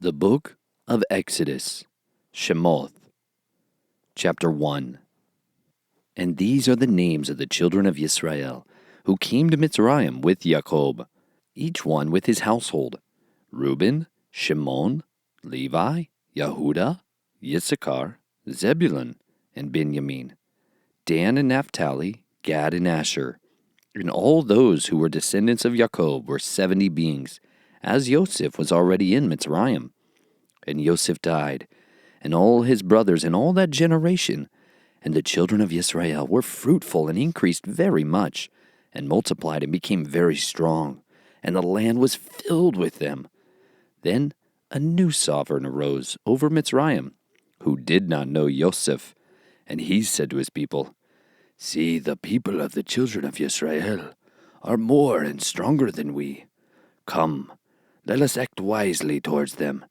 The Book of Exodus, Shemoth, Chapter 1. And these are the names of the children of Yisrael, who came to Mitsrayim with Jacob, each one with his household: Reuben, Shimon, Levi, Yehudah, Issachar, Zebulun, and Benjamin, Dan and Naphtali, Gad and Asher. And all those who were descendants of Jacob were 70 beings, as Joseph was already in Mitsrayim. And Joseph died, and all his brothers and all that generation. And the children of Yisrael were fruitful and increased very much, and multiplied and became very strong, and the land was filled with them. Then a new sovereign arose over Mitsrayim, who did not know Joseph. And he said to his people, "See, the people of the children of Yisrael are more and stronger than we. Come, let us act wisely towards them,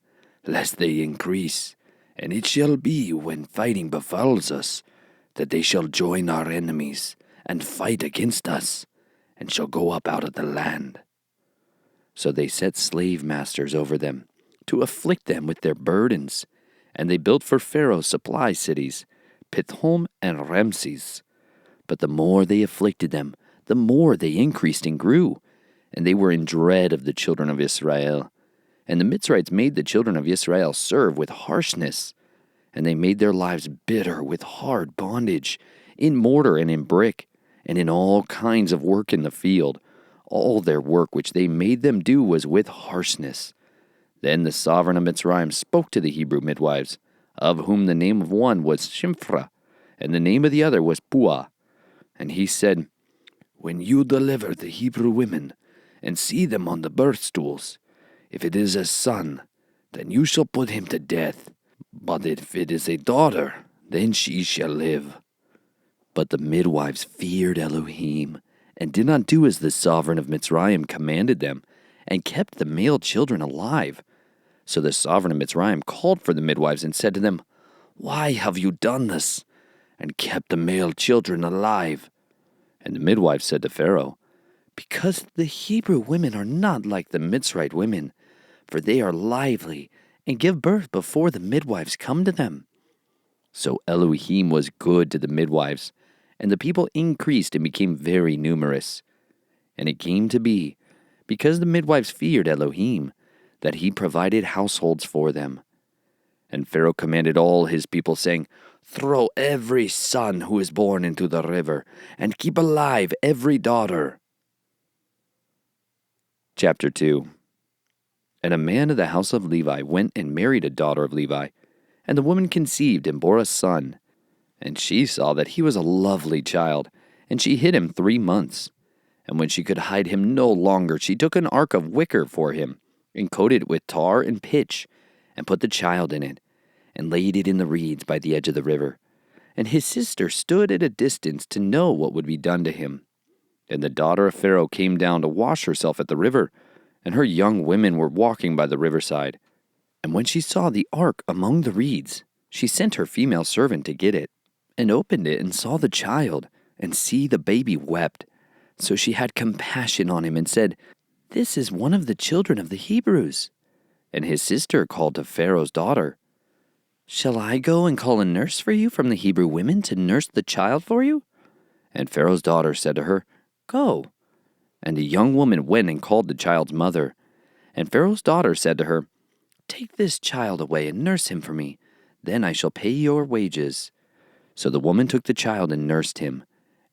lest they increase. And it shall be, when fighting befalls us, that they shall join our enemies, and fight against us, and shall go up out of the land." So they set slave masters over them, to afflict them with their burdens. And they built for Pharaoh supply cities, Pithom and Ramses. But the more they afflicted them, the more they increased and grew, and they were in dread of the children of Israel. And the Mitsrites made the children of Israel serve with harshness, and they made their lives bitter with hard bondage, in mortar and in brick, and in all kinds of work in the field. All their work which they made them do was with harshness. Then the sovereign of Mitsrayim spoke to the Hebrew midwives, of whom the name of one was Shimphra, and the name of the other was Puah. And he said, "When you deliver the Hebrew women, and see them on the birth stools, if it is a son, then you shall put him to death. But if it is a daughter, then she shall live." But the midwives feared Elohim, and did not do as the sovereign of Mitsrayim commanded them, and kept the male children alive. So the sovereign of Mitsrayim called for the midwives and said to them, "Why have you done this, and kept the male children alive?" And the midwives said to Pharaoh, "Because the Hebrew women are not like the Mitsrite women, for they are lively, and give birth before the midwives come to them." So Elohim was good to the midwives, and the people increased and became very numerous. And it came to be, because the midwives feared Elohim, that he provided households for them. And Pharaoh commanded all his people, saying, "Throw every son who is born into the river, and keep alive every daughter." Chapter 2. And a man of the house of Levi went and married a daughter of Levi, and the woman conceived and bore a son. And she saw that he was a lovely child, and she hid him 3 months. And when she could hide him no longer, she took an ark of wicker for him, and coated it with tar and pitch, and put the child in it, and laid it in the reeds by the edge of the river. And his sister stood at a distance to know what would be done to him. And the daughter of Pharaoh came down to wash herself at the river, and her young women were walking by the riverside. And when she saw the ark among the reeds, she sent her female servant to get it, and opened it and saw the child, and see, the baby wept. So she had compassion on him and said, "This is one of the children of the Hebrews." And his sister called to Pharaoh's daughter, "Shall I go and call a nurse for you from the Hebrew women to nurse the child for you?" And Pharaoh's daughter said to her, "Go." And the young woman went and called the child's mother. And Pharaoh's daughter said to her, "Take this child away and nurse him for me. Then I shall pay your wages." So the woman took the child and nursed him.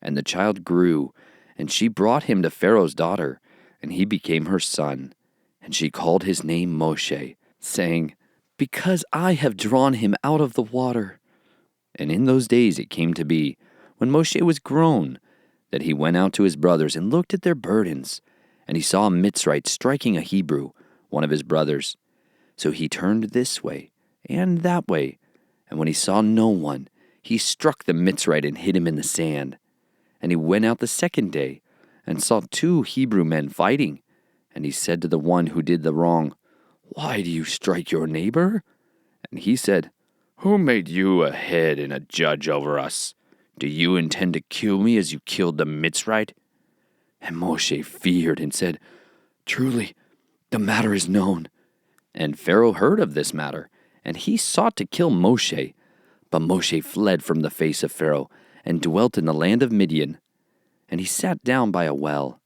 And the child grew, and she brought him to Pharaoh's daughter, and he became her son. And she called his name Moshe, saying, "Because I have drawn him out of the water." And in those days it came to be, when Moshe was grown, that he went out to his brothers and looked at their burdens. And he saw a Mitzrite striking a Hebrew, one of his brothers. So he turned this way and that way, and when he saw no one, he struck the Mitzrite and hid him in the sand. And he went out the second day, and saw 2 Hebrew men fighting. And he said to the one who did the wrong, "Why do you strike your neighbor?" And he said, "Who made you a head and a judge over us? Do you intend to kill me as you killed the Mitzrite?" And Moshe feared and said, "Truly, the matter is known, And Pharaoh heard of this matter, and he sought to kill Moshe. But Moshe fled from the face of Pharaoh, and dwelt in the land of Midian. And he sat down by a well.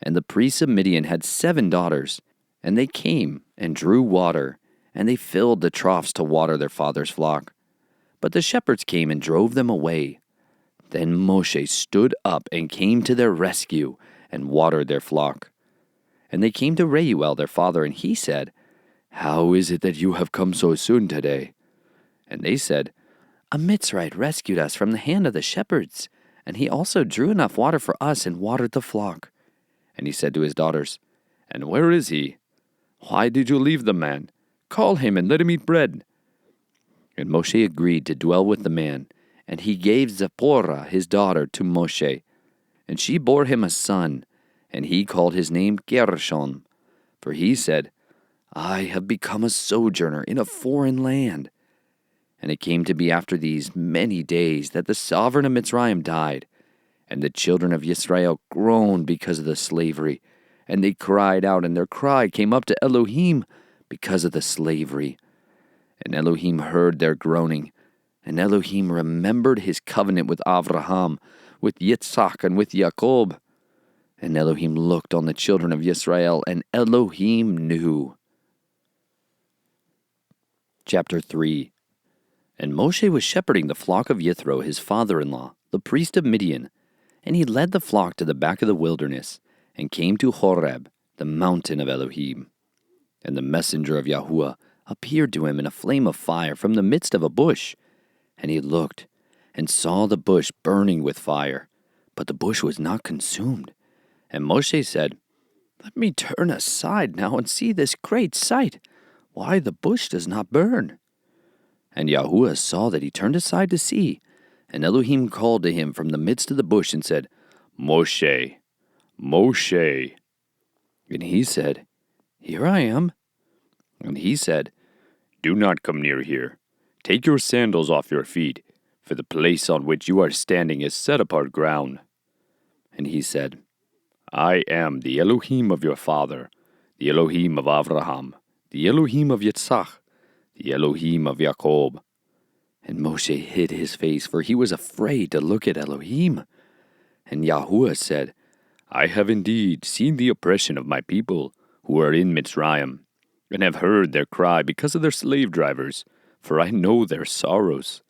And the priests of Midian had 7 daughters, and they came and drew water, and they filled the troughs to water their father's flock. But the shepherds came and drove them away. Then Moshe stood up and came to their rescue, and watered their flock. And they came to Reuel their father, and he said, "How is it that you have come so soon today?" And they said, "A Mitsrayim rescued us from the hand of the shepherds, and he also drew enough water for us and watered the flock." And he said to his daughters, "And where is he? Why did you leave the man? Call him and let him eat bread." And Moshe agreed to dwell with the man, and he gave Zipporah his daughter to Moshe. And she bore him a son, and he called his name Gershom, for he said, "I have become a sojourner in a foreign land." And it came to be after these many days that the sovereign of Mitsrayim died, and the children of Yisrael groaned because of the slavery, and they cried out, and their cry came up to Elohim because of the slavery. And Elohim heard their groaning, and Elohim remembered his covenant with Avraham, with Yitzhak, and with Jacob. And Elohim looked on the children of Yisrael, and Elohim knew. Chapter 3. And Moshe was shepherding the flock of Yithro, his father-in-law, the priest of Midian. And he led the flock to the back of the wilderness, and came to Horeb, the mountain of Elohim. And the messenger of Yahuah appeared to him in a flame of fire from the midst of a bush. And he looked, and saw the bush burning with fire, but the bush was not consumed. And Moshe said, "Let me turn aside now and see this great sight, why the bush does not burn." And Yahuah saw that he turned aside to see, and Elohim called to him from the midst of the bush and said, "Moshe, Moshe." And he said, "Here I am." And he said, "Do not come near here. Take your sandals off your feet, for the place on which you are standing is set apart ground." And he said, "I am the Elohim of your father, the Elohim of Avraham, the Elohim of Yitzhak, the Elohim of Jacob." And Moshe hid his face, for he was afraid to look at Elohim. And Yahuah said, "I have indeed seen the oppression of my people who are in Mitsrayim, and have heard their cry because of their slave drivers, for I know their sorrows.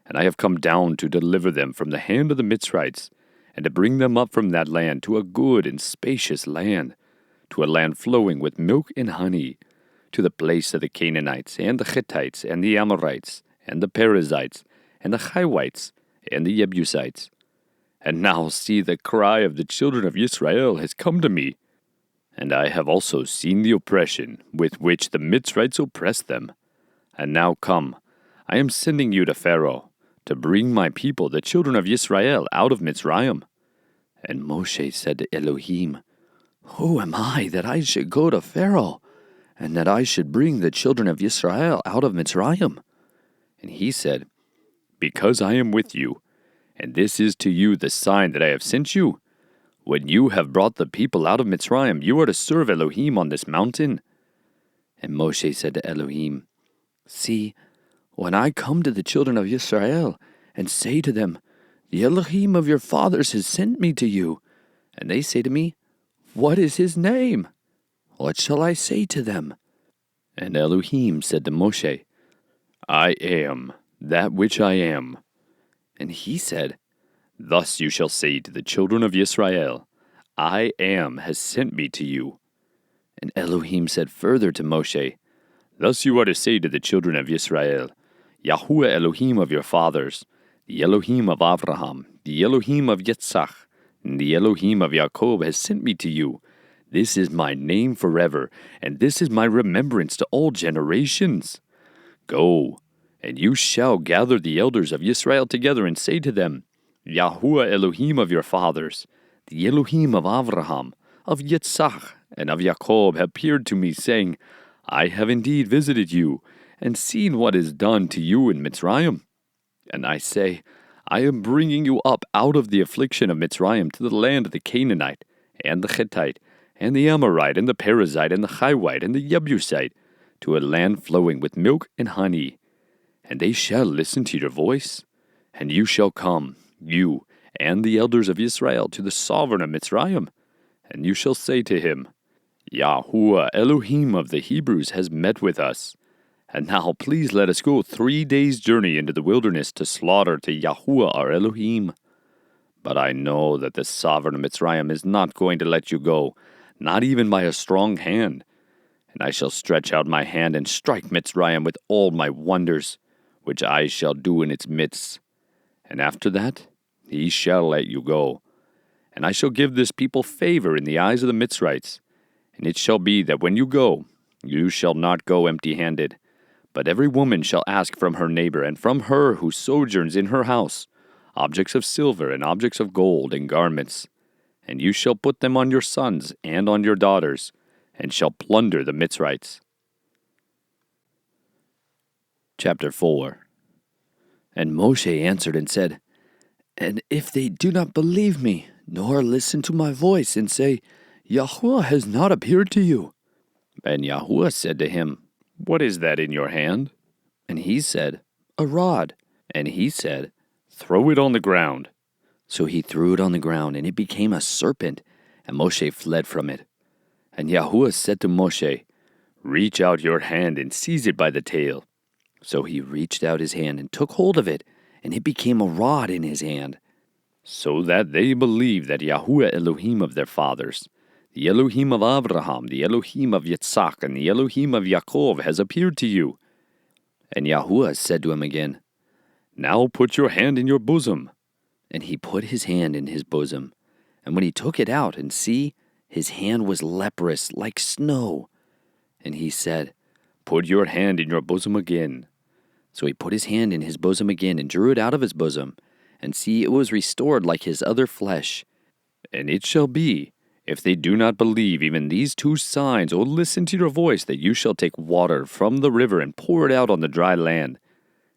And I have come down to deliver them from the hand of the Mitsrites, and to bring them up from that land to a good and spacious land, to a land flowing with milk and honey, to the place of the Canaanites, and the Hittites, and the Amorites, and the Perizzites, and the Hivites, and the Jebusites. And now see, the cry of the children of Yisrael has come to me, and I have also seen the oppression with which the Mitsrites oppress them. And now come, I am sending you to Pharaoh, to bring my people, the children of Yisrael, out of Mitsrayim." And Moshe said to Elohim, "Who am I that I should go to Pharaoh, and that I should bring the children of Yisrael out of Mitsrayim?" And he said, "Because I am with you, and this is to you the sign that I have sent you. When you have brought the people out of Mitsrayim, you are to serve Elohim on this mountain." And Moshe said to Elohim, "See, when I come to the children of Yisrael, and say to them, 'The Elohim of your fathers has sent me to you,' and they say to me, 'What is his name?' what shall I say to them?" And Elohim said to Moshe, "I am that which I am." And he said, "Thus you shall say to the children of Yisrael, 'I am has sent me to you.'" And Elohim said further to Moshe, "Thus you are to say to the children of Yisrael, 'Yahuah Elohim of your fathers, the Elohim of Avraham, the Elohim of Yitzhak, and the Elohim of Jacob has sent me to you. This is my name forever, and this is my remembrance to all generations. Go, and you shall gather the elders of Yisrael together and say to them, Yahuah Elohim of your fathers, the Elohim of Avraham, of Yitzhak, and of Jacob appeared to me, saying, I have indeed visited you, and seen what is done to you in Mitsrayim. And I say, I am bringing you up out of the affliction of Mitsrayim to the land of the Canaanite, and the Hittite, and the Amorite, and the Perizzite, and the Hivite, and the Jebusite, to a land flowing with milk and honey. And they shall listen to your voice, and you shall come, you and the elders of Israel, to the sovereign of Mitsrayim, and you shall say to him, Yahuah, Elohim of the Hebrews, has met with us. And now please let us go 3 days' journey into the wilderness to slaughter to Yahuah our Elohim. But I know that the sovereign of Mitsrayim is not going to let you go, not even by a strong hand. And I shall stretch out my hand and strike Mitsrayim with all my wonders, which I shall do in its midst. And after that, he shall let you go. And I shall give this people favor in the eyes of the Mitsrites. And it shall be that when you go, you shall not go empty-handed. But every woman shall ask from her neighbor and from her who sojourns in her house objects of silver and objects of gold and garments. And you shall put them on your sons and on your daughters, and shall plunder the Mitsrites. Chapter 4. And Moshe answered and said, And if they do not believe me, nor listen to my voice, and say, Yahuah has not appeared to you. And Yahuah said to him, What is that in your hand? And he said, A rod. And he said, Throw it on the ground. So he threw it on the ground, and it became a serpent, and Moshe fled from it. And Yahuah said to Moshe, Reach out your hand and seize it by the tail. So he reached out his hand and took hold of it, and it became a rod in his hand. So that they believe that Yahuah Elohim of their fathers, the Elohim of Abraham, the Elohim of Yitzhak, and the Elohim of Yaakov has appeared to you. And Yahuah said to him again, Now put your hand in your bosom. And he put his hand in his bosom. And when he took it out, and see, his hand was leprous like snow. And he said, Put your hand in your bosom again. So he put his hand in his bosom again, and drew it out of his bosom. And see, it was restored like his other flesh. And it shall be, if they do not believe even these 2 signs, or listen to your voice, that you shall take water from the river and pour it out on the dry land.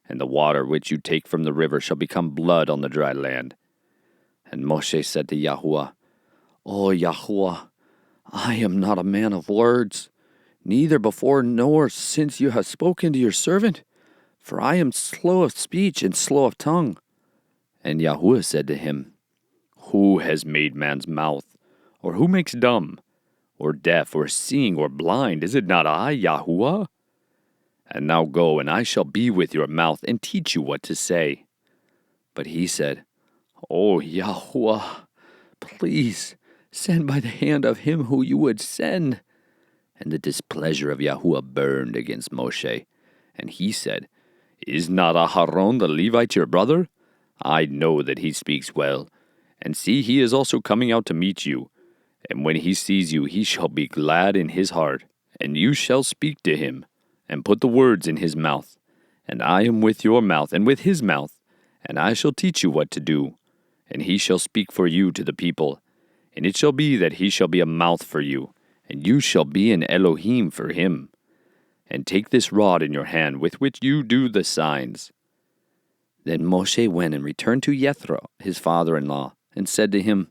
And the water which you take from the river shall become blood on the dry land. And Moshe said to Yahuah, O Yahuah, I am not a man of words, neither before nor since you have spoken to your servant, for I am slow of speech and slow of tongue. And Yahuah said to him, Who has made man's mouth? Or who makes dumb, or deaf, or seeing, or blind? Is it not I, Yahuah? And now go, and I shall be with your mouth, and teach you what to say. But he said, O Yahuah, please send by the hand of him who you would send. And the displeasure of Yahuah burned against Moshe. And he said, Is not Aharon the Levite your brother? I know that he speaks well. And see, he is also coming out to meet you. And when he sees you, he shall be glad in his heart. And you shall speak to him, and put the words in his mouth. And I am with your mouth, and with his mouth. And I shall teach you what to do. And he shall speak for you to the people. And it shall be that he shall be a mouth for you, and you shall be an Elohim for him. And take this rod in your hand, with which you do the signs. Then Moshe went and returned to Jethro, his father-in-law, and said to him,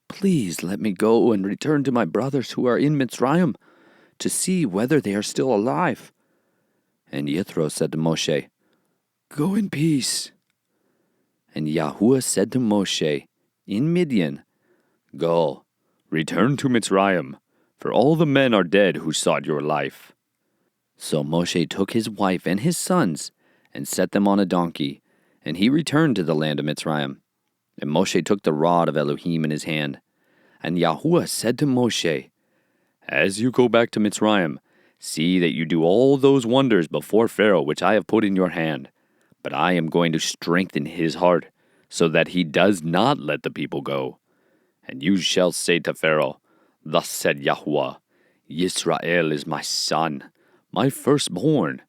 Please let me go and return to my brothers who are in Mitsrayim, to see whether they are still alive. And Jethro said to Moshe, Go in peace. And Yahuah said to Moshe in Midian, Go, return to Mitsrayim, for all the men are dead who sought your life. So Moshe took his wife and his sons, and set them on a donkey, and he returned to the land of Mitsrayim. And Moshe took the rod of Elohim in his hand. And Yahuah said to Moshe, As you go back to Mitsrayim, see that you do all those wonders before Pharaoh which I have put in your hand. But I am going to strengthen his heart, so that he does not let the people go. And you shall say to Pharaoh, Thus said Yahuah, Yisrael is my son, my firstborn.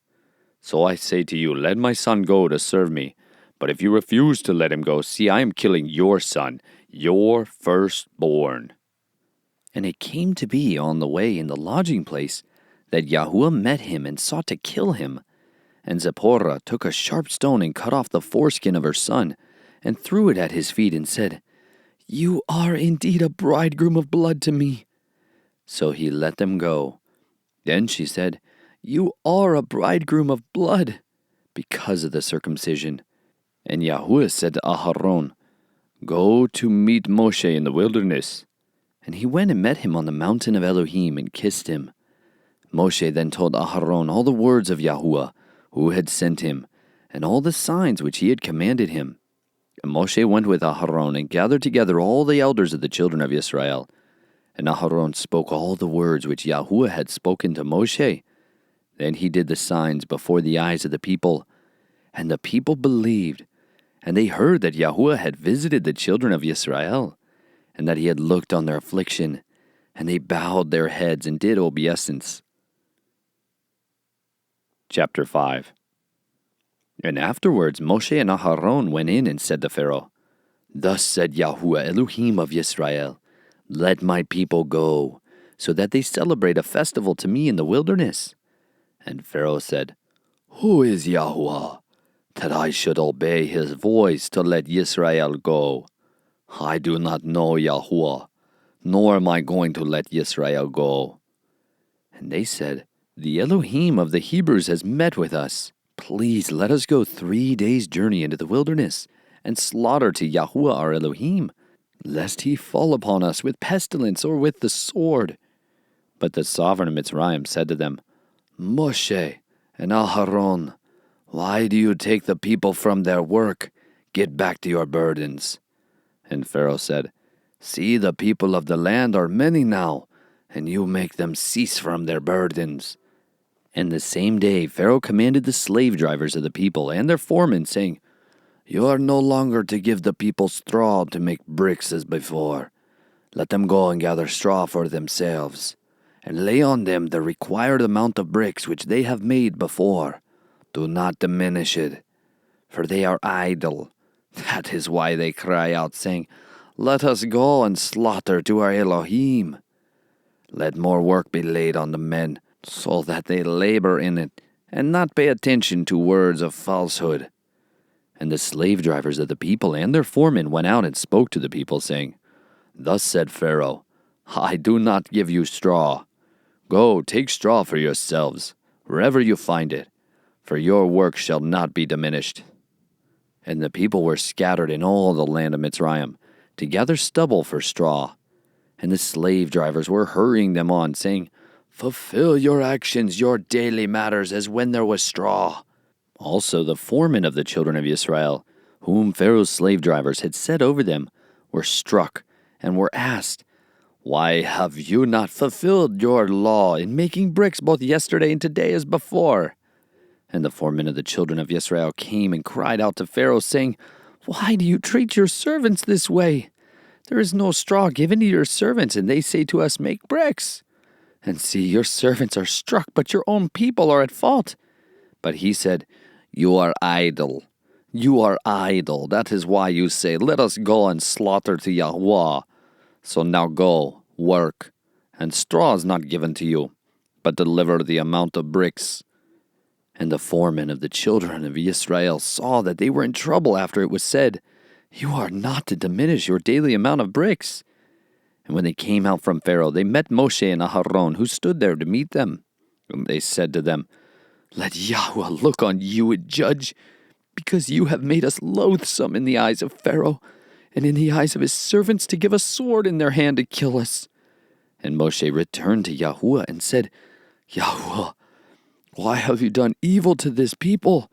So I say to you, let my son go to serve me. But if you refuse to let him go, see, I am killing your son, your firstborn. And it came to be on the way in the lodging place that Yahuah met him and sought to kill him. And Zipporah took a sharp stone and cut off the foreskin of her son, and threw it at his feet, and said, You are indeed a bridegroom of blood to me. So he let them go. Then she said, You are a bridegroom of blood, because of the circumcision. And Yahuah said to Aharon, Go to meet Moshe in the wilderness. And he went and met him on the mountain of Elohim and kissed him. Moshe then told Aharon all the words of Yahuah, who had sent him, and all the signs which he had commanded him. And Moshe went with Aharon and gathered together all the elders of the children of Yisrael. And Aharon spoke all the words which Yahuah had spoken to Moshe. Then he did the signs before the eyes of the people. And the people believed, and they heard that Yahuah had visited the children of Yisrael, and that he had looked on their affliction, and they bowed their heads and did obeisance. Chapter 5. And afterwards Moshe and Aharon went in and said to Pharaoh, Thus said Yahuah, Elohim of Yisrael, Let my people go, so that they celebrate a festival to me in the wilderness. And Pharaoh said, Who is Yahuah, that I should obey his voice to let Yisrael go? I do not know Yahuah, nor am I going to let Yisrael go. And they said, The Elohim of the Hebrews has met with us. Please let us go 3 days' journey into the wilderness, and slaughter to Yahuah our Elohim, lest he fall upon us with pestilence or with the sword. But the sovereign of Mitsrayim said to them, Moshe and Aharon, why do you take the people from their work? Get back to your burdens. And Pharaoh said, See, the people of the land are many now, and you make them cease from their burdens. And the same day Pharaoh commanded the slave drivers of the people and their foremen, saying, You are no longer to give the people straw to make bricks as before. Let them go and gather straw for themselves, and lay on them the required amount of bricks which they have made before. Do not diminish it, for they are idle. That is why they cry out, saying, Let us go and slaughter to our Elohim. Let more work be laid on the men, so that they labor in it, and not pay attention to words of falsehood. And the slave drivers of the people and their foremen went out and spoke to the people, saying, Thus said Pharaoh, I do not give you straw. Go, take straw for yourselves, wherever you find it, for your work shall not be diminished. And the people were scattered in all the land of Mitsrayim, to gather stubble for straw. And the slave drivers were hurrying them on, saying, Fulfill your actions, your daily matters, as when there was straw. Also the foremen of the children of Yisrael, whom Pharaoh's slave drivers had set over them, were struck, and were asked, Why have you not fulfilled your law in making bricks both yesterday and today as before? And the foremen of the children of Yisrael came and cried out to Pharaoh, saying, Why do you treat your servants this way? There is no straw given to your servants, and they say to us, Make bricks. And see, your servants are struck, but your own people are at fault. But he said, You are idle. You are idle. That is why you say, Let us go and slaughter to Yahuah. So now go, work, and straw is not given to you, but deliver the amount of bricks. And the foremen of the children of Yisrael saw that they were in trouble after it was said, You are not to diminish your daily amount of bricks. And when they came out from Pharaoh, they met Moshe and Aharon, who stood there to meet them. And they said to them, Let Yahuah look on you and judge, because you have made us loathsome in the eyes of Pharaoh, and in the eyes of his servants to give a sword in their hand to kill us. And Moshe returned to Yahuah and said, Yahuah, why have you done evil to this people?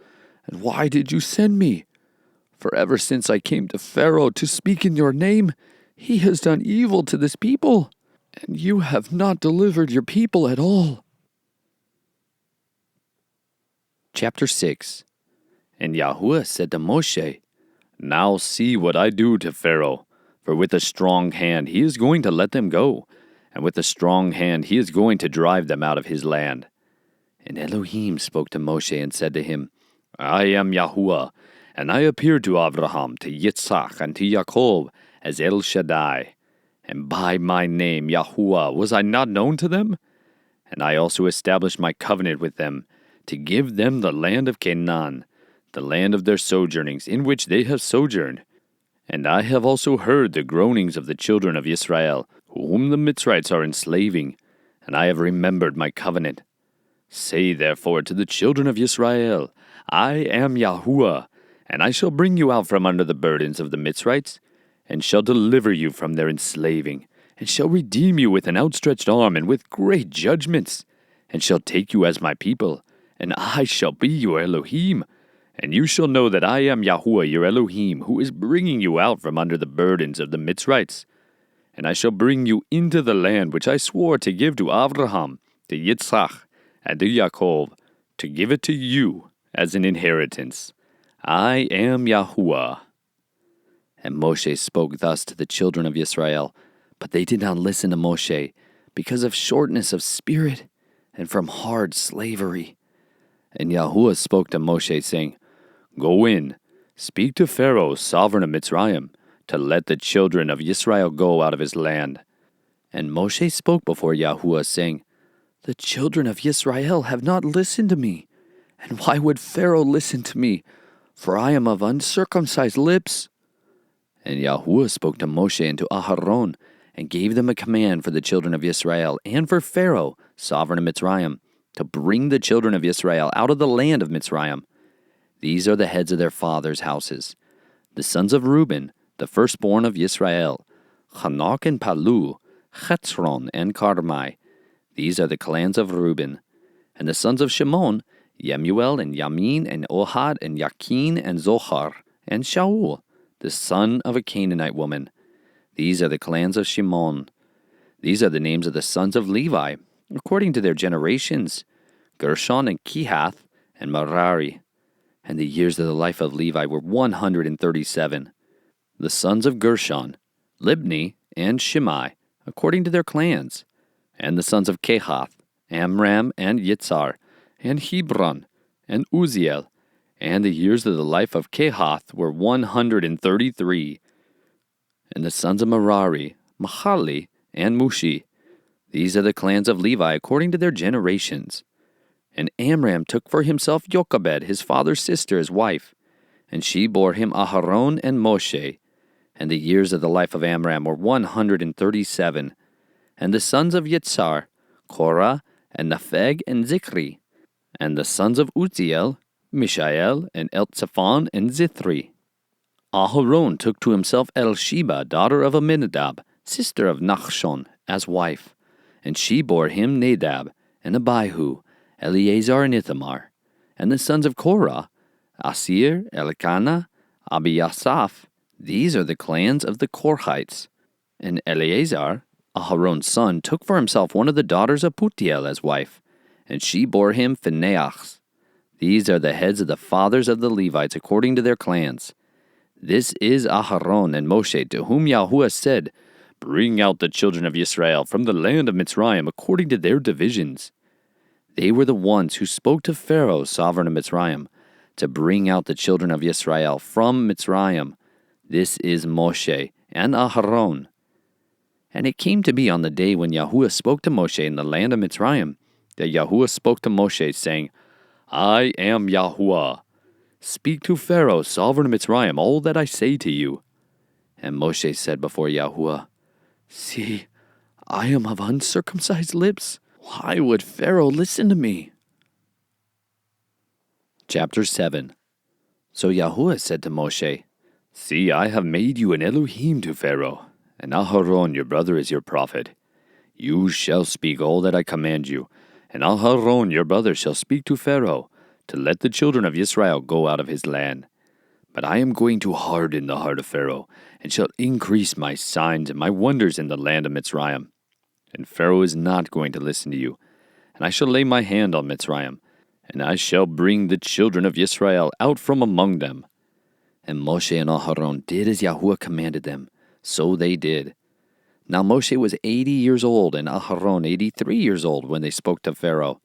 And why did you send me? For ever since I came to Pharaoh to speak in your name, he has done evil to this people, and you have not delivered your people at all. Chapter 6. And Yahuah said to Moshe, Now see what I do to Pharaoh, for with a strong hand he is going to let them go, and with a strong hand he is going to drive them out of his land. And Elohim spoke to Moshe and said to him, I am Yahuah, and I appeared to Abraham, to Yitzhak, and to Jacob as El Shaddai. And by my name, Yahuah, was I not known to them? And I also established my covenant with them, to give them the land of Canaan, the land of their sojournings, in which they have sojourned. And I have also heard the groanings of the children of Israel, whom the Mitsrites are enslaving, and I have remembered my covenant. Say therefore to the children of Yisrael, I am Yahuah, and I shall bring you out from under the burdens of the Mitsrites, and shall deliver you from their enslaving, and shall redeem you with an outstretched arm and with great judgments, and shall take you as my people, and I shall be your Elohim. And you shall know that I am Yahuah your Elohim, who is bringing you out from under the burdens of the Mitsrites. And I shall bring you into the land which I swore to give to Abraham, to Yitzchak, and to Yaakov, to give it to you as an inheritance. I am Yahuah. And Moshe spoke thus to the children of Israel, but they did not listen to Moshe, because of shortness of spirit, and from hard slavery. And Yahuah spoke to Moshe, saying, Go in, speak to Pharaoh, sovereign of Mitsrayim, to let the children of Israel go out of his land. And Moshe spoke before Yahuah, saying, The children of Israel have not listened to me. And why would Pharaoh listen to me? For I am of uncircumcised lips. And Yahuah spoke to Moshe and to Aharon, and gave them a command for the children of Israel, and for Pharaoh, sovereign of Mitsrayim, to bring the children of Israel out of the land of Mitsrayim. These are the heads of their fathers' houses. The sons of Reuben, the firstborn of Yisrael, Hanok and Palu, Chetzron and Carmi. These are the clans of Reuben. And the sons of Shimon, Yemuel and Yamin and Ohad and Yakin and Zohar and Shaul, the son of a Canaanite woman. These are the clans of Shimon. These are the names of the sons of Levi, according to their generations, Gershon and Kehath and Merari. And the years of the life of Levi were 137. The sons of Gershon, Libni and Shimei, according to their clans. And the sons of Kehath, Amram and Yitzhar, and Hebron, and Uziel. And the years of the life of Kehath were 133. And the sons of Merari, Mahali, and Mushi. These are the clans of Levi according to their generations. And Amram took for himself Jochebed, his father's sister, as wife. And she bore him Aharon and Moshe. And the years of the life of Amram were 137. And the sons of Yitzhar, Korah, and Nepheg, and Zikri. And the sons of Uziel, Mishael, and Eltzephon, and Zithri. Aharon took to himself Elisheba, daughter of Aminadab, sister of Nachshon, as wife. And she bore him Nadab, and Abihu, Eleazar, and Ithamar. And the sons of Korah, Asir, Elkanah, Abiasaph. These are the clans of the Korhites. And Eleazar, Aharon's son, took for himself one of the daughters of Putiel as wife, and she bore him Phinehas. These are the heads of the fathers of the Levites according to their clans. This is Aharon and Moshe, to whom Yahuah said, Bring out the children of Israel from the land of Mitsrayim according to their divisions. They were the ones who spoke to Pharaoh, sovereign of Mitsrayim, to bring out the children of Israel from Mitsrayim. This is Moshe and Aharon. And it came to be on the day when Yahuah spoke to Moshe in the land of Mitsrayim, that Yahuah spoke to Moshe, saying, I am Yahuah. Speak to Pharaoh, sovereign of Mitsrayim, all that I say to you. And Moshe said before Yahuah, See, I am of uncircumcised lips. Why would Pharaoh listen to me? Chapter 7. So Yahuah said to Moshe, See, I have made you an Elohim to Pharaoh, and Aharon your brother is your prophet. You shall speak all that I command you, and Aharon your brother shall speak to Pharaoh, to let the children of Israel go out of his land. But I am going to harden the heart of Pharaoh, and shall increase my signs and my wonders in the land of Mitsrayim. And Pharaoh is not going to listen to you, and I shall lay my hand on Mitsrayim, and I shall bring the children of Israel out from among them. And Moshe and Aharon did as Yahuah commanded them, so they did. Now Moshe was 80 years old, and Aharon 83 years old, when they spoke to Pharaoh.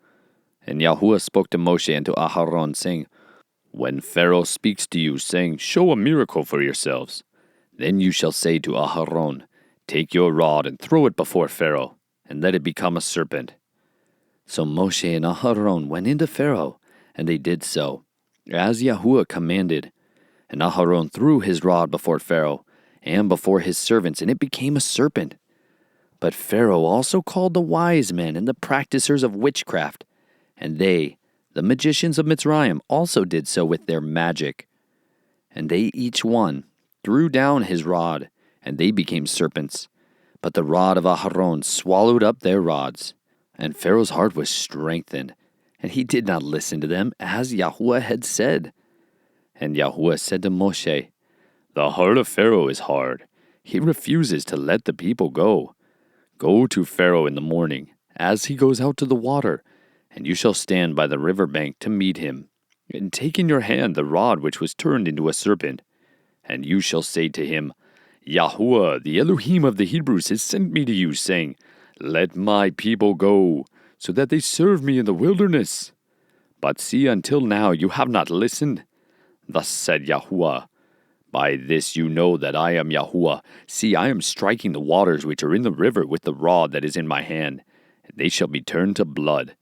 And Yahuah spoke to Moshe and to Aharon, saying, When Pharaoh speaks to you, saying, Show a miracle for yourselves, then you shall say to Aharon, Take your rod and throw it before Pharaoh, and let it become a serpent. So Moshe and Aharon went into Pharaoh, and they did so, as Yahuah commanded. And Aharon threw his rod before Pharaoh, and before his servants, and it became a serpent. But Pharaoh also called the wise men and the practicers of witchcraft, And they, the magicians of Mitsrayim, also did so with their magic. And they each one threw down his rod, and they became serpents. But the rod of Aharon swallowed up their rods. And Pharaoh's heart was strengthened, and he did not listen to them, as Yahuah had said. And Yahuah said to Moshe, "The heart of Pharaoh is hard. He refuses to let the people go. Go to Pharaoh in the morning, as he goes out to the water, and you shall stand by the river bank to meet him, and take in your hand the rod which was turned into a serpent. And you shall say to him, Yahuah, the Elohim of the Hebrews, has sent me to you, saying, Let my people go, so that they serve me in the wilderness. But see, until now you have not listened. Thus said Yahuah, By this you know that I am Yahuah. See, I am striking the waters which are in the river with the rod that is in my hand, and they shall be turned to blood.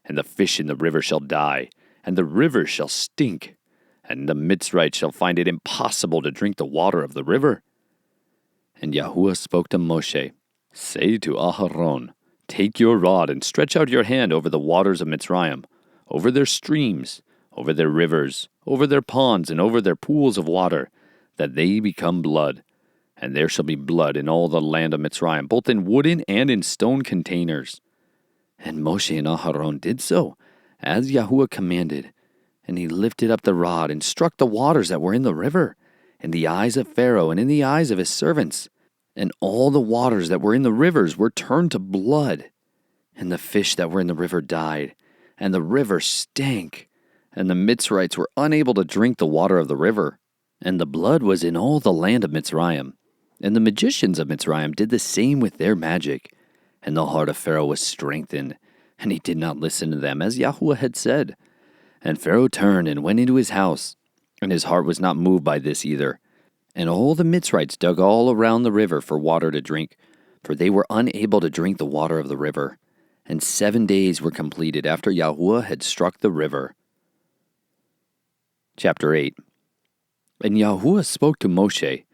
And the fish in the river shall die, and the river shall stink, and the Mitsrayim shall find it impossible to drink the water of the river." And Yahuah spoke to Moshe, "Say to Aharon, Take your rod and stretch out your hand over the waters of Mitsrayim, over their streams, over their rivers, over their ponds, and over their pools of water, that they become blood. And there shall be blood in all the land of Mitsrayim, both in wooden and in stone containers." And Moshe and Aharon did so, as Yahuah commanded. And he lifted up the rod and struck the waters that were in the river, in the eyes of Pharaoh and in the eyes of his servants. And all the waters that were in the rivers were turned to blood. And the fish that were in the river died, and the river stank. And the Mitsrites were unable to drink the water of the river. And the blood was in all the land of Mitsrayim. And the magicians of Mitsrayim did the same with their magic. And the heart of Pharaoh was strengthened, and he did not listen to them, as Yahuah had said. And Pharaoh turned and went into his house, and his heart was not moved by this either. And all the Mitsrites dug all around the river for water to drink, for they were unable to drink the water of the river. And 7 days were completed after Yahuah had struck the river. Chapter 8. And Yahuah spoke to Moshe,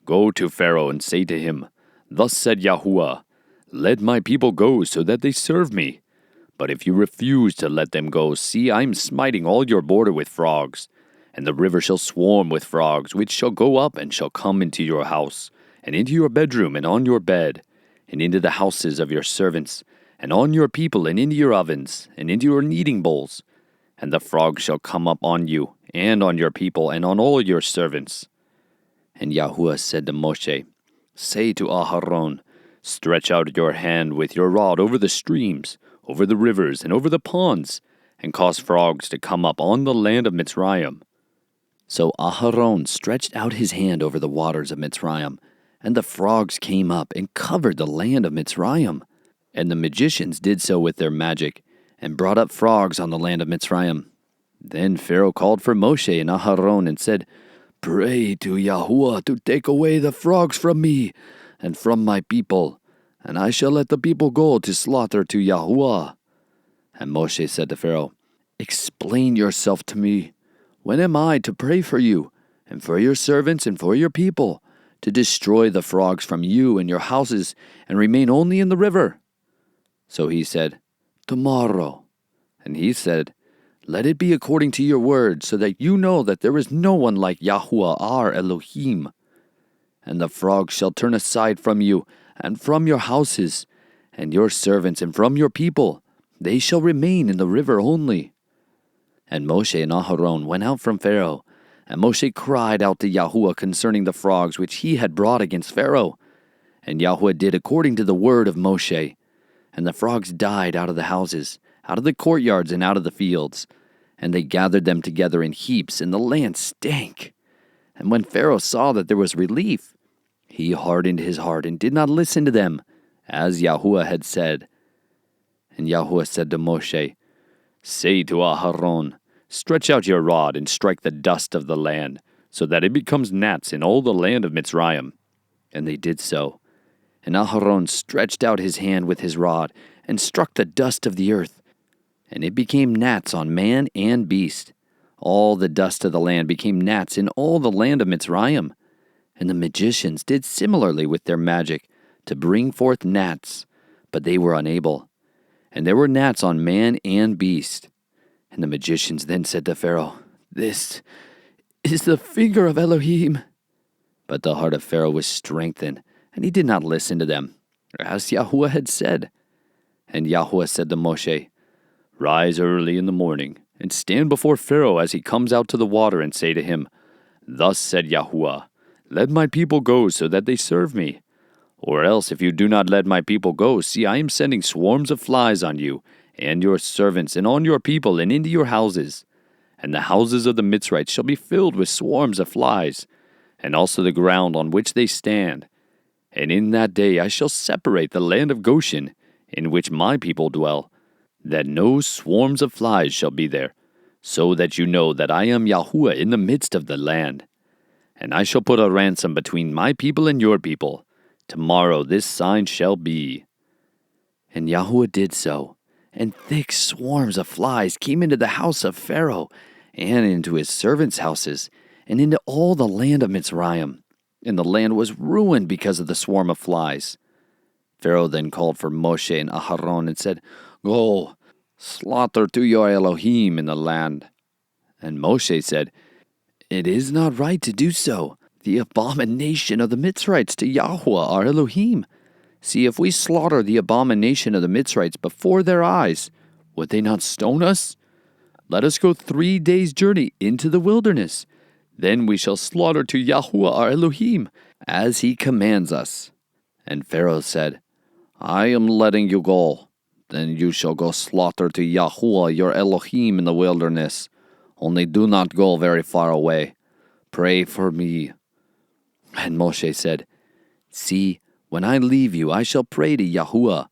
"Go to Pharaoh and say to him, Thus said Yahuah, Let my people go so that they serve me. But if you refuse to let them go, see, I am smiting all your border with frogs. And the river shall swarm with frogs, which shall go up and shall come into your house, and into your bedroom, and on your bed, and into the houses of your servants, and on your people, and into your ovens, and into your kneading bowls. And the frogs shall come up on you, and on your people, and on all your servants." And Yahuah said to Moshe, "Say to Aharon, Stretch out your hand with your rod over the streams, over the rivers, and over the ponds, and cause frogs to come up on the land of Mitsrayim." So Aharon stretched out his hand over the waters of Mitsrayim, and the frogs came up and covered the land of Mitsrayim. And the magicians did so with their magic, and brought up frogs on the land of Mitsrayim. Then Pharaoh called for Moshe and Aharon and said, "Pray to Yahuah to take away the frogs from me and from my people, and I shall let the people go to slaughter to Yahuah." And Moshe said to Pharaoh, "Explain yourself to me. When am I to pray for you, and for your servants and for your people, to destroy the frogs from you and your houses, and remain only in the river?" So he said, "Tomorrow." And he said, "Let it be according to your word, so that you know that there is no one like Yahuah our Elohim. And the frogs shall turn aside from you, and from your houses, and your servants, and from your people. They shall remain in the river only." And Moshe and Aharon went out from Pharaoh, and Moshe cried out to Yahuah concerning the frogs which he had brought against Pharaoh. And Yahuah did according to the word of Moshe. And the frogs died out of the houses, out of the courtyards, and out of the fields. And they gathered them together in heaps, and the land stank. And when Pharaoh saw that there was relief, he hardened his heart and did not listen to them, as Yahuah had said. And Yahuah said to Moshe, "Say to Aharon, Stretch out your rod and strike the dust of the land, so that it becomes gnats in all the land of Mitsrayim." And they did so. And Aharon stretched out his hand with his rod, and struck the dust of the earth, and it became gnats on man and beast. All the dust of the land became gnats in all the land of Mitsrayim. And the magicians did similarly with their magic, to bring forth gnats, but they were unable. and there were gnats on man and beast. And the magicians then said to Pharaoh, "This is the finger of Elohim." But the heart of Pharaoh was strengthened, and he did not listen to them, as Yahuah had said. And Yahuah said to Moshe, "Rise early in the morning, and stand before Pharaoh as he comes out to the water, and say to him, 'Thus said Yahuah, let my people go so that they serve me. Or else, if you do not let my people go, see, I am sending swarms of flies on you, and your servants, and on your people, and into your houses. And the houses of the Mitsrites shall be filled with swarms of flies, and also the ground on which they stand. And in that day I shall separate the land of Goshen, in which my people dwell, that no swarms of flies shall be there, so that you know that I am Yahuah in the midst of the land. And I shall put a ransom between my people and your people. Tomorrow this sign shall be.'" And Yahuah did so, and thick swarms of flies came into the house of Pharaoh, and into his servants' houses, and into all the land of Mitsrayim. And the land was ruined because of the swarm of flies. Pharaoh then called for Moshe and Aharon and said, "Go, slaughter to your Elohim in the land." And Moshe said, "It is not right to do so. The abomination of the Mitsrites to Yahuah our Elohim. See, if we slaughter the abomination of the Mitsrites before their eyes, would they not stone us? Let us go 3 days' journey into the wilderness. Then we shall slaughter to Yahuah our Elohim, as he commands us." And Pharaoh said, "I am letting you go. Then you shall go slaughter to Yahuah your Elohim in the wilderness. Only do not go very far away. Pray for me." And Moshe said, "See, when I leave you, I shall pray to Yahuah,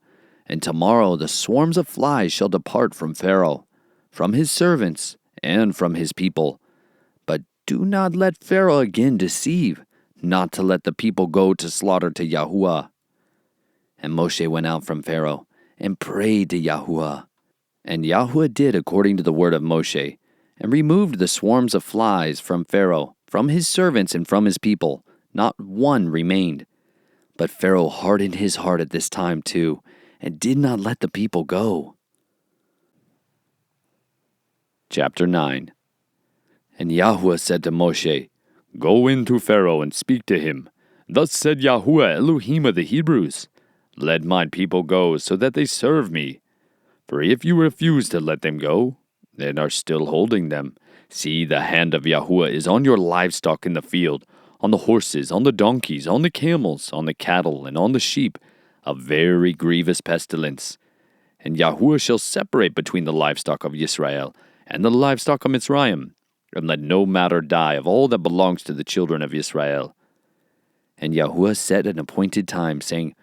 and tomorrow the swarms of flies shall depart from Pharaoh, from his servants, and from his people. But do not let Pharaoh again deceive, not to let the people go to slaughter to Yahuah." And Moshe went out from Pharaoh, and prayed to Yahuah. And Yahuah did according to the word of Moshe, and removed the swarms of flies from Pharaoh, from his servants, and from his people. Not one remained. But Pharaoh hardened his heart at this time too, and did not let the people go. Chapter 9. And Yahuah said to Moshe, "Go in to Pharaoh and speak to him. Thus said Yahuah Elohim of the Hebrews, let my people go so that they serve me. For if you refuse to let them go, and are still holding them, see, the hand of Yahuah is on your livestock in the field, on the horses, on the donkeys, on the camels, on the cattle, and on the sheep, a very grievous pestilence. And Yahuah shall separate between the livestock of Yisrael and the livestock of Mitsrayim, and let no matter die of all that belongs to the children of Yisrael." And Yahuah set an appointed time, saying,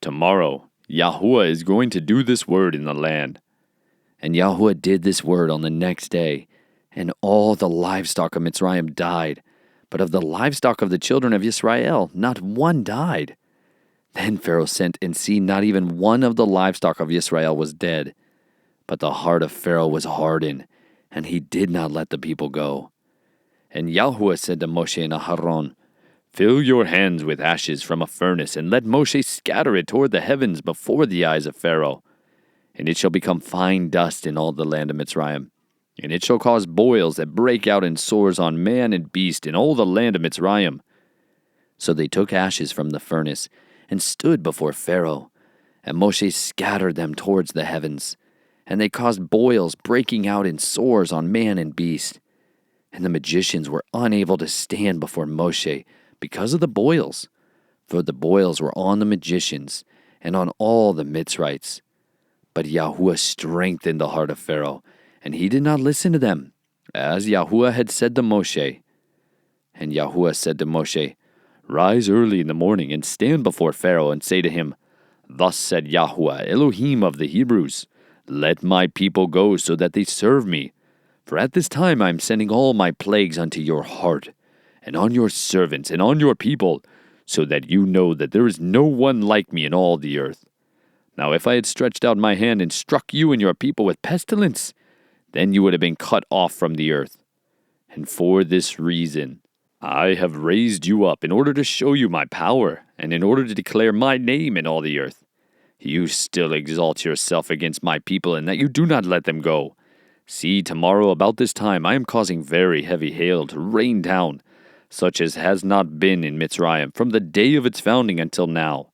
"Tomorrow Yahuah is going to do this word in the land." And Yahuah did this word on the next day, and all the livestock of Mitsrayim died, but of the livestock of the children of Yisrael not one died. Then Pharaoh sent, and see, not even one of the livestock of Yisrael was dead. But the heart of Pharaoh was hardened, and he did not let the people go. And Yahuah said to Moshe and Aharon, "Fill your hands with ashes from a furnace, and let Moshe scatter it toward the heavens before the eyes of Pharaoh. And it shall become fine dust in all the land of Mitsrayim. And it shall cause boils that break out in sores on man and beast in all the land of Mitsrayim." So they took ashes from the furnace, and stood before Pharaoh. And Moshe scattered them towards the heavens. And they caused boils breaking out in sores on man and beast. And the magicians were unable to stand before Moshe because of the boils. For the boils were on the magicians, and on all the Mitzrites. But Yahuah strengthened the heart of Pharaoh, and he did not listen to them, as Yahuah had said to Moshe. And Yahuah said to Moshe, "Rise early in the morning, and stand before Pharaoh, and say to him, Thus said Yahuah Elohim of the Hebrews, let my people go so that they serve me. For at this time I am sending all my plagues unto your heart, and on your servants, and on your people, so that you know that there is no one like me in all the earth. Now if I had stretched out my hand and struck you and your people with pestilence, then you would have been cut off from the earth. And for this reason I have raised you up in order to show you my power, and in order to declare my name in all the earth. You still exalt yourself against my people in that you do not let them go. See, tomorrow about this time I am causing very heavy hail to rain down, such as has not been in Mitsrayim from the day of its founding until now.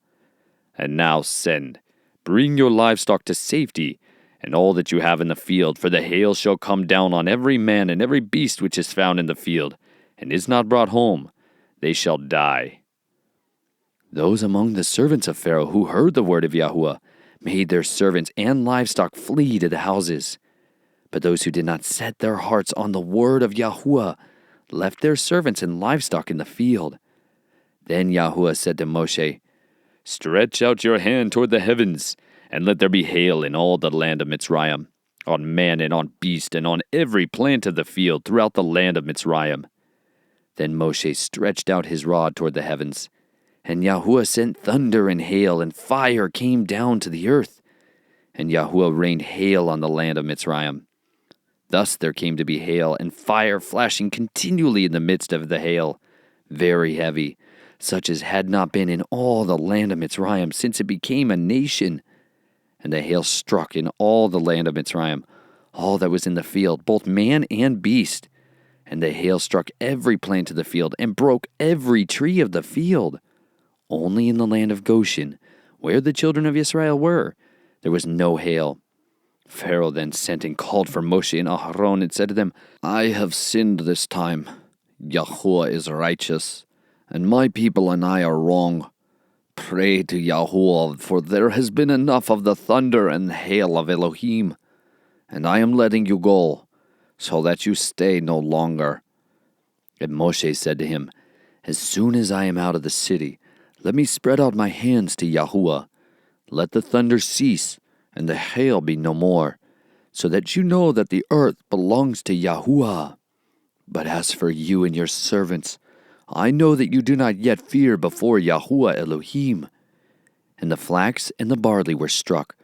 And now send, bring your livestock to safety, and all that you have in the field, for the hail shall come down on every man and every beast which is found in the field, and is not brought home. They shall die. Those among the servants of Pharaoh who heard the word of Yahuah made their servants and livestock flee to the houses. But those who did not set their hearts on the word of Yahuah left their servants and livestock in the field. Then Yahuah said to Moshe, Stretch out your hand toward the heavens, and let there be hail in all the land of Mitsrayim, on man and on beast and on every plant of the field throughout the land of Mitsrayim. Then Moshe stretched out his rod toward the heavens, and Yahuah sent thunder and hail, and fire came down to the earth. And Yahuah rained hail on the land of Mitsrayim. Thus there came to be hail and fire flashing continually in the midst of the hail, very heavy, such as had not been in all the land of Mitsrayim since it became a nation. And the hail struck in all the land of Mitsrayim, all that was in the field, both man and beast. And the hail struck every plant of the field, and broke every tree of the field. Only in the land of Goshen, where the children of Yisrael were, there was no hail. Pharaoh then sent and called for Moshe and Aharon and said to them, I have sinned this time. Yahuah is righteous, and my people and I are wrong. Pray to Yahuah, for there has been enough of the thunder and hail of Elohim, and I am letting you go, so that you stay no longer. And Moshe said to him, As soon as I am out of the city, let me spread out my hands to Yahuah. Let the thunder cease, and the hail be no more, so that you know that the earth belongs to Yahuah. But as for you and your servants, I know that you do not yet fear before Yahuah Elohim. And the flax and the barley were struck,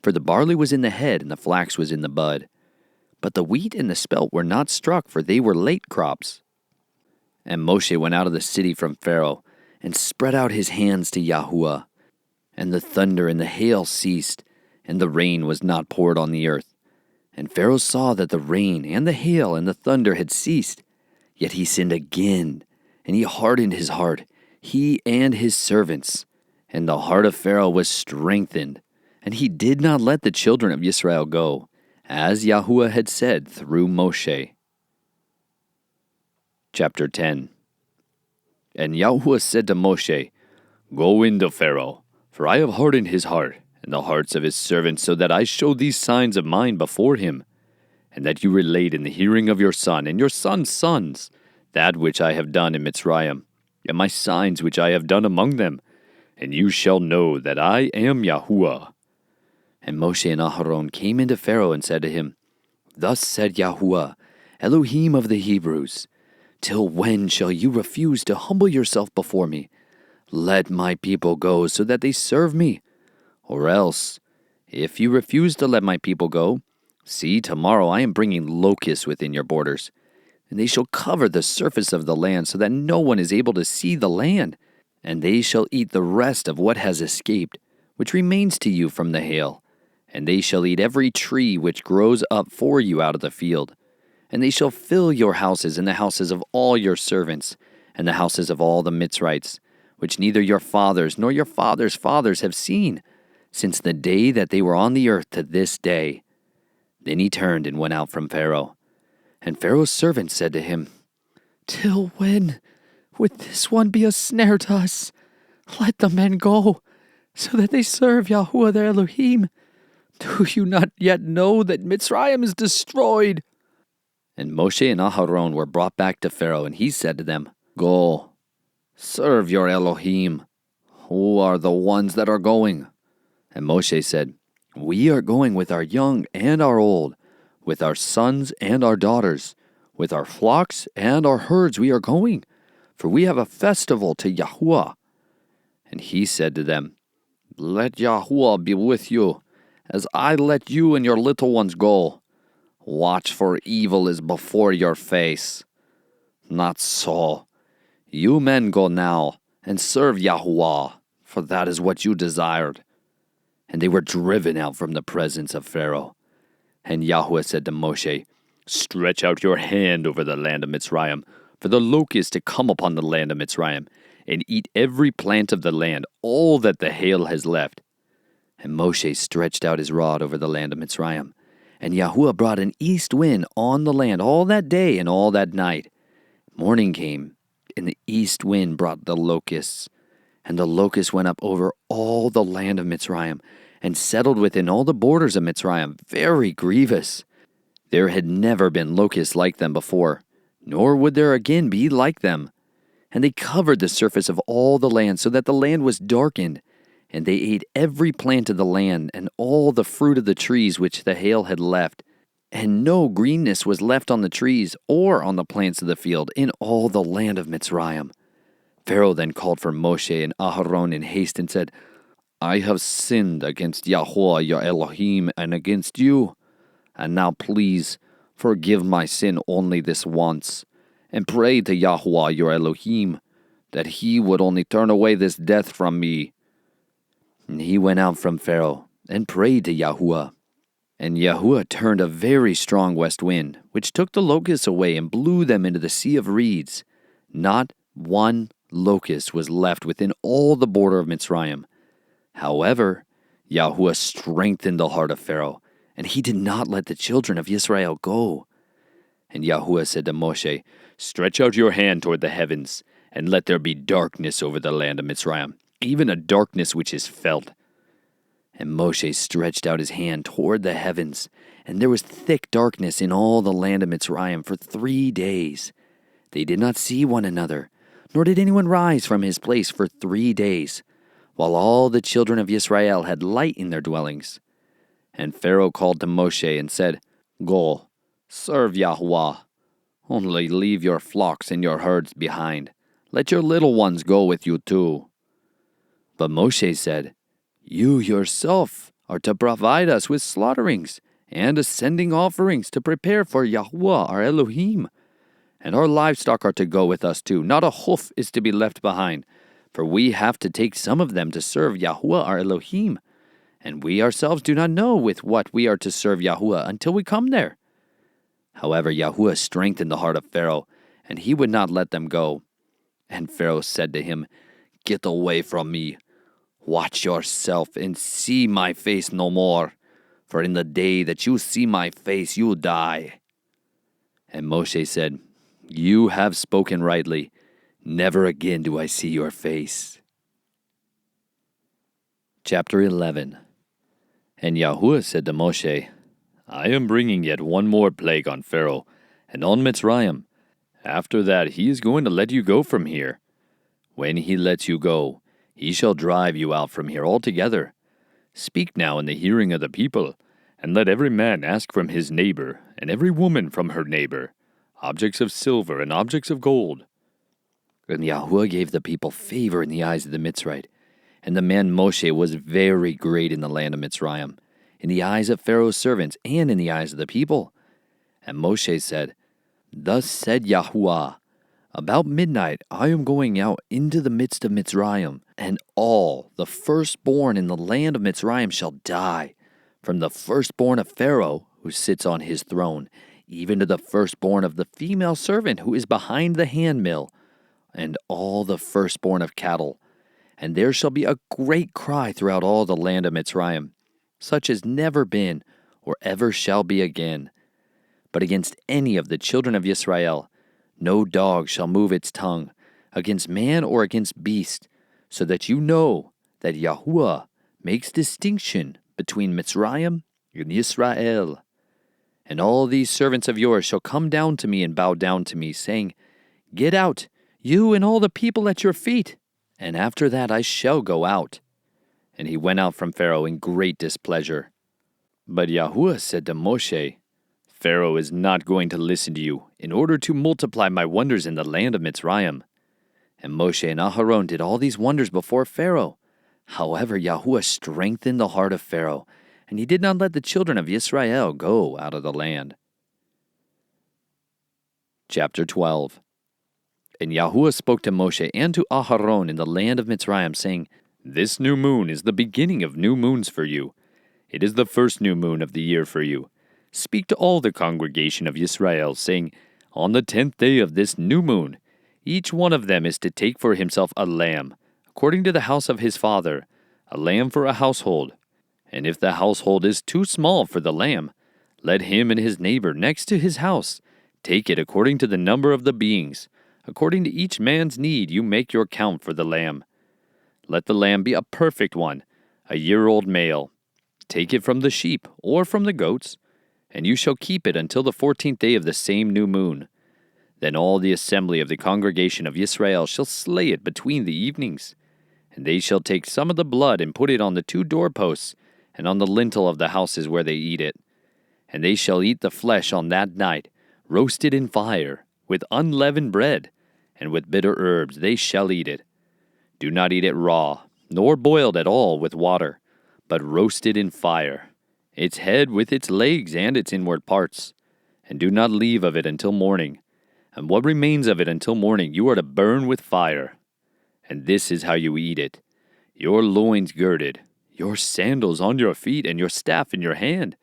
for the barley was in the head and the flax was in the bud. But the wheat and the spelt were not struck, for they were late crops. And Moshe went out of the city from Pharaoh, and spread out his hands to Yahuah. And the thunder and the hail ceased, and the rain was not poured on the earth. And Pharaoh saw that the rain and the hail and the thunder had ceased. Yet he sinned again, and he hardened his heart, he and his servants. And the heart of Pharaoh was strengthened, and he did not let the children of Yisrael go, as Yahuah had said through Moshe. Chapter 10. And Yahuah said to Moshe, Go into Pharaoh, for I have hardened his heart, and the hearts of his servants, so that I show these signs of mine before him, and that you relate in the hearing of your son and your son's sons that which I have done in Mitsrayim, and my signs which I have done among them, and you shall know that I am Yahuah. And Moshe and Aharon came into Pharaoh and said to him, Thus said Yahuah, Elohim of the Hebrews, Till when shall you refuse to humble yourself before me? Let my people go so that they serve me. Or else, if you refuse to let my people go, see, tomorrow I am bringing locusts within your borders, and they shall cover the surface of the land so that no one is able to see the land, and they shall eat the rest of what has escaped, which remains to you from the hail, and they shall eat every tree which grows up for you out of the field. And they shall fill your houses and the houses of all your servants, and the houses of all the Mitsrites, which neither your fathers nor your fathers' fathers have seen, since the day that they were on the earth to this day. Then he turned and went out from Pharaoh. And Pharaoh's servants said to him, Till when would this one be a snare to us? Let the men go, so that they serve Yahuah their Elohim. Do you not yet know that Mitsrayim is destroyed? And Moshe and Aharon were brought back to Pharaoh, and he said to them, Go, serve your Elohim. Who are the ones that are going? And Moshe said, We are going with our young and our old, with our sons and our daughters, with our flocks and our herds we are going, for we have a festival to Yahuah. And he said to them, Let Yahuah be with you, as I let you and your little ones go. Watch, for evil is before your face. Not so. You men go now, and serve Yahuah, for that is what you desired. and they were driven out from the presence of Pharaoh. And Yahuah said to Moshe, "Stretch out your hand over the land of Mitsrayim, for the locust to come upon the land of Mitsrayim, and eat every plant of the land, all that the hail has left." And Moshe stretched out his rod over the land of Mitsrayim, and Yahuah brought an east wind on the land all that day and all that night. Morning came, and the east wind brought the locusts, and the locusts went up over all the land of Mitsrayim, and settled within all the borders of Mitsrayim, very grievous. There had never been locusts like them before, nor would there again be like them. And they covered the surface of all the land, so that the land was darkened. And they ate every plant of the land, and all the fruit of the trees which the hail had left. And no greenness was left on the trees, or on the plants of the field, in all the land of Mitsrayim. Pharaoh then called for Moshe and Aharon in haste, and said, "I have sinned against Yahuah your Elohim, and against you. And now please, forgive my sin only this once, and pray to Yahuah your Elohim, that he would only turn away this death from me." And he went out from Pharaoh, and prayed to Yahuah. And Yahuah turned a very strong west wind, which took the locusts away, and blew them into the sea of reeds. Not one locust was left within all the border of Mitsrayim. However, Yahuah strengthened the heart of Pharaoh, and he did not let the children of Yisrael go. And Yahuah said to Moshe, "Stretch out your hand toward the heavens, and let there be darkness over the land of Mitsrayim, even a darkness which is felt." And Moshe stretched out his hand toward the heavens, and there was thick darkness in all the land of Mitsrayim for 3 days. They did not see one another, nor did anyone rise from his place for 3 days, while all the children of Yisrael had light in their dwellings. And Pharaoh called to Moshe and said, "Go, serve Yahuah. Only leave your flocks and your herds behind. Let your little ones go with you too." But Moshe said, "You yourself are to provide us with slaughterings and ascending offerings to prepare for Yahuah our Elohim. And our livestock are to go with us too. Not a hoof is to be left behind, for we have to take some of them to serve Yahuah our Elohim. And we ourselves do not know with what we are to serve Yahuah until we come there." However, Yahuah strengthened the heart of Pharaoh, and he would not let them go. And Pharaoh said to him, "Get away from me. Watch yourself and see my face no more, for in the day that you see my face, you die." And Moshe said, "You have spoken rightly. Never again do I see your face." Chapter 11. And Yahuah said to Moshe, "I am bringing yet one more plague on Pharaoh and on Mitsrayim. After that he is going to let you go from here. When he lets you go, he shall drive you out from here altogether. Speak now in the hearing of the people, and let every man ask from his neighbor, and every woman from her neighbor, objects of silver and objects of gold." And Yahuah gave the people favor in the eyes of the Mitsrayim. And the man Moshe was very great in the land of Mitsrayim, in the eyes of Pharaoh's servants, and in the eyes of the people. And Moshe said, "Thus said Yahuah, about midnight I am going out into the midst of Mitsrayim, and all the firstborn in the land of Mitsrayim shall die, from the firstborn of Pharaoh, who sits on his throne, even to the firstborn of the female servant who is behind the handmill, and all the firstborn of cattle. And there shall be a great cry throughout all the land of Mitsrayim, such as never been or ever shall be again. But against any of the children of Yisrael, no dog shall move its tongue, against man or against beast, so that you know that Yahuah makes distinction between Mitsrayim and Yisrael. And all these servants of yours shall come down to me and bow down to me, saying, 'Get out, you and all the people at your feet.' And after that I shall go out." And he went out from Pharaoh in great displeasure. But Yahuah said to Moshe, "Pharaoh is not going to listen to you, in order to multiply my wonders in the land of Mitsrayim." And Moshe and Aharon did all these wonders before Pharaoh. However, Yahuah strengthened the heart of Pharaoh, and he did not let the children of Yisrael go out of the land. Chapter 12. And Yahuah spoke to Moshe and to Aharon in the land of Mitsrayim, saying, This new moon is the beginning of new moons for you. It is the first new moon of the year for you. Speak to all the congregation of Yisrael, saying, On the 10th day of this new moon, each one of them is to take for himself a lamb, according to the house of his father, a lamb for a household. And if the household is too small for the lamb, let him and his neighbor next to his house take it according to the number of the beings. According to each man's need you make your count for the lamb. Let the lamb be a perfect one, a year-old male. Take it from the sheep or from the goats, and you shall keep it until the 14th day of the same new moon. Then all the assembly of the congregation of Yisrael shall slay it between the evenings. And they shall take some of the blood and put it on the 2 doorposts and on the lintel of the houses where they eat it. And they shall eat the flesh on that night, roasted in fire, with unleavened bread, and with bitter herbs they shall eat it. Do not eat it raw, nor boiled at all with water, but roasted in fire, its head with its legs and its inward parts. And do not leave of it until morning. And what remains of it until morning you are to burn with fire. And this is how you eat it: your loins girded, your sandals on your feet, and your staff in your hand.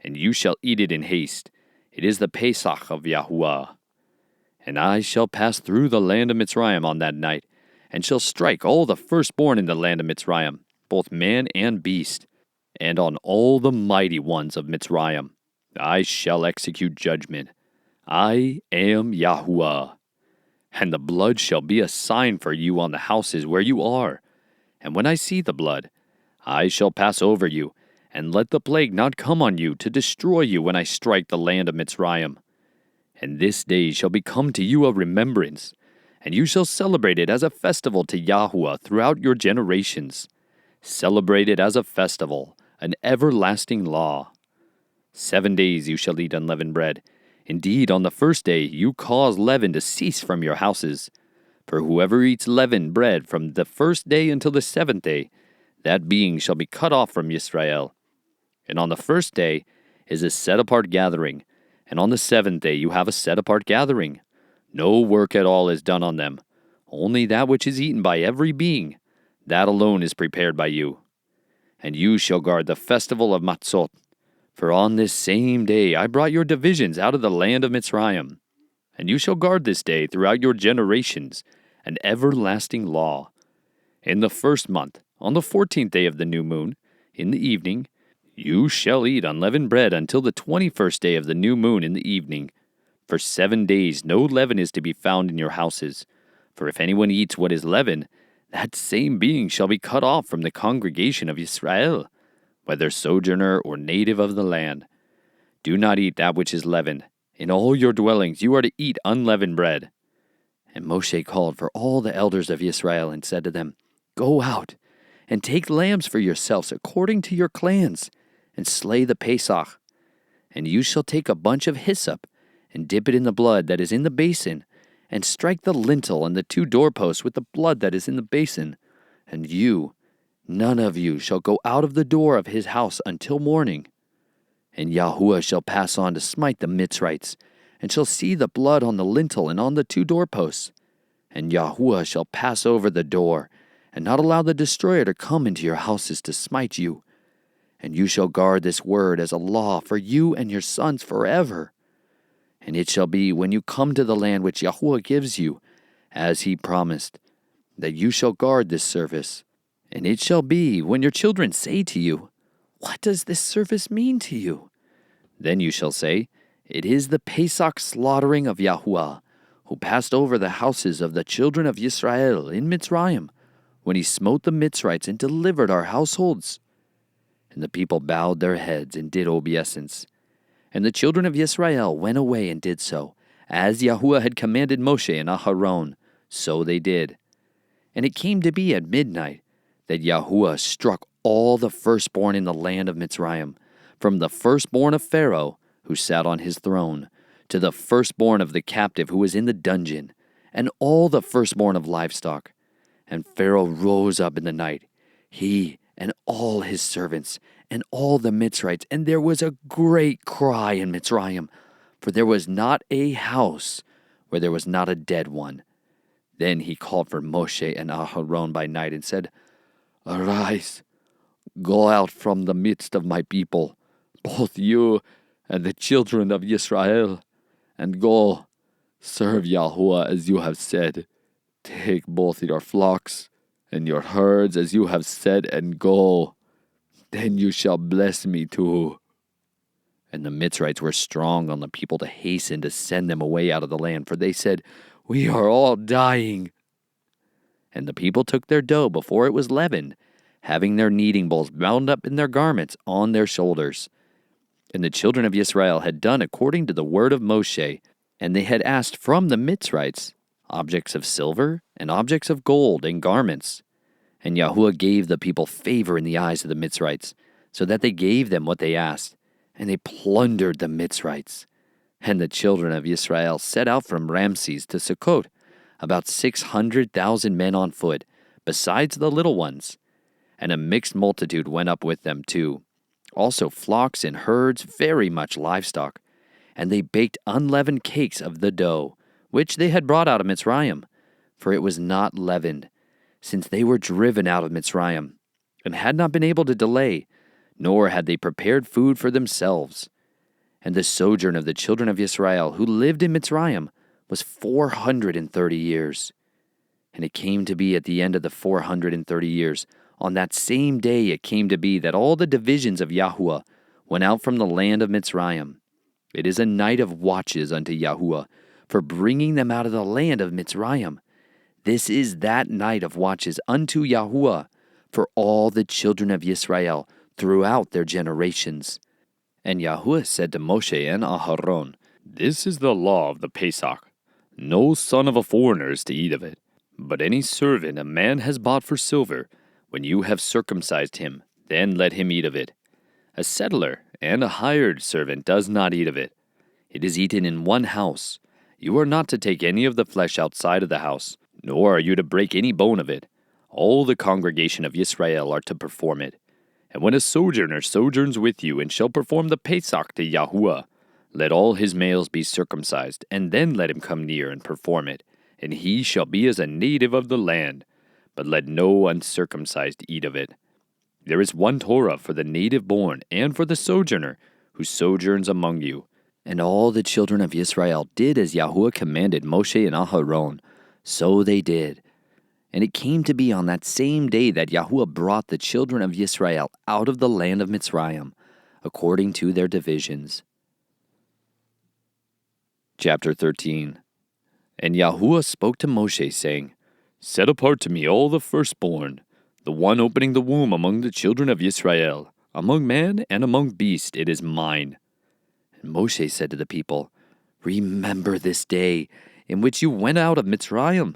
And you shall eat it in haste. It is the Pesach of Yahuah. And I shall pass through the land of Mitsrayim on that night, and shall strike all the firstborn in the land of Mitsrayim, both man and beast, and on all the mighty ones of Mitsrayim I shall execute judgment. I am Yahuah. And the blood shall be a sign for you on the houses where you are. And when I see the blood, I shall pass over you, and let the plague not come on you to destroy you when I strike the land of Mitsrayim. And this day shall become to you a remembrance, and you shall celebrate it as a festival to Yahuah throughout your generations. Celebrate it as a festival, an everlasting law. 7 days you shall eat unleavened bread. Indeed, on the first day you cause leaven to cease from your houses. For whoever eats leavened bread from the first day until the 7th day, that being shall be cut off from Yisrael. And on the first day is a set-apart gathering, and on the 7th day you have a set-apart gathering. No work at all is done on them, only that which is eaten by every being, that alone is prepared by you. And you shall guard the festival of Matzot, for on this same day I brought your divisions out of the land of Mitsrayim. And you shall guard this day throughout your generations, an everlasting law. In the first month, on the 14th day of the new moon, in the evening, you shall eat unleavened bread until the 21st day of the new moon in the evening. For 7 days no leaven is to be found in your houses. For if anyone eats what is leavened, that same being shall be cut off from the congregation of Yisrael, whether sojourner or native of the land. Do not eat that which is leavened. In all your dwellings you are to eat unleavened bread. And Moshe called for all the elders of Yisrael and said to them, Go out, and take lambs for yourselves according to your clans, and slay the Pesach. And you shall take a bunch of hyssop, and dip it in the blood that is in the basin, and strike the lintel and the 2 doorposts with the blood that is in the basin. And you, none of you, shall go out of the door of his house until morning. And Yahuah shall pass on to smite the Mitsrites, and shall see the blood on the lintel and on the 2 doorposts. And Yahuah shall pass over the door, and not allow the destroyer to come into your houses to smite you. And you shall guard this word as a law for you and your sons forever. And it shall be when you come to the land which Yahuah gives you, as he promised, that you shall guard this service. And it shall be when your children say to you, What does this service mean to you? Then you shall say, It is the Pesach slaughtering of Yahuah, who passed over the houses of the children of Yisrael in Mitsrayim, when he smote the Mitzrites and delivered our households. And the people bowed their heads and did obeisance. And the children of Yisrael went away and did so, as Yahuah had commanded Moshe and Aharon, so they did. And it came to be at midnight that Yahuah struck all the firstborn in the land of Mitsrayim, from the firstborn of Pharaoh, who sat on his throne, to the firstborn of the captive who was in the dungeon, and all the firstborn of livestock. And Pharaoh rose up in the night, he and all his servants, and all the Mitzrites, and there was a great cry in Mitsrayim, for there was not a house where there was not a dead one. Then he called for Moshe and Aharon by night and said, Arise, go out from the midst of my people, both you and the children of Yisrael, and go, serve Yahuah as you have said. Take both your flocks and your herds as you have said, and go. Then you shall bless me too. And the Mitsrites were strong on the people to hasten to send them away out of the land, for they said, We are all dying. And the people took their dough before it was leavened, having their kneading bowls bound up in their garments on their shoulders. And the children of Israel had done according to the word of Moshe, and they had asked from the Mitsrites objects of silver and objects of gold and garments. And Yahuah gave the people favor in the eyes of the Mitsrites, so that they gave them what they asked, and they plundered the Mitsrites. And the children of Israel set out from Ramses to Sukkot, about 600,000 men on foot, besides the little ones. And a mixed multitude went up with them too, also flocks and herds, very much livestock. And they baked unleavened cakes of the dough, which they had brought out of Mitsrayim, for it was not leavened, since they were driven out of Mitsrayim, and had not been able to delay, nor had they prepared food for themselves. And the sojourn of the children of Israel, who lived in Mitsrayim, was 430 years. And it came to be at the end of the 430 years, on that same day it came to be that all the divisions of Yahuah went out from the land of Mitsrayim. It is a night of watches unto Yahuah, for bringing them out of the land of Mitsrayim. This is that night of watches unto Yahuah, for all the children of Yisrael throughout their generations. And Yahuah said to Moshe and Aharon, This is the law of the Pesach. No son of a foreigner is to eat of it. But any servant a man has bought for silver, when you have circumcised him, then let him eat of it. A settler and a hired servant does not eat of it. It is eaten in one house. You are not to take any of the flesh outside of the house, nor are you to break any bone of it. All the congregation of Yisrael are to perform it. And when a sojourner sojourns with you and shall perform the Pesach to Yahuah, let all his males be circumcised, and then let him come near and perform it, and he shall be as a native of the land. But let no uncircumcised eat of it. There is one Torah for the native born and for the sojourner who sojourns among you. And all the children of Israel did as Yahuah commanded Moshe and Aharon. So they did. And it came to be on that same day that Yahuah brought the children of Israel out of the land of Mitsrayim, according to their divisions. Chapter 13. And Yahuah spoke to Moshe, saying, Set apart to me all the firstborn, the one opening the womb among the children of Yisrael, among man and among beast, it is mine. And Moshe said to the people, Remember this day in which you went out of Mitsrayim,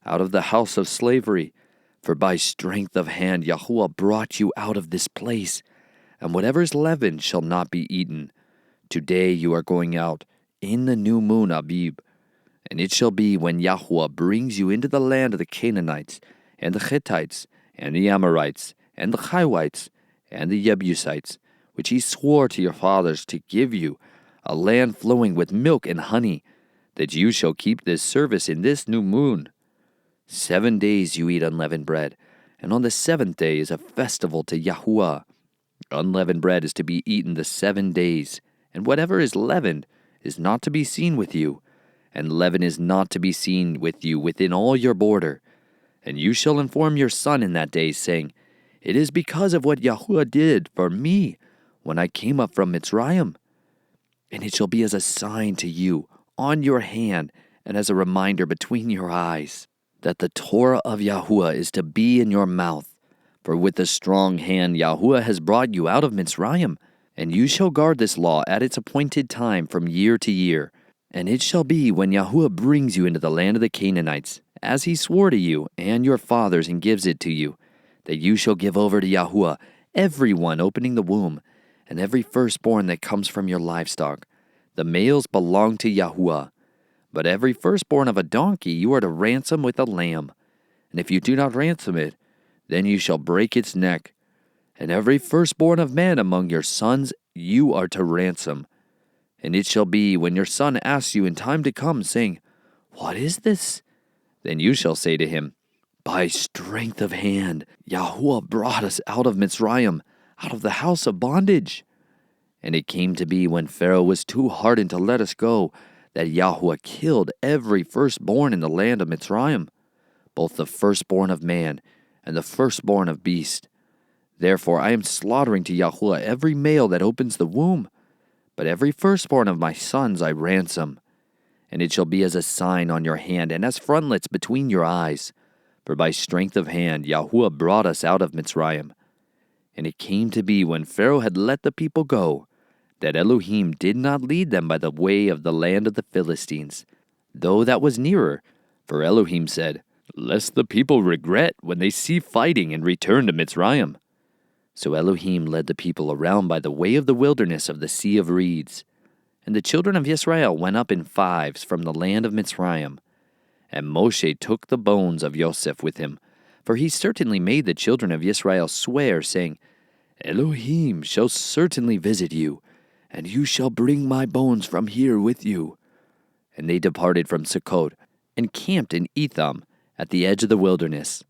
out of the house of slavery, for by strength of hand Yahuah brought you out of this place, and whatever is leavened shall not be eaten. Today you are going out in the new moon Abib. And it shall be when Yahuah brings you into the land of the Canaanites, and the Hittites, and the Amorites, and the Hivites, and the Jebusites, which he swore to your fathers to give you, a land flowing with milk and honey, that you shall keep this service in this new moon. 7 days you eat unleavened bread, and on the 7th day is a festival to Yahuah. Unleavened bread is to be eaten the 7 days, and whatever is leavened is not to be seen with you, and leaven is not to be seen with you within all your border. And you shall inform your son in that day, saying, It is because of what Yahuah did for me when I came up from Mitsrayim. And it shall be as a sign to you on your hand, and as a reminder between your eyes, that the Torah of Yahuah is to be in your mouth. For with a strong hand Yahuah has brought you out of Mitsrayim, and you shall guard this law at its appointed time from year to year. And it shall be when Yahuah brings you into the land of the Canaanites, as he swore to you and your fathers and gives it to you, that you shall give over to Yahuah every one opening the womb, and every firstborn that comes from your livestock. The males belong to Yahuah. But every firstborn of a donkey you are to ransom with a lamb. And if you do not ransom it, then you shall break its neck. And every firstborn of man among your sons you are to ransom. And it shall be when your son asks you in time to come, saying, What is this? Then you shall say to him, By strength of hand, Yahuah brought us out of Mitsrayim, out of the house of bondage. And it came to be when Pharaoh was too hardened to let us go, that Yahuah killed every firstborn in the land of Mitsrayim, both the firstborn of man and the firstborn of beast. Therefore I am slaughtering to Yahuah every male that opens the womb, but every firstborn of my sons I ransom. And it shall be as a sign on your hand, and as frontlets between your eyes. For by strength of hand Yahuah brought us out of Mitsrayim. And it came to be when Pharaoh had let the people go, that Elohim did not lead them by the way of the land of the Philistines, though that was nearer. For Elohim said, "Lest the people regret when they see fighting and return to Mitsrayim." So Elohim led the people around by the way of the wilderness of the Sea of Reeds. And the children of Yisrael went up in fives from the land of Mitsrayim. And Moshe took the bones of Yosef with him, for he certainly made the children of Yisrael swear, saying, "Elohim shall certainly visit you, and you shall bring my bones from here with you." And they departed from Sukkot, and camped in Etham, at the edge of the wilderness.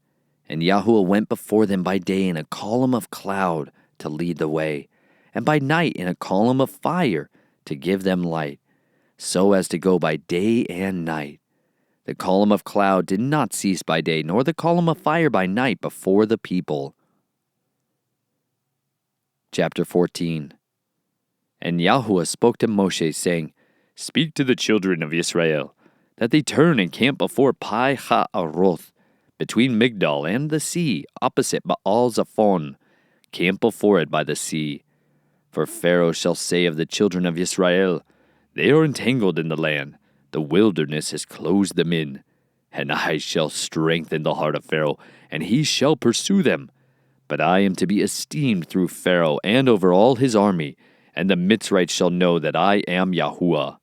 And Yahuah went before them by day in a column of cloud to lead the way, and by night in a column of fire to give them light, so as to go by day and night. The column of cloud did not cease by day, nor the column of fire by night before the people. Chapter 14. And Yahuah spoke to Moshe, saying, "Speak to the children of Israel, that they turn and camp before Pi Ha-aroth, between Migdal and the sea, opposite Baal-Zephon. Camp before it by the sea. For Pharaoh shall say of the children of Israel, They are entangled in the land, the wilderness has closed them in. And I shall strengthen the heart of Pharaoh, and he shall pursue them. But I am to be esteemed through Pharaoh and over all his army, and the Mitsrites shall know that I am Yahuah."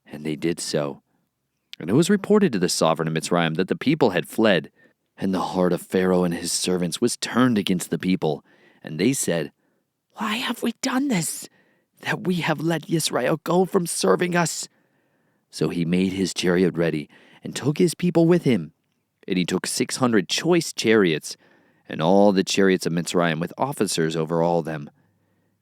And they did so. And it was reported to the sovereign of Mitsrayim that the people had fled, and the heart of Pharaoh and his servants was turned against the people. And they said, "Why have we done this, that we have let Yisrael go from serving us?" So he made his chariot ready, and took his people with him. And he took 600 choice chariots, and all the chariots of Mitsrayim with officers over all them.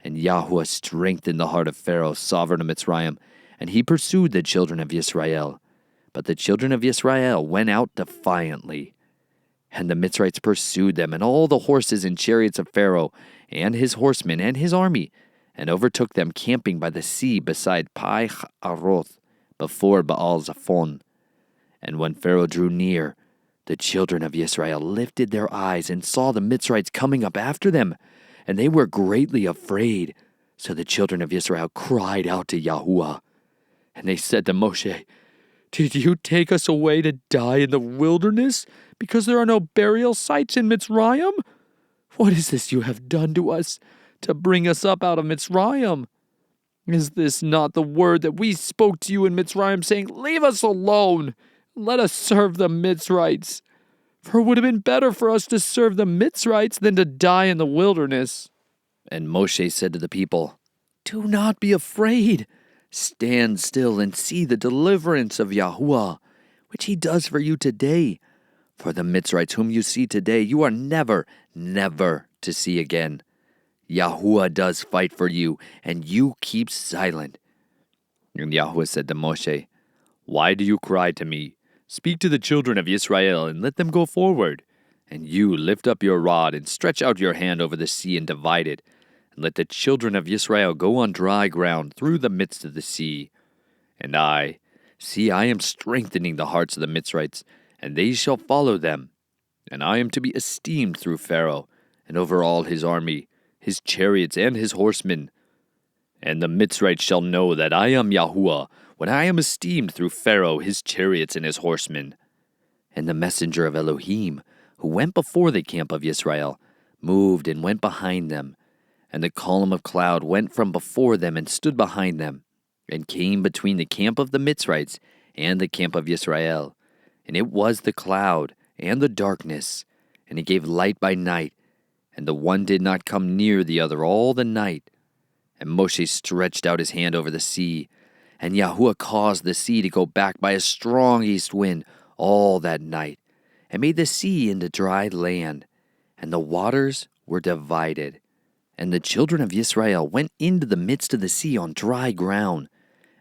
And Yahuah strengthened the heart of Pharaoh, sovereign of Mitsrayim, and he pursued the children of Yisrael. But the children of Yisrael went out defiantly. And the Mitsrites pursued them, and all the horses and chariots of Pharaoh, and his horsemen, and his army, and overtook them camping by the sea beside Pi Ha-aroth, before Baal-Zephon. And when Pharaoh drew near, the children of Yisrael lifted their eyes and saw the Mitsrites coming up after them, and they were greatly afraid. So the children of Yisrael cried out to Yahuah. And they said to Moshe, "Did you take us away to die in the wilderness, because there are no burial sites in Mitsrayim? What is this you have done to us, to bring us up out of Mitsrayim? Is this not the word that we spoke to you in Mitsrayim, saying, 'Leave us alone, and let us serve the Mitsrites'? For it would have been better for us to serve the Mitsrites than to die in the wilderness." And Moshe said to the people, "Do not be afraid. Stand still and see the deliverance of Yahuah, which he does for you today. For the Mitsrites whom you see today, you are never, never to see again. Yahuah does fight for you, and you keep silent." And Yahuah said to Moshe, "Why do you cry to me? Speak to the children of Israel, and let them go forward. And you lift up your rod, and stretch out your hand over the sea, and divide it. And let the children of Israel go on dry ground through the midst of the sea. And I am strengthening the hearts of the Mitsrites, and they shall follow them. And I am to be esteemed through Pharaoh, and over all his army, his chariots and his horsemen. And the Mitsrites shall know that I am Yahuah, when I am esteemed through Pharaoh, his chariots and his horsemen." And the messenger of Elohim, who went before the camp of Yisrael, moved and went behind them. And the column of cloud went from before them and stood behind them, and came between the camp of the Mitsrites and the camp of Yisrael. And it was the cloud and the darkness, and it gave light by night, and the one did not come near the other all the night. And Moshe stretched out his hand over the sea, and Yahuah caused the sea to go back by a strong east wind all that night. and made the sea into dry land, and the waters were divided. And the children of Yisrael went into the midst of the sea on dry ground,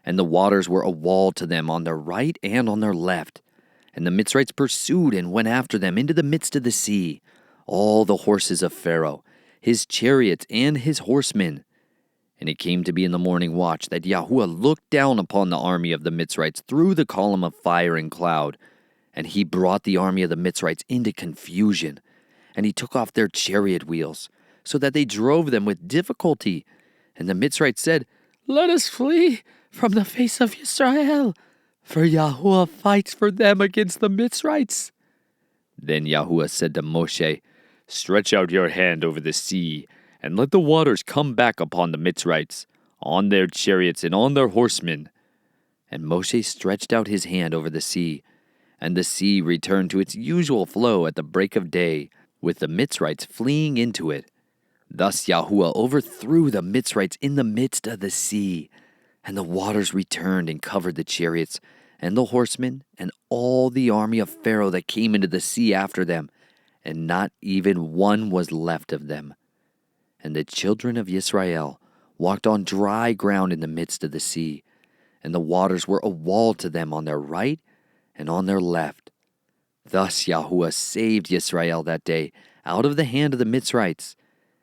and the waters were a wall to them on their right and on their left. And the Mitsrites pursued and went after them into the midst of the sea, all the horses of Pharaoh, his chariots, and his horsemen. And it came to be in the morning watch that Yahuah looked down upon the army of the Mitsrites through the column of fire and cloud, and he brought the army of the Mitsrites into confusion, and he took off their chariot wheels, so that they drove them with difficulty. And the Mitsrites said, "Let us flee from the face of Yisrael, for Yahuah fights for them against the Mitsrites." Then Yahuah said to Moshe, "Stretch out your hand over the sea, and let the waters come back upon the Mitsrites, on their chariots and on their horsemen." And Moshe stretched out his hand over the sea, and the sea returned to its usual flow at the break of day, with the Mitsrites fleeing into it. Thus Yahuah overthrew the Mitsrites in the midst of the sea, and the waters returned and covered the chariots and the horsemen and all the army of Pharaoh that came into the sea after them, and not even one was left of them. And the children of Yisrael walked on dry ground in the midst of the sea, and the waters were a wall to them on their right and on their left. Thus Yahuah saved Yisrael that day out of the hand of the Mitsrites.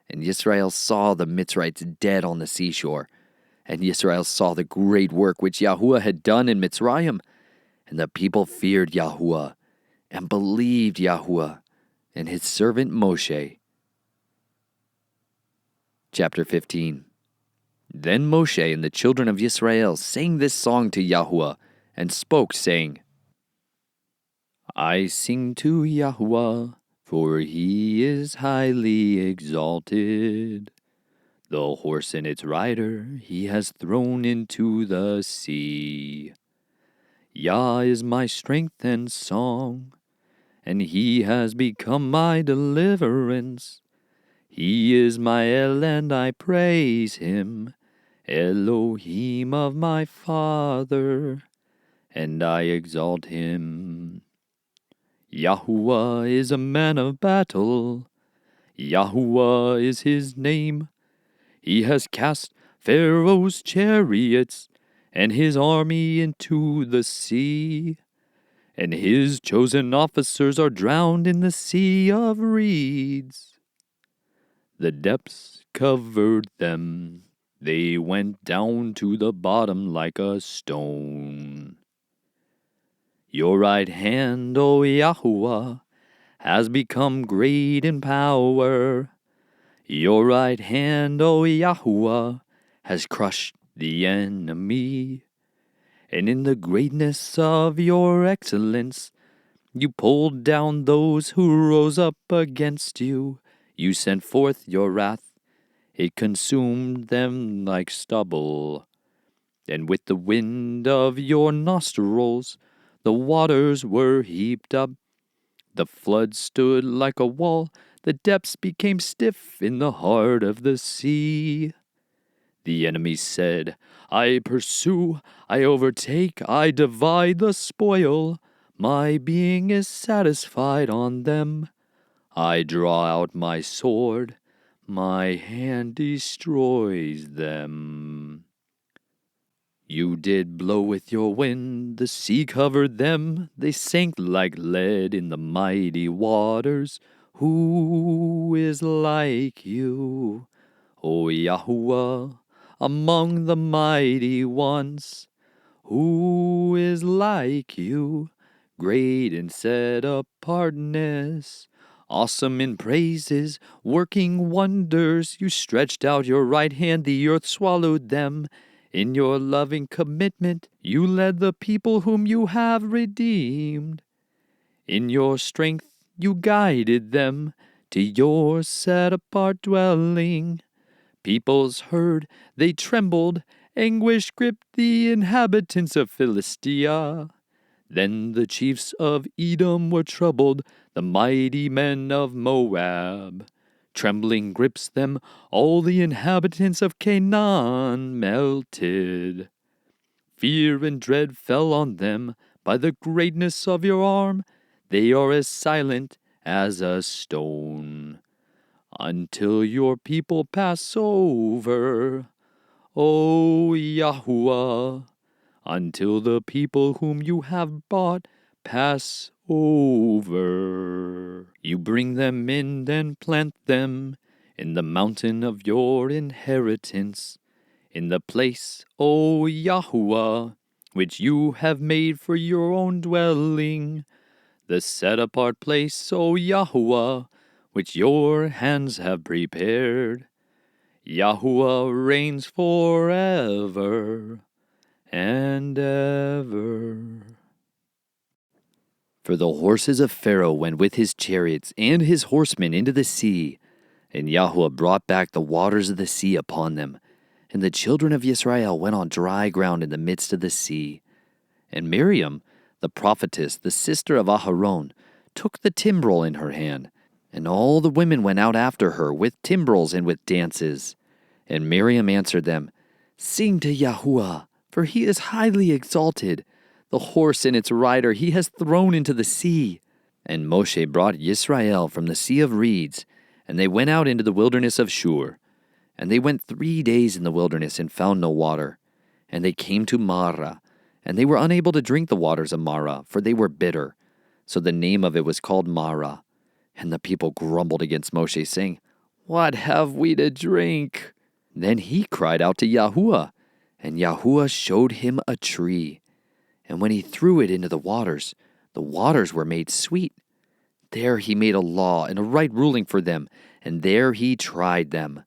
And Yisrael saw the Mitsrites dead on the seashore. And Yisrael saw the great work which Yahuah had done in Mitsrayim. And the people feared Yahuah and believed Yahuah and his servant Moshe. Chapter 15. Then Moshe and the children of Yisrael sang this song to Yahuah and spoke, saying, I sing to Yahuah, for he is highly exalted. The horse and its rider he has thrown into the sea. Yah is my strength and song, and he has become my deliverance. He is my El, and I praise him, Elohim of my father, and I exalt him. Yahuah is a man of battle. Yahuah is his name. He has cast Pharaoh's chariots and his army into the sea, and his chosen officers are drowned in the sea of reeds. The depths covered them. They went down to the bottom like a stone. Your right hand, O Yahuah, has become great in power. Your right hand, O Yahuah, has crushed the enemy. And in the greatness of your excellence, you pulled down those who rose up against you. You sent forth your wrath. It consumed them like stubble. And with the wind of your nostrils, the waters were heaped up. The flood stood like a wall. The depths became stiff in the heart of the sea. The enemy said, I pursue, I overtake, I divide the spoil. My being is satisfied on them. I draw out my sword. My hand destroys them. You did blow with your wind, the sea covered them, they sank like lead in the mighty waters. Who is like you, O Yahuah, among the mighty ones? Who is like you, great in set apartness, awesome in praises, working wonders? You stretched out your right hand, the earth swallowed them. In your loving commitment, you led the people whom you have redeemed. In your strength, you guided them to your set-apart dwelling. Peoples heard, they trembled, anguish gripped the inhabitants of Philistia. Then the chiefs of Edom were troubled, the mighty men of Moab. Trembling grips them, all the inhabitants of Canaan melted. Fear and dread fell on them by the greatness of your arm. they are as silent as a stone. Until your people pass over, O Yahuah, until the people whom you have bought pass over. You bring them in and plant them in the mountain of your inheritance, in the place, O Yahuah, which you have made for your own dwelling, the set-apart place, O Yahuah, which your hands have prepared. Yahuah reigns forever and ever. For the horses of Pharaoh went with his chariots and his horsemen into the sea, and Yahuah brought back the waters of the sea upon them, and the children of Yisrael went on dry ground in the midst of the sea. And Miriam, the prophetess, the sister of Aharon, took the timbrel in her hand, and all the women went out after her with timbrels and with dances. And Miriam answered them, Sing to Yahuah, for he is highly exalted. The horse and its rider he has thrown into the sea. And Moshe brought Yisrael from the sea of reeds, and they went out into the wilderness of Shur. And they went 3 days in the wilderness and found no water. And they came to Marah, and they were unable to drink the waters of Marah, for they were bitter. So the name of it was called Marah. And the people grumbled against Moshe, saying, What have we to drink? Then he cried out to Yahuah, and Yahuah showed him a tree. And when he threw it into the waters were made sweet. There he made a law and a right ruling for them, and there he tried them.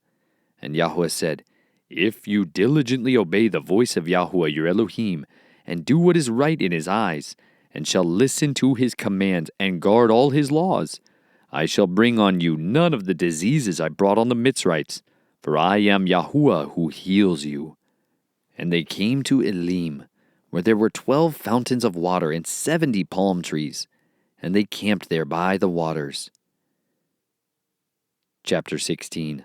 And Yahuah said, If you diligently obey the voice of Yahuah your Elohim, and do what is right in his eyes, and shall listen to his commands and guard all his laws, I shall bring on you none of the diseases I brought on the Mitsrites, for I am Yahuah who heals you. And they came to Elim, where there were 12 fountains of water and 70 palm trees, and they camped there by the waters. Chapter 16.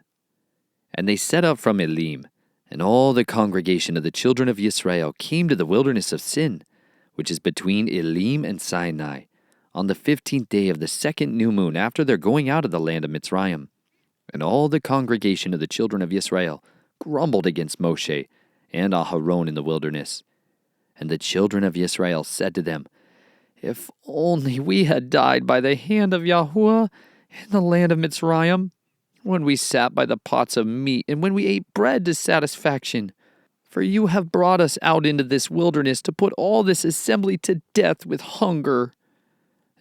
And they set up from Elim, and all the congregation of the children of Yisrael came to the wilderness of Sin, which is between Elim and Sinai, on the 15th day of the second new moon after their going out of the land of Mitsrayim. And all the congregation of the children of Yisrael grumbled against Moshe and Aharon in the wilderness. And the children of Yisrael said to them, If only we had died by the hand of Yahuah in the land of Mitsrayim, when we sat by the pots of meat, and when we ate bread to satisfaction. For you have brought us out into this wilderness to put all this assembly to death with hunger.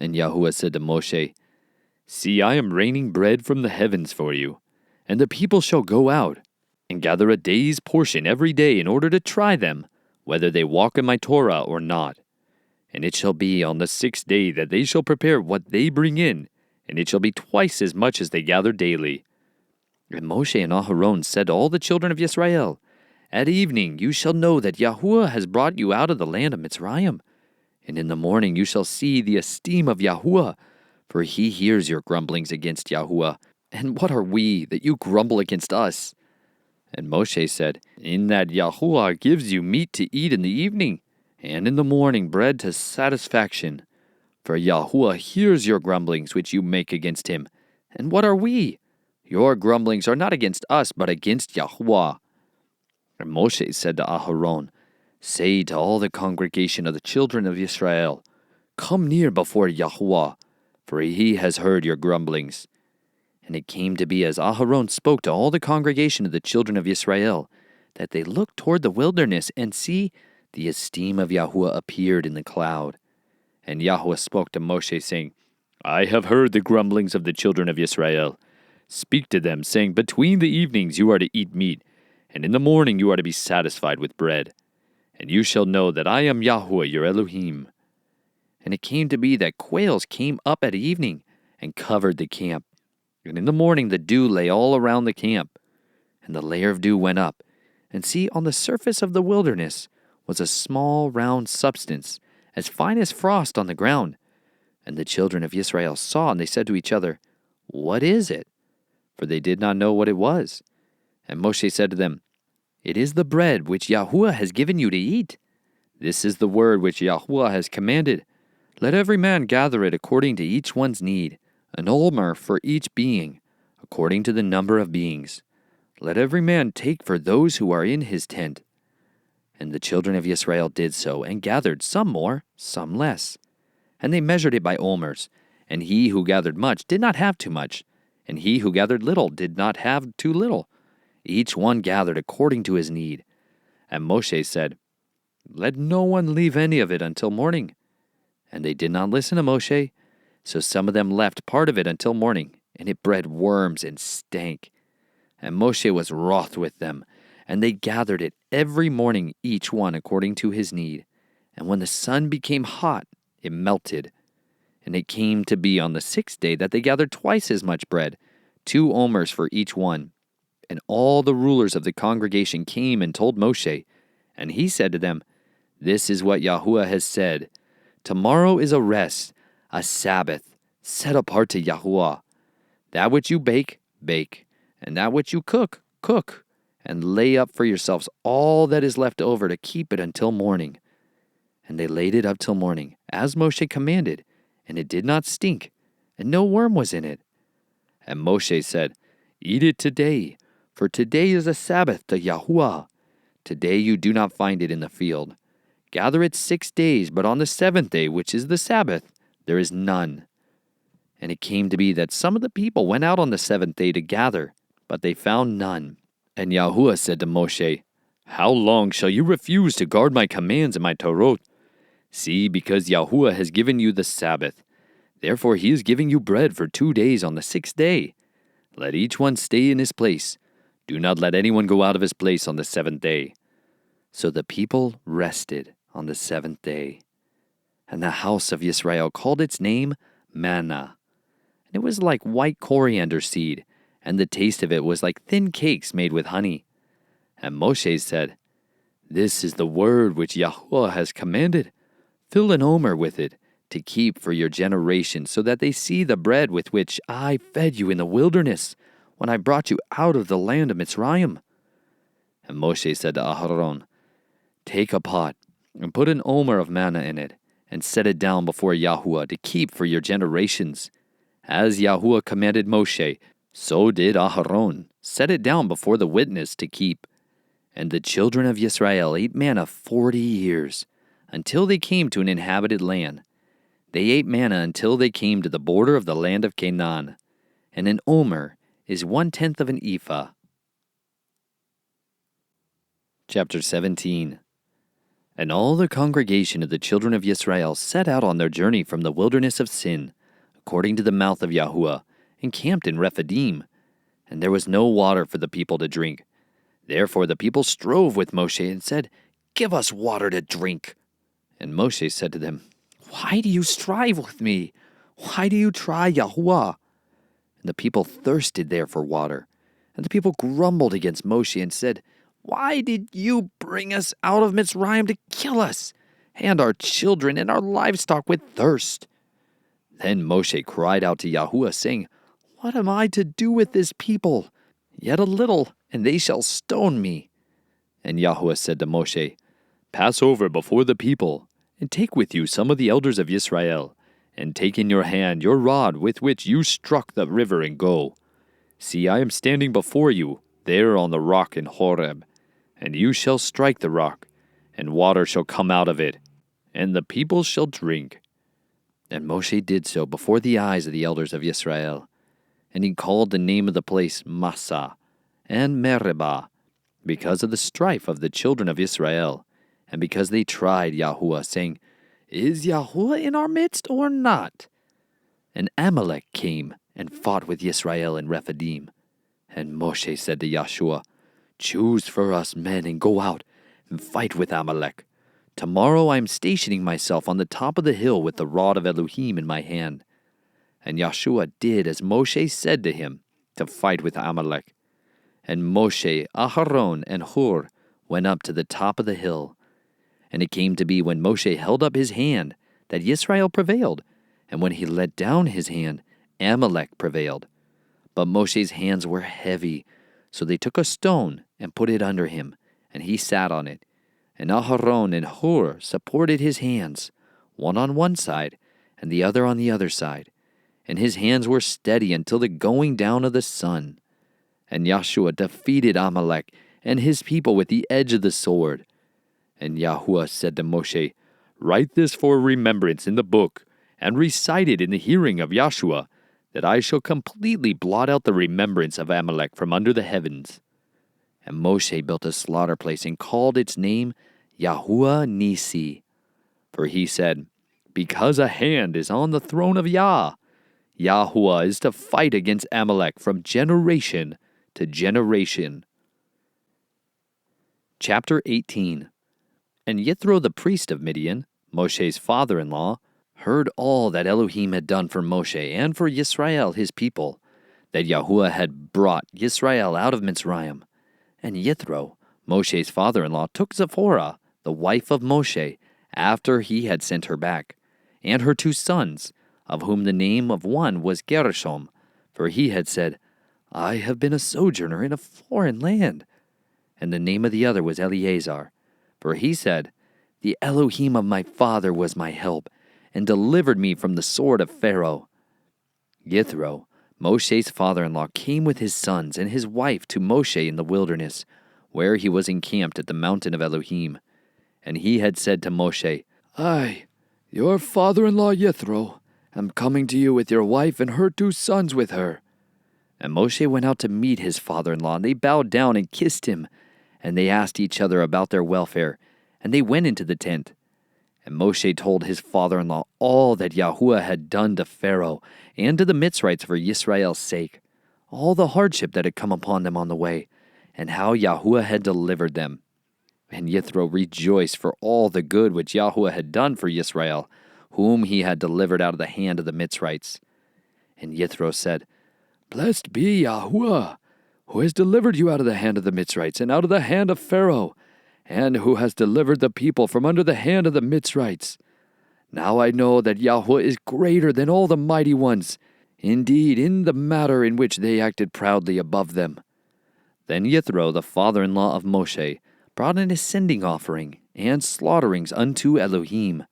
And Yahuah said to Moshe, See, I am raining bread from the heavens for you, and the people shall go out, and gather a day's portion every day in order to try them, whether they walk in my Torah or not. And it shall be on the 6th day that they shall prepare what they bring in, and it shall be twice as much as they gather daily. And Moshe and Aharon said to all the children of Yisrael, At evening you shall know that Yahuah has brought you out of the land of Mitsrayim. And in the morning you shall see the esteem of Yahuah, for he hears your grumblings against Yahuah. And what are we, that you grumble against us? And Moshe said, In that Yahuah gives you meat to eat in the evening, and in the morning bread to satisfaction. For Yahuah hears your grumblings which you make against him. And what are we? Your grumblings are not against us, but against Yahuah. And Moshe said to Aharon, Say to all the congregation of the children of Israel, Come near before Yahuah, for he has heard your grumblings. And it came to be as Aharon spoke to all the congregation of the children of Israel, that they looked toward the wilderness, and see, the esteem of Yahuah appeared in the cloud. And Yahuah spoke to Moshe, saying, I have heard the grumblings of the children of Israel. Speak to them, saying, Between the evenings you are to eat meat, and in the morning you are to be satisfied with bread. And you shall know that I am Yahuah your Elohim. And it came to be that quails came up at evening, and covered the camp. And in the morning the dew lay all around the camp. And the layer of dew went up, and see, on the surface of the wilderness was a small round substance, as fine as frost on the ground. And the children of Israel saw, and they said to each other, What is it? For they did not know what it was. And Moshe said to them, It is the bread which Yahuah has given you to eat. This is the word which Yahuah has commanded. Let every man gather it according to each one's need, an omer for each being, according to the number of beings. Let every man take for those who are in his tent. And the children of Yisrael did so, and gathered some more, some less. And they measured it by omers, and he who gathered much did not have too much, and he who gathered little did not have too little. Each one gathered according to his need. And Moshe said, Let no one leave any of it until morning. And they did not listen to Moshe, so some of them left part of it until morning, and it bred worms and stank. And Moshe was wroth with them, and they gathered it every morning, each one according to his need. And when the sun became hot, it melted. And it came to be on the 6th day that they gathered twice as much bread, 2 omers for each one. And all the rulers of the congregation came and told Moshe. And he said to them, This is what Yahuah has said. Tomorrow is a rest, a Sabbath, set apart to Yahuah. That which you bake, bake, and that which you cook, cook, and lay up for yourselves all that is left over to keep it until morning. And they laid it up till morning, as Moshe commanded, and it did not stink, and no worm was in it. And Moshe said, Eat it today, for today is a Sabbath to Yahuah. Today you do not find it in the field. Gather it 6 days, but on the 7th day, which is the Sabbath, there is none. And it came to be that some of the people went out on the 7th day to gather, but they found none. And Yahuah said to Moshe, How long shall you refuse to guard my commands and my Torot? See, because Yahuah has given you the Sabbath. Therefore he is giving you bread for 2 days on the 6th day. Let each one stay in his place. Do not let anyone go out of his place on the 7th day. So the people rested on the 7th day. And the house of Yisrael called its name manna. And it was like white coriander seed, and the taste of it was like thin cakes made with honey. And Moshe said, This is the word which Yahuah has commanded. Fill an omer with it, to keep for your generation, so that they see the bread with which I fed you in the wilderness, when I brought you out of the land of Mitsrayim. And Moshe said to Aharon, Take a pot, and put an omer of manna in it, and set it down before Yahuah to keep for your generations. As Yahuah commanded Moshe, so did Aharon, set it down before the witness to keep. And the children of Yisrael ate manna 40 years, until they came to an inhabited land. They ate manna until they came to the border of the land of Canaan. And an omer is 1/10 of an ephah. Chapter 17. And all the congregation of the children of Yisrael set out on their journey from the wilderness of Sin, according to the mouth of Yahuah, and camped in Rephidim. And there was no water for the people to drink. Therefore the people strove with Moshe and said, Give us water to drink. And Moshe said to them, Why do you strive with me? Why do you try Yahuah? And the people thirsted there for water. And the people grumbled against Moshe and said, Why did you bring us out of Mitsrayim to kill us, and our children and our livestock with thirst? Then Moshe cried out to Yahuah, saying, What am I to do with this people? Yet a little, and they shall stone me. And Yahuah said to Moshe, Pass over before the people, and take with you some of the elders of Yisrael, and take in your hand your rod with which you struck the river, and go. See, I am standing before you, there on the rock in Horeb, and you shall strike the rock, and water shall come out of it, and the people shall drink. And Moshe did so before the eyes of the elders of Yisrael. And he called the name of the place Massah and Meribah, because of the strife of the children of Israel, and because they tried Yahuah, saying, Is Yahuah in our midst or not? And Amalek came and fought with Yisrael in Rephidim. And Moshe said to Yahshua, Choose for us men and go out and fight with Amalek. Tomorrow I am stationing myself on the top of the hill with the rod of Elohim in my hand. And Yahshua did as Moshe said to him, to fight with Amalek. And Moshe, Aharon, and Hur went up to the top of the hill. And it came to be when Moshe held up his hand that Yisrael prevailed, and when he let down his hand, Amalek prevailed. But Moshe's hands were heavy, so they took a stone and put it under him, and he sat on it. And Aharon and Hur supported his hands, one on one side, and the other on the other side, and his hands were steady until the going down of the sun. And Yahuah defeated Amalek and his people with the edge of the sword. And Yahuah said to Moshe, "Write this for remembrance in the book, and recite it in the hearing of Yahuah, that I shall completely blot out the remembrance of Amalek from under the heavens." And Moshe built a slaughter place and called its name Yahuah Nisi. For he said, "Because a hand is on the throne of Yahuah is to fight against Amalek from generation to generation." Chapter 18. And Yithro the priest of Midian, Moshe's father-in-law, heard all that Elohim had done for Moshe and for Yisrael his people, that Yahuah had brought Yisrael out of Mitsrayim. And Yithro, Moshe's father-in-law, took Zipporah, the wife of Moshe, after he had sent her back, and her 2 sons, of whom the name of one was Gershom, for he had said, "I have been a sojourner in a foreign land." And the name of the other was Eleazar, for he said, "The Elohim of my father was my help, and delivered me from the sword of Pharaoh." Yithro, Moshe's father-in-law, came with his sons and his wife to Moshe in the wilderness, where he was encamped at the mountain of Elohim. And he had said to Moshe, "I, your father-in-law Yithro, am coming to you with your wife and her 2 sons with her." And Moshe went out to meet his father-in-law, and they bowed down and kissed him. And they asked each other about their welfare, and they went into the tent. And Moshe told his father-in-law all that Yahuah had done to Pharaoh and to the Mitsrites for Yisrael's sake, all the hardship that had come upon them on the way, and how Yahuah had delivered them. And Yithro rejoiced for all the good which Yahuah had done for Yisrael, whom he had delivered out of the hand of the Mitsrites. And Yithro said, "Blessed be Yahuah, who has delivered you out of the hand of the Mitsrites and out of the hand of Pharaoh, and who has delivered the people from under the hand of the Mitsrites. Now I know that Yahuah is greater than all the mighty ones, indeed in the matter in which they acted proudly above them." Then Yithro, the father-in-law of Moshe, brought an ascending offering and slaughterings unto Elohim.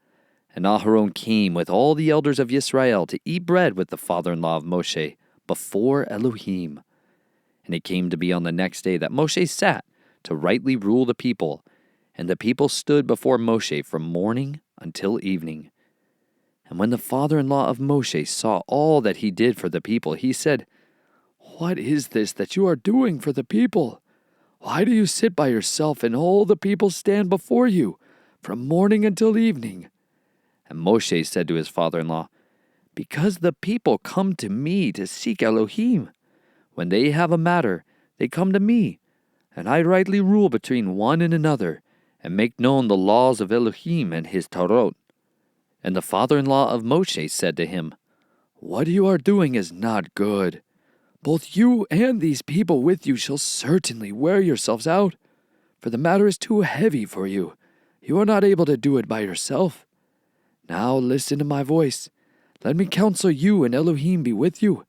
And Aharon came with all the elders of Yisrael to eat bread with the father-in-law of Moshe before Elohim. And it came to be on the next day that Moshe sat to rightly rule the people, and the people stood before Moshe from morning until evening. And when the father-in-law of Moshe saw all that he did for the people, he said, "What is this that you are doing for the people? Why do you sit by yourself and all the people stand before you from morning until evening?" And Moshe said to his father-in-law, "Because the people come to me to seek Elohim. When they have a matter, they come to me, and I rightly rule between one and another, and make known the laws of Elohim and his Torot." And the father-in-law of Moshe said to him, "What you are doing is not good. Both you and these people with you shall certainly wear yourselves out, for the matter is too heavy for you. You are not able to do it by yourself. Now listen to my voice. Let me counsel you, and Elohim be with you.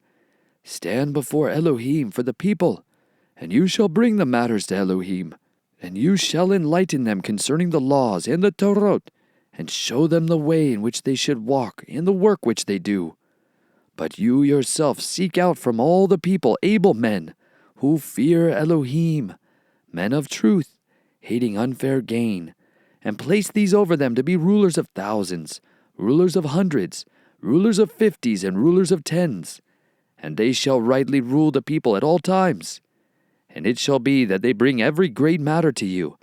Stand before Elohim for the people, and you shall bring the matters to Elohim, and you shall enlighten them concerning the laws and the Torot, and show them the way in which they should walk and the work which they do. But you yourself seek out from all the people able men, who fear Elohim, men of truth, hating unfair gain, and place these over them to be rulers of thousands, rulers of hundreds, rulers of 50s, and rulers of 10s. And they shall rightly rule the people at all times. And it shall be that they bring every great matter to you,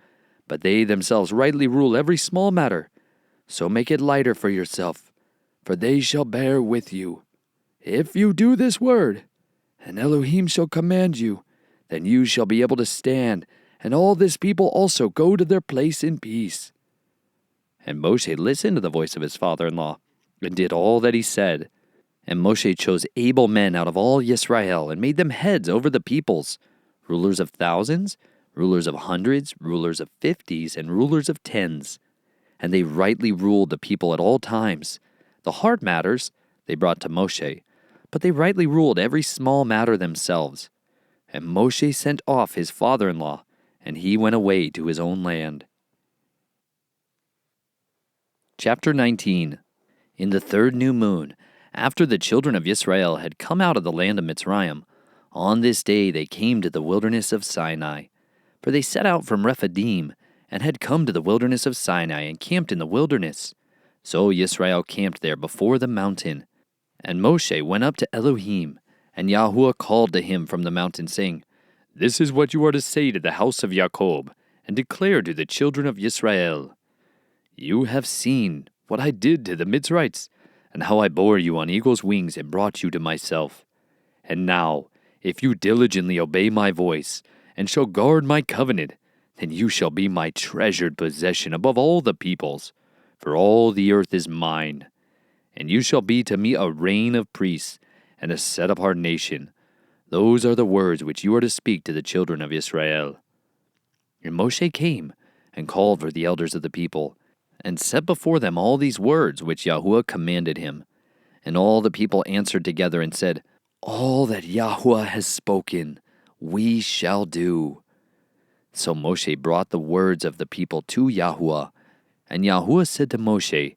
but they themselves rightly rule every small matter. So make it lighter for yourself, for they shall bear with you. If you do this word, and Elohim shall command you, then you shall be able to stand, and all this people also go to their place in peace." And Moshe listened to the voice of his father-in-law, and did all that he said. And Moshe chose able men out of all Yisrael, and made them heads over the peoples, rulers of thousands, rulers of hundreds, rulers of 50s, and rulers of 10s. And they rightly ruled the people at all times. The hard matters they brought to Moshe, but they rightly ruled every small matter themselves. And Moshe sent off his father-in-law, and he went away to his own land. Chapter 19. In the 3rd new moon, after the children of Yisrael had come out of the land of Mitsrayim, on this day they came to the wilderness of Sinai. For they set out from Rephidim, and had come to the wilderness of Sinai, and camped in the wilderness. So Yisrael camped there before the mountain. And Moshe went up to Elohim, and Yahuah called to him from the mountain, saying, This is what you are to say to the house of Jacob, and declare to the children of Yisrael. You have seen what I did to the Mitsrites, and how I bore you on eagle's wings and brought you to myself. And now, if you diligently obey my voice, and shall guard my covenant, then you shall be my treasured possession above all the peoples, for all the earth is mine. And you shall be to me a reign of priests, and a set-apart nation. Those are the words which you are to speak to the children of Israel. And Moshe came, and called for the elders of the people, and set before them all these words which Yahuah commanded him. And all the people answered together and said, All that Yahuah has spoken, we shall do. So Moshe brought the words of the people to Yahuah. And Yahuah said to Moshe,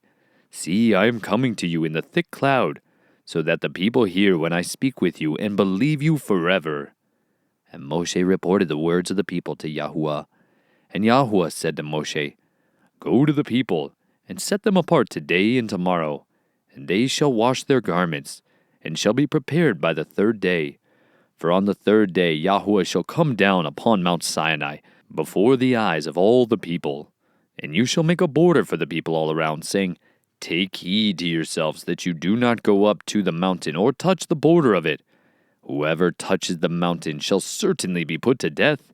See, I am coming to you in the thick cloud, so that the people hear when I speak with you and believe you forever. And Moshe reported the words of the people to Yahuah. And Yahuah said to Moshe, Go to the people, and set them apart today and tomorrow, and they shall wash their garments, and shall be prepared by the 3rd day. For on the 3rd day Yahuah shall come down upon Mount Sinai, before the eyes of all the people. And you shall make a border for the people all around, saying, Take heed to yourselves that you do not go up to the mountain, or touch the border of it. Whoever touches the mountain shall certainly be put to death.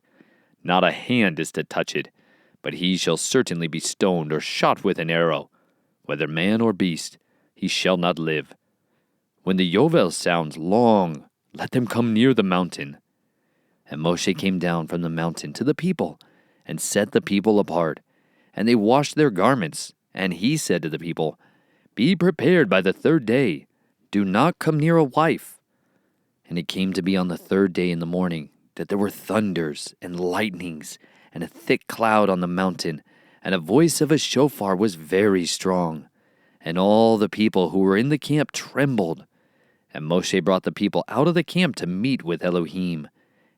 Not a hand is to touch it, but he shall certainly be stoned or shot with an arrow. Whether man or beast, he shall not live. When the Yovel sounds long, let them come near the mountain. And Moshe came down from the mountain to the people, and set the people apart. And they washed their garments. And he said to the people, Be prepared by the 3rd day. Do not come near a wife. And it came to be on the 3rd day in the morning, that there were thunders and lightnings, and a thick cloud on the mountain, and a voice of a shofar was very strong. And all the people who were in the camp trembled. And Moshe brought the people out of the camp to meet with Elohim,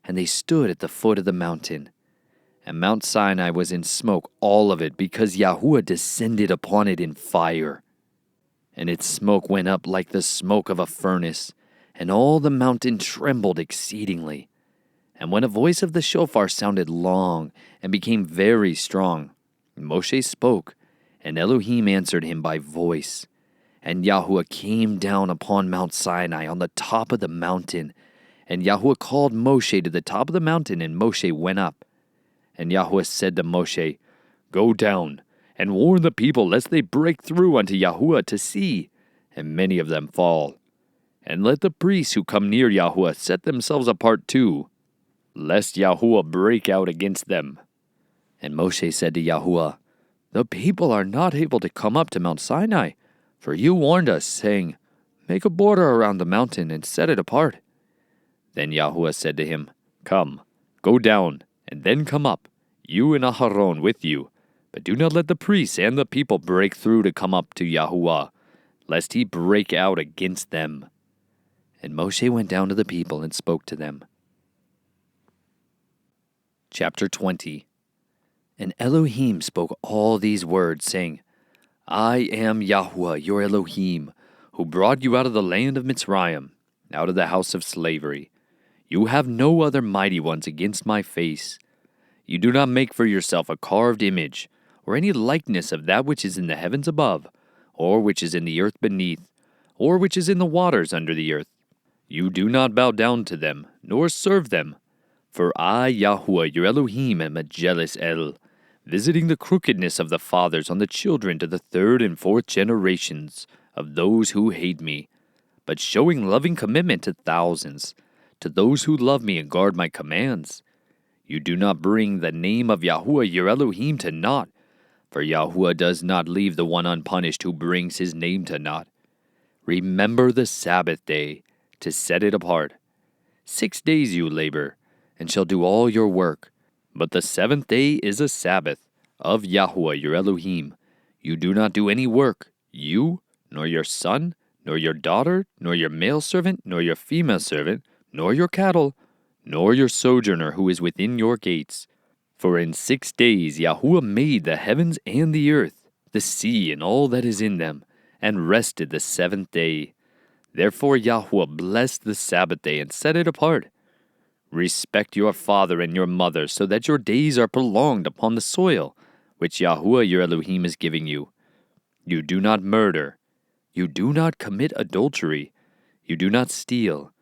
and they stood at the foot of the mountain. And Mount Sinai was in smoke, all of it, because Yahuah descended upon it in fire. And its smoke went up like the smoke of a furnace, and all the mountain trembled exceedingly. And when a voice of the shofar sounded long, and became very strong, Moshe spoke, and Elohim answered him by voice. And Yahuah came down upon Mount Sinai on the top of the mountain. And Yahuah called Moshe to the top of the mountain, and Moshe went up. And Yahuah said to Moshe, Go down, and warn the people, lest they break through unto Yahuah to see, and many of them fall. And let the priests who come near Yahuah set themselves apart too, lest Yahuah break out against them. And Moshe said to Yahuah, The people are not able to come up to Mount Sinai, for you warned us, saying, Make a border around the mountain and set it apart. Then Yahuah said to him, Come, go down, and then come up, you and Aharon with you, but do not let the priests and the people break through to come up to Yahuah, lest he break out against them. And Moshe went down to the people and spoke to them. Chapter 20. And Elohim spoke all these words, saying, I am Yahuah, your Elohim, who brought you out of the land of Mitsrayim, out of the house of slavery. You have no other mighty ones against my face. You do not make for yourself a carved image, or any likeness of that which is in the heavens above, or which is in the earth beneath, or which is in the waters under the earth. You do not bow down to them, nor serve them. For I, Yahuah, your Elohim, am a jealous El, visiting the crookedness of the fathers on the children to the 3rd and 4th generations of those who hate me, but showing loving commitment to thousands, to those who love me and guard my commands. You do not bring the name of Yahuah your Elohim to naught, for Yahuah does not leave the one unpunished who brings his name to naught. Remember the Sabbath day, to set it apart. 6 days you labor, and shall do all your work. But the 7th day is a Sabbath of Yahuah your Elohim. You do not do any work, you, nor your son, nor your daughter, nor your male servant, nor your female servant, nor your cattle, nor your sojourner who is within your gates. For in 6 days Yahuah made the heavens and the earth, the sea and all that is in them, and rested the 7th day. Therefore Yahuah blessed the Sabbath day and set it apart. Respect your father and your mother, so that your days are prolonged upon the soil, which Yahuah your Elohim is giving you. You do not murder. You do not commit adultery. You do not steal.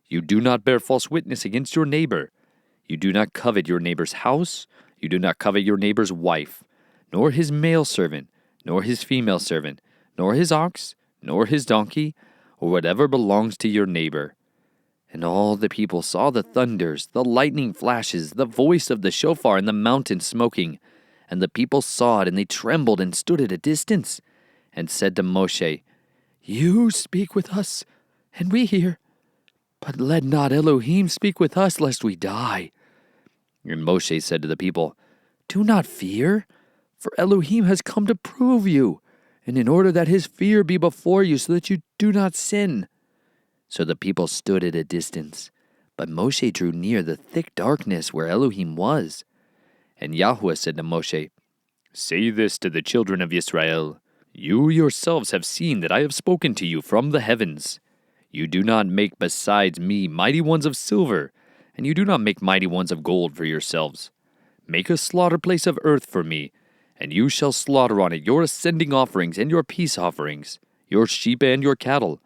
You do not bear false witness against your neighbor. You do not covet your neighbor's house. You do not covet your neighbor's wife, nor his male servant, nor his female servant, nor his ox, nor his donkey, or whatever belongs to your neighbor. And all the people saw the thunders, the lightning flashes, the voice of the shofar, and the mountain smoking. And the people saw it, and they trembled and stood at a distance, and said to Moshe, You speak with us, and we hear. But let not Elohim speak with us, lest we die. And Moshe said to the people, Do not fear, for Elohim has come to prove you, and in order that his fear be before you, so that you do not sin. So the people stood at a distance, but Moshe drew near the thick darkness where Elohim was. And Yahuah said to Moshe, Say this to the children of Yisrael, You yourselves have seen that I have spoken to you from the heavens. You do not make besides me mighty ones of silver, and you do not make mighty ones of gold for yourselves. Make a slaughter place of earth for me, and you shall slaughter on it your ascending offerings and your peace offerings, your sheep and your cattle.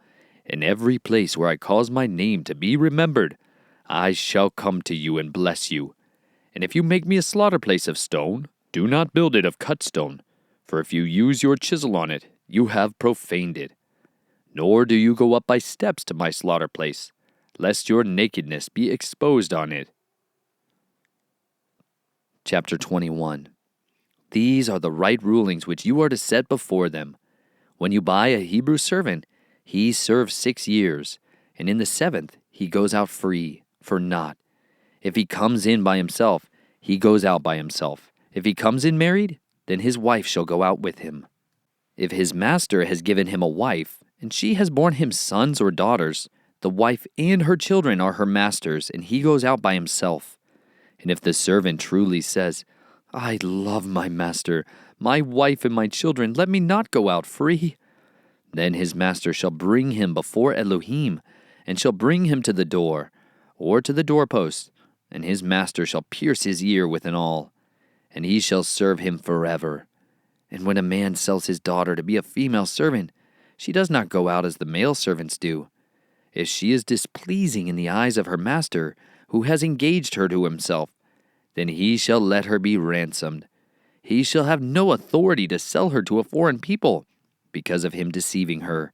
In every place where I cause my name to be remembered, I shall come to you and bless you. And if you make me a slaughter place of stone, do not build it of cut stone, for if you use your chisel on it, you have profaned it. Nor do you go up by steps to my slaughter place, lest your nakedness be exposed on it. Chapter 21. These are the right rulings which you are to set before them. When you buy a Hebrew servant, he serves 6 years, and in the 7th he goes out free, for naught. If he comes in by himself, he goes out by himself. If he comes in married, then his wife shall go out with him. If his master has given him a wife, and she has borne him sons or daughters, the wife and her children are her master's, and he goes out by himself. And if the servant truly says, I love my master, my wife and my children, let me not go out free, then his master shall bring him before Elohim, and shall bring him to the door, or to the doorpost, and his master shall pierce his ear with an awl, and he shall serve him forever. And when a man sells his daughter to be a female servant, she does not go out as the male servants do. If she is displeasing in the eyes of her master, who has engaged her to himself, then he shall let her be ransomed. He shall have no authority to sell her to a foreign people, because of him deceiving her.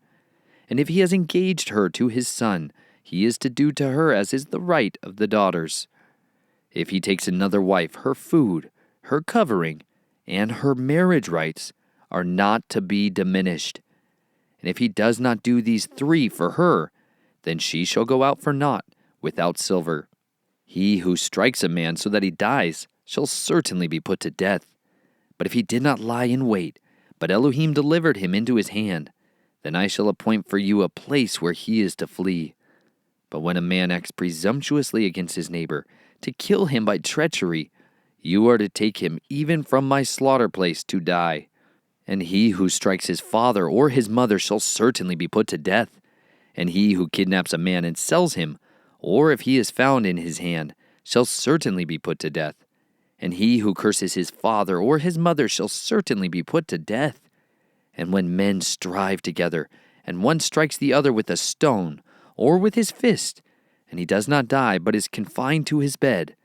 And if he has engaged her to his son, he is to do to her as is the right of the daughters. If he takes another wife, her food, her covering, and her marriage rights are not to be diminished. And if he does not do these 3 for her, then she shall go out for naught, without silver. He who strikes a man so that he dies shall certainly be put to death. But if he did not lie in wait, but Elohim delivered him into his hand, then I shall appoint for you a place where he is to flee. But when a man acts presumptuously against his neighbor, to kill him by treachery, you are to take him even from my slaughter place to die. And he who strikes his father or his mother shall certainly be put to death. And he who kidnaps a man and sells him, or if he is found in his hand, shall certainly be put to death. And he who curses his father or his mother shall certainly be put to death. And when men strive together, and one strikes the other with a stone, or with his fist, and he does not die, but is confined to his bed,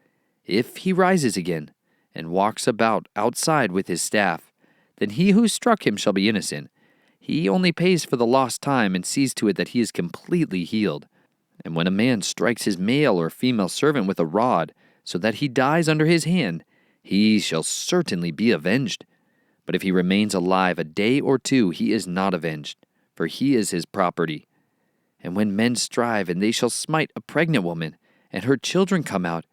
if he rises again, and walks about outside with his staff, then he who struck him shall be innocent. He only pays for the lost time, and sees to it that he is completely healed. And when a man strikes his male or female servant with a rod, so that he dies under his hand, he shall certainly be avenged. But if he remains alive a day or 2, he is not avenged, for he is his property. And when men strive, and they shall smite a pregnant woman, and her children come out,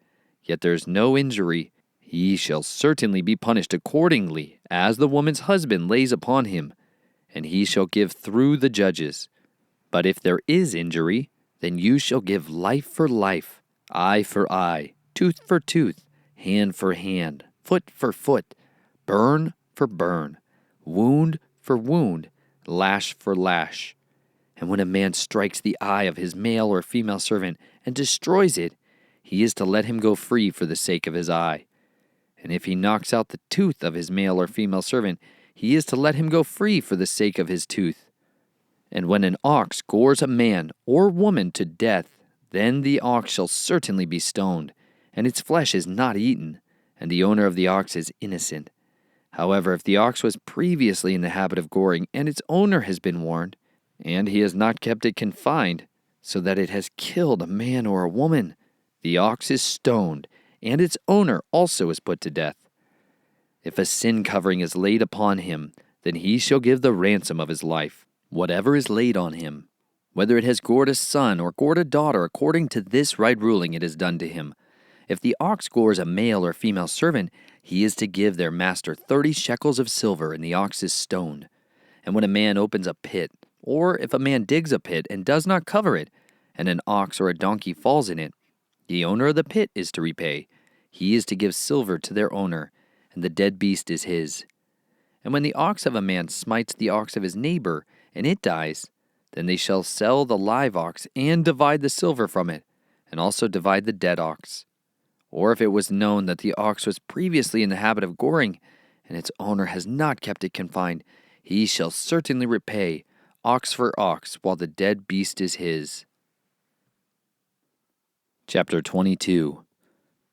yet there is no injury, he shall certainly be punished accordingly, as the woman's husband lays upon him. and he shall give through the judges. But if there is injury, then you shall give life for life, eye for eye, tooth for tooth, hand for hand, foot for foot, burn for burn, wound for wound, lash for lash. And when a man strikes the eye of his male or female servant and destroys it, he is to let him go free for the sake of his eye. And if he knocks out the tooth of his male or female servant, he is to let him go free for the sake of his tooth. And when an ox gores a man or woman to death, then the ox shall certainly be stoned, and its flesh is not eaten, and the owner of the ox is innocent. However, if the ox was previously in the habit of goring, and its owner has been warned, and he has not kept it confined, so that it has killed a man or a woman, the ox is stoned, and its owner also is put to death. If a sin covering is laid upon him, then he shall give the ransom of his life, whatever is laid on him. Whether it has gored a son or gored a daughter, according to this right ruling it is done to him. If the ox gores a male or female servant, he is to give their master 30 shekels of silver, and the ox is stoned. And when a man opens a pit, or if a man digs a pit and does not cover it, and an ox or a donkey falls in it, the owner of the pit is to repay. He is to give silver to their owner, and the dead beast is his. And when the ox of a man smites the ox of his neighbor, and it dies, then they shall sell the live ox and divide the silver from it, and also divide the dead ox. Or if it was known that the ox was previously in the habit of goring, and its owner has not kept it confined, he shall certainly repay, ox for ox, while the dead beast is his. Chapter 22.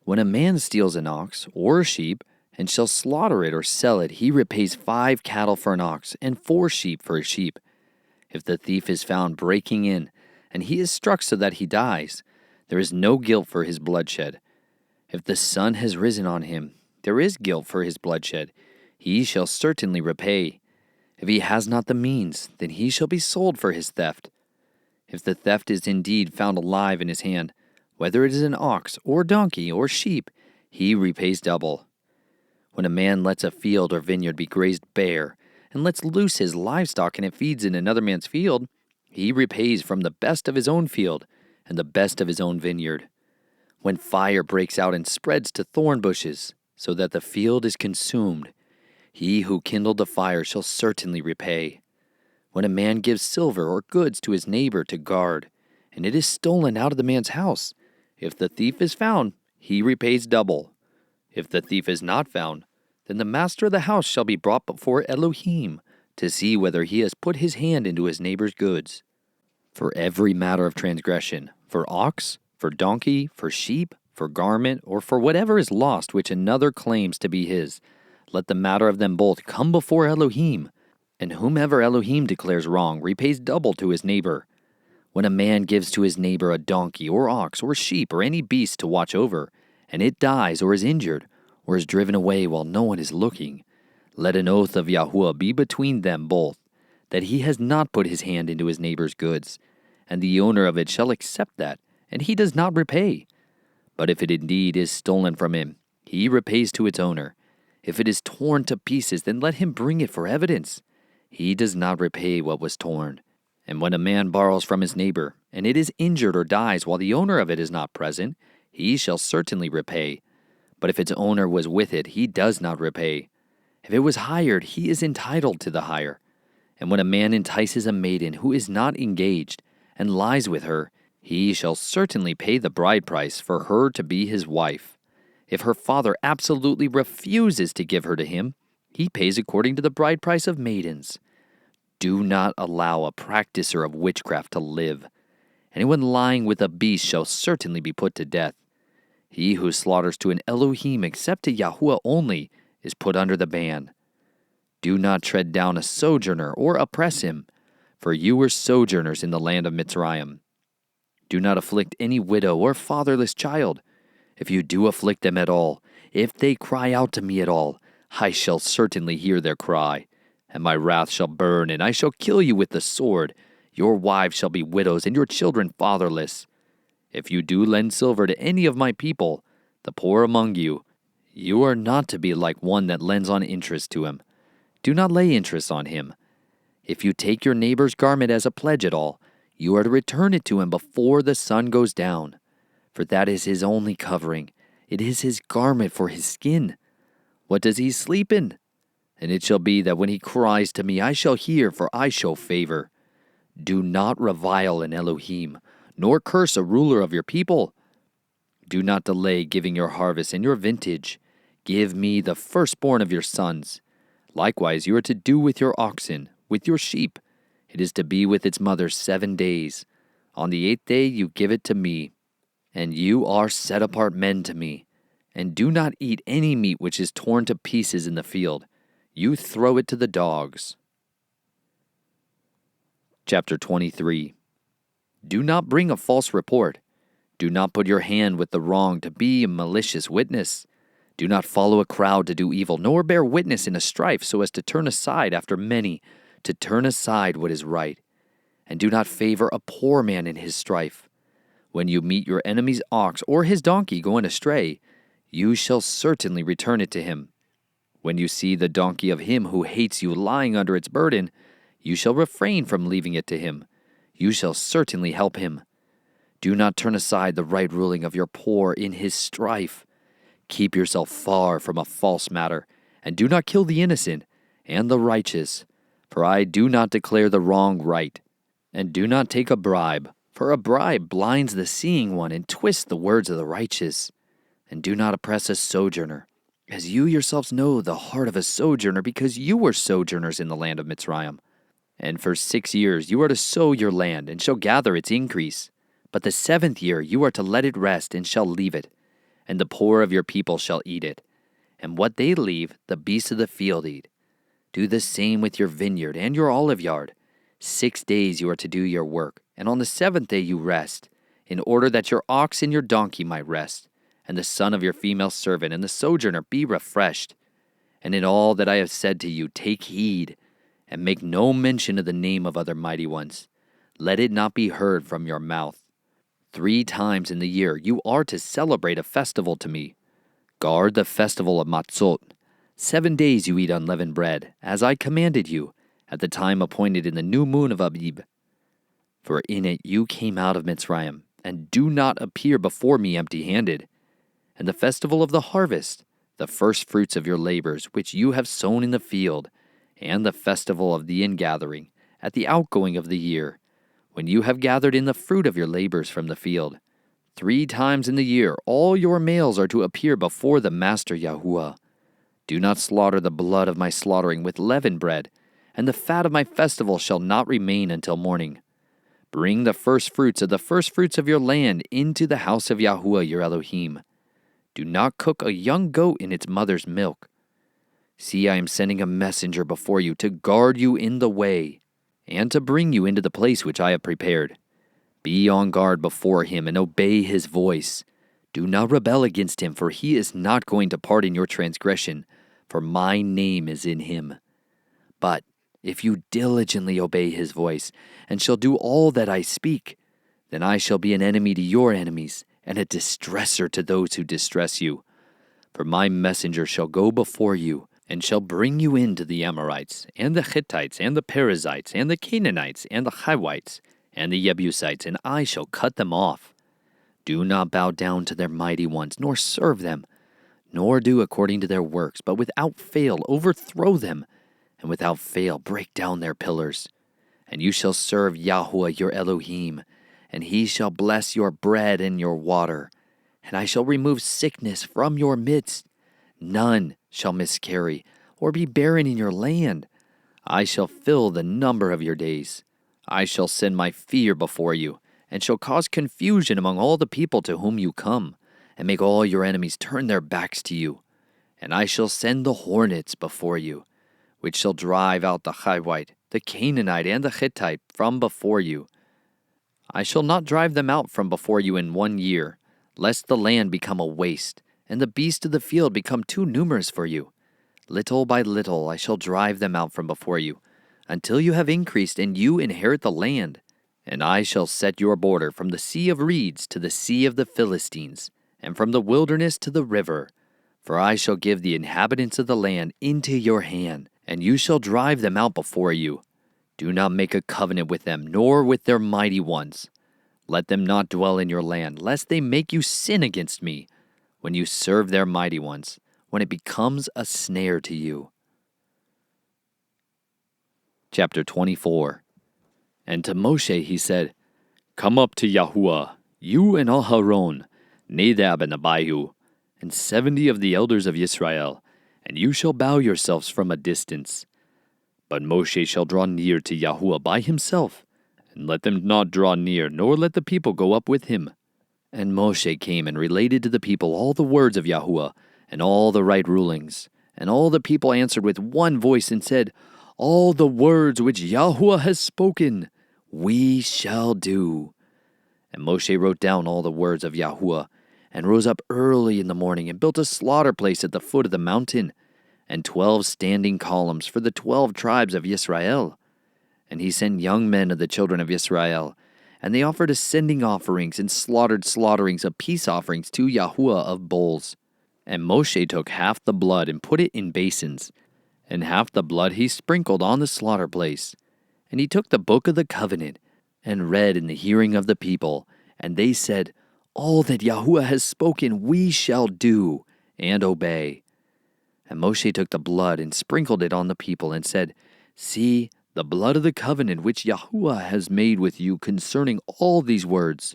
When a man steals an ox or a sheep, and shall slaughter it or sell it, he repays 5 cattle for an ox, and 4 sheep for a sheep. If the thief is found breaking in, and he is struck so that he dies, there is no guilt for his bloodshed. If the sun has risen on him, there is guilt for his bloodshed. He shall certainly repay. If he has not the means, then he shall be sold for his theft. If the theft is indeed found alive in his hand, whether it is an ox or donkey or sheep, he repays double. When a man lets a field or vineyard be grazed bare, and lets loose his livestock and it feeds in another man's field, he repays from the best of his own field and the best of his own vineyard. When fire breaks out and spreads to thorn bushes, so that the field is consumed, he who kindled the fire shall certainly repay. When a man gives silver or goods to his neighbor to guard, and it is stolen out of the man's house, if the thief is found, he repays double. If the thief is not found, then the master of the house shall be brought before Elohim to see whether he has put his hand into his neighbor's goods. For every matter of transgression, for ox, for donkey, for sheep, for garment, or for whatever is lost which another claims to be his, let the matter of them both come before Elohim, and whomever Elohim declares wrong repays double to his neighbor. When a man gives to his neighbor a donkey or ox or sheep or any beast to watch over, and it dies or is injured, or is driven away while no one is looking, let an oath of Yahuah be between them both, that he has not put his hand into his neighbor's goods, and the owner of it shall accept that, and he does not repay. But if it indeed is stolen from him, he repays to its owner. If it is torn to pieces, then let him bring it for evidence. He does not repay what was torn. And when a man borrows from his neighbor, and it is injured or dies while the owner of it is not present, he shall certainly repay. But if its owner was with it, he does not repay. If it was hired, he is entitled to the hire. And when a man entices a maiden who is not engaged, and lies with her, he shall certainly pay the bride price for her to be his wife. If her father absolutely refuses to give her to him, he pays according to the bride price of maidens. Do not allow a practicer of witchcraft to live. Anyone lying with a beast shall certainly be put to death. He who slaughters to an Elohim except to Yahuah only is put under the ban. Do not tread down a sojourner or oppress him, for you were sojourners in the land of Mitsrayim. Do not afflict any widow or fatherless child. If you do afflict them at all, if they cry out to me at all, I shall certainly hear their cry, and my wrath shall burn, and I shall kill you with the sword. Your wives shall be widows, and your children fatherless. If you do lend silver to any of my people, the poor among you, you are not to be like one that lends on interest to him. Do not lay interest on him. If you take your neighbor's garment as a pledge at all, you are to return it to him before the sun goes down. For that is his only covering. It is his garment for his skin. What does he sleep in? And it shall be that when he cries to me, I shall hear, for I show favor. Do not revile an Elohim, nor curse a ruler of your people. Do not delay giving your harvest and your vintage. Give me the firstborn of your sons. Likewise, you are to do with your oxen, with your sheep. It is to be with its mother 7 days. On the 8th day you give it to me. And you are set apart men to me. And do not eat any meat which is torn to pieces in the field. You throw it to the dogs. Chapter 23. Do not bring a false report. Do not put your hand with the wrong to be a malicious witness. Do not follow a crowd to do evil, nor bear witness in a strife so as to turn aside after many, to turn aside what is right. And do not favor a poor man in his strife. When you meet your enemy's ox or his donkey going astray, you shall certainly return it to him. When you see the donkey of him who hates you lying under its burden, you shall refrain from leaving it to him. You shall certainly help him. Do not turn aside the right ruling of your poor in his strife. Keep yourself far from a false matter, and do not kill the innocent and the righteous. For I do not declare the wrong right. And do not take a bribe, for a bribe blinds the seeing one and twists the words of the righteous. And do not oppress a sojourner, as you yourselves know the heart of a sojourner, because you were sojourners in the land of Mitsrayim. And for 6 years you are to sow your land, and shall gather its increase. But the 7th year you are to let it rest, and shall leave it. And the poor of your people shall eat it. And what they leave, the beasts of the field eat. Do the same with your vineyard and your olive yard. 6 days you are to do your work, and on the 7th day you rest, in order that your ox and your donkey might rest, and the son of your female servant and the sojourner be refreshed. And in all that I have said to you, take heed, and make no mention of the name of other mighty ones. Let it not be heard from your mouth. 3 times in the year you are to celebrate a festival to me. Guard the festival of Matzot. 7 days you eat unleavened bread, as I commanded you, at the time appointed in the new moon of Abib. For in it you came out of Mitsrayim, and do not appear before me empty-handed. And the festival of the harvest, the first fruits of your labors, which you have sown in the field, and the festival of the ingathering, at the outgoing of the year, when you have gathered in the fruit of your labors from the field. 3 times in the year all your males are to appear before the Master Yahuah. Do not slaughter the blood of my slaughtering with leavened bread, and the fat of my festival shall not remain until morning. Bring the first fruits of the first fruits of your land into the house of Yahuah your Elohim. Do not cook a young goat in its mother's milk. See, I am sending a messenger before you to guard you in the way, and to bring you into the place which I have prepared. Be on guard before him and obey his voice. Do not rebel against him, for he is not going to pardon your transgression, for my name is in him. But if you diligently obey his voice, and shall do all that I speak, then I shall be an enemy to your enemies, and a distresser to those who distress you. For my messenger shall go before you, and shall bring you into the Amorites, and the Hittites, and the Perizzites, and the Canaanites, and the Hivites, and the Jebusites, and I shall cut them off. Do not bow down to their mighty ones, nor serve them, nor do according to their works, but without fail overthrow them, and without fail break down their pillars. And you shall serve Yahuah your Elohim, and he shall bless your bread and your water. And I shall remove sickness from your midst. None shall miscarry, or be barren in your land. I shall fill the number of your days. I shall send my fear before you, and shall cause confusion among all the people to whom you come, and make all your enemies turn their backs to you. And I shall send the hornets before you, which shall drive out the Hivite, the Canaanite, and the Hittite from before you. I shall not drive them out from before you in 1 year, lest the land become a waste, and the beasts of the field become too numerous for you. Little by little I shall drive them out from before you, until you have increased and you inherit the land. And I shall set your border from the sea of reeds to the sea of the Philistines, and from the wilderness to the river. For I shall give the inhabitants of the land into your hand, and you shall drive them out before you. Do not make a covenant with them, nor with their mighty ones. Let them not dwell in your land, lest they make you sin against me, when you serve their mighty ones, when it becomes a snare to you. Chapter 24. And to Moshe he said, Come up to Yahuah, you and Aharon, Nadab and Abihu, and 70 of the elders of Yisrael, and you shall bow yourselves from a distance. But Moshe shall draw near to Yahuah by himself, and let them not draw near, nor let the people go up with him. And Moshe came and related to the people all the words of Yahuah, and all the right rulings. And all the people answered with one voice and said, All the words which Yahuah has spoken, we shall do. And Moshe wrote down all the words of Yahuah, and rose up early in the morning, and built a slaughter place at the foot of the mountain, and 12 standing columns for the 12 tribes of Yisrael. And he sent young men of the children of Yisrael, and they offered ascending offerings and slaughtered slaughterings of peace offerings to Yahuah of bulls. And Moshe took half the blood and put it in basins, and half the blood he sprinkled on the slaughter place. And he took the book of the covenant, and read in the hearing of the people, and they said, All that Yahuah has spoken we shall do and obey. And Moshe took the blood and sprinkled it on the people, and said, See, the blood of the covenant which Yahuah has made with you concerning all these words.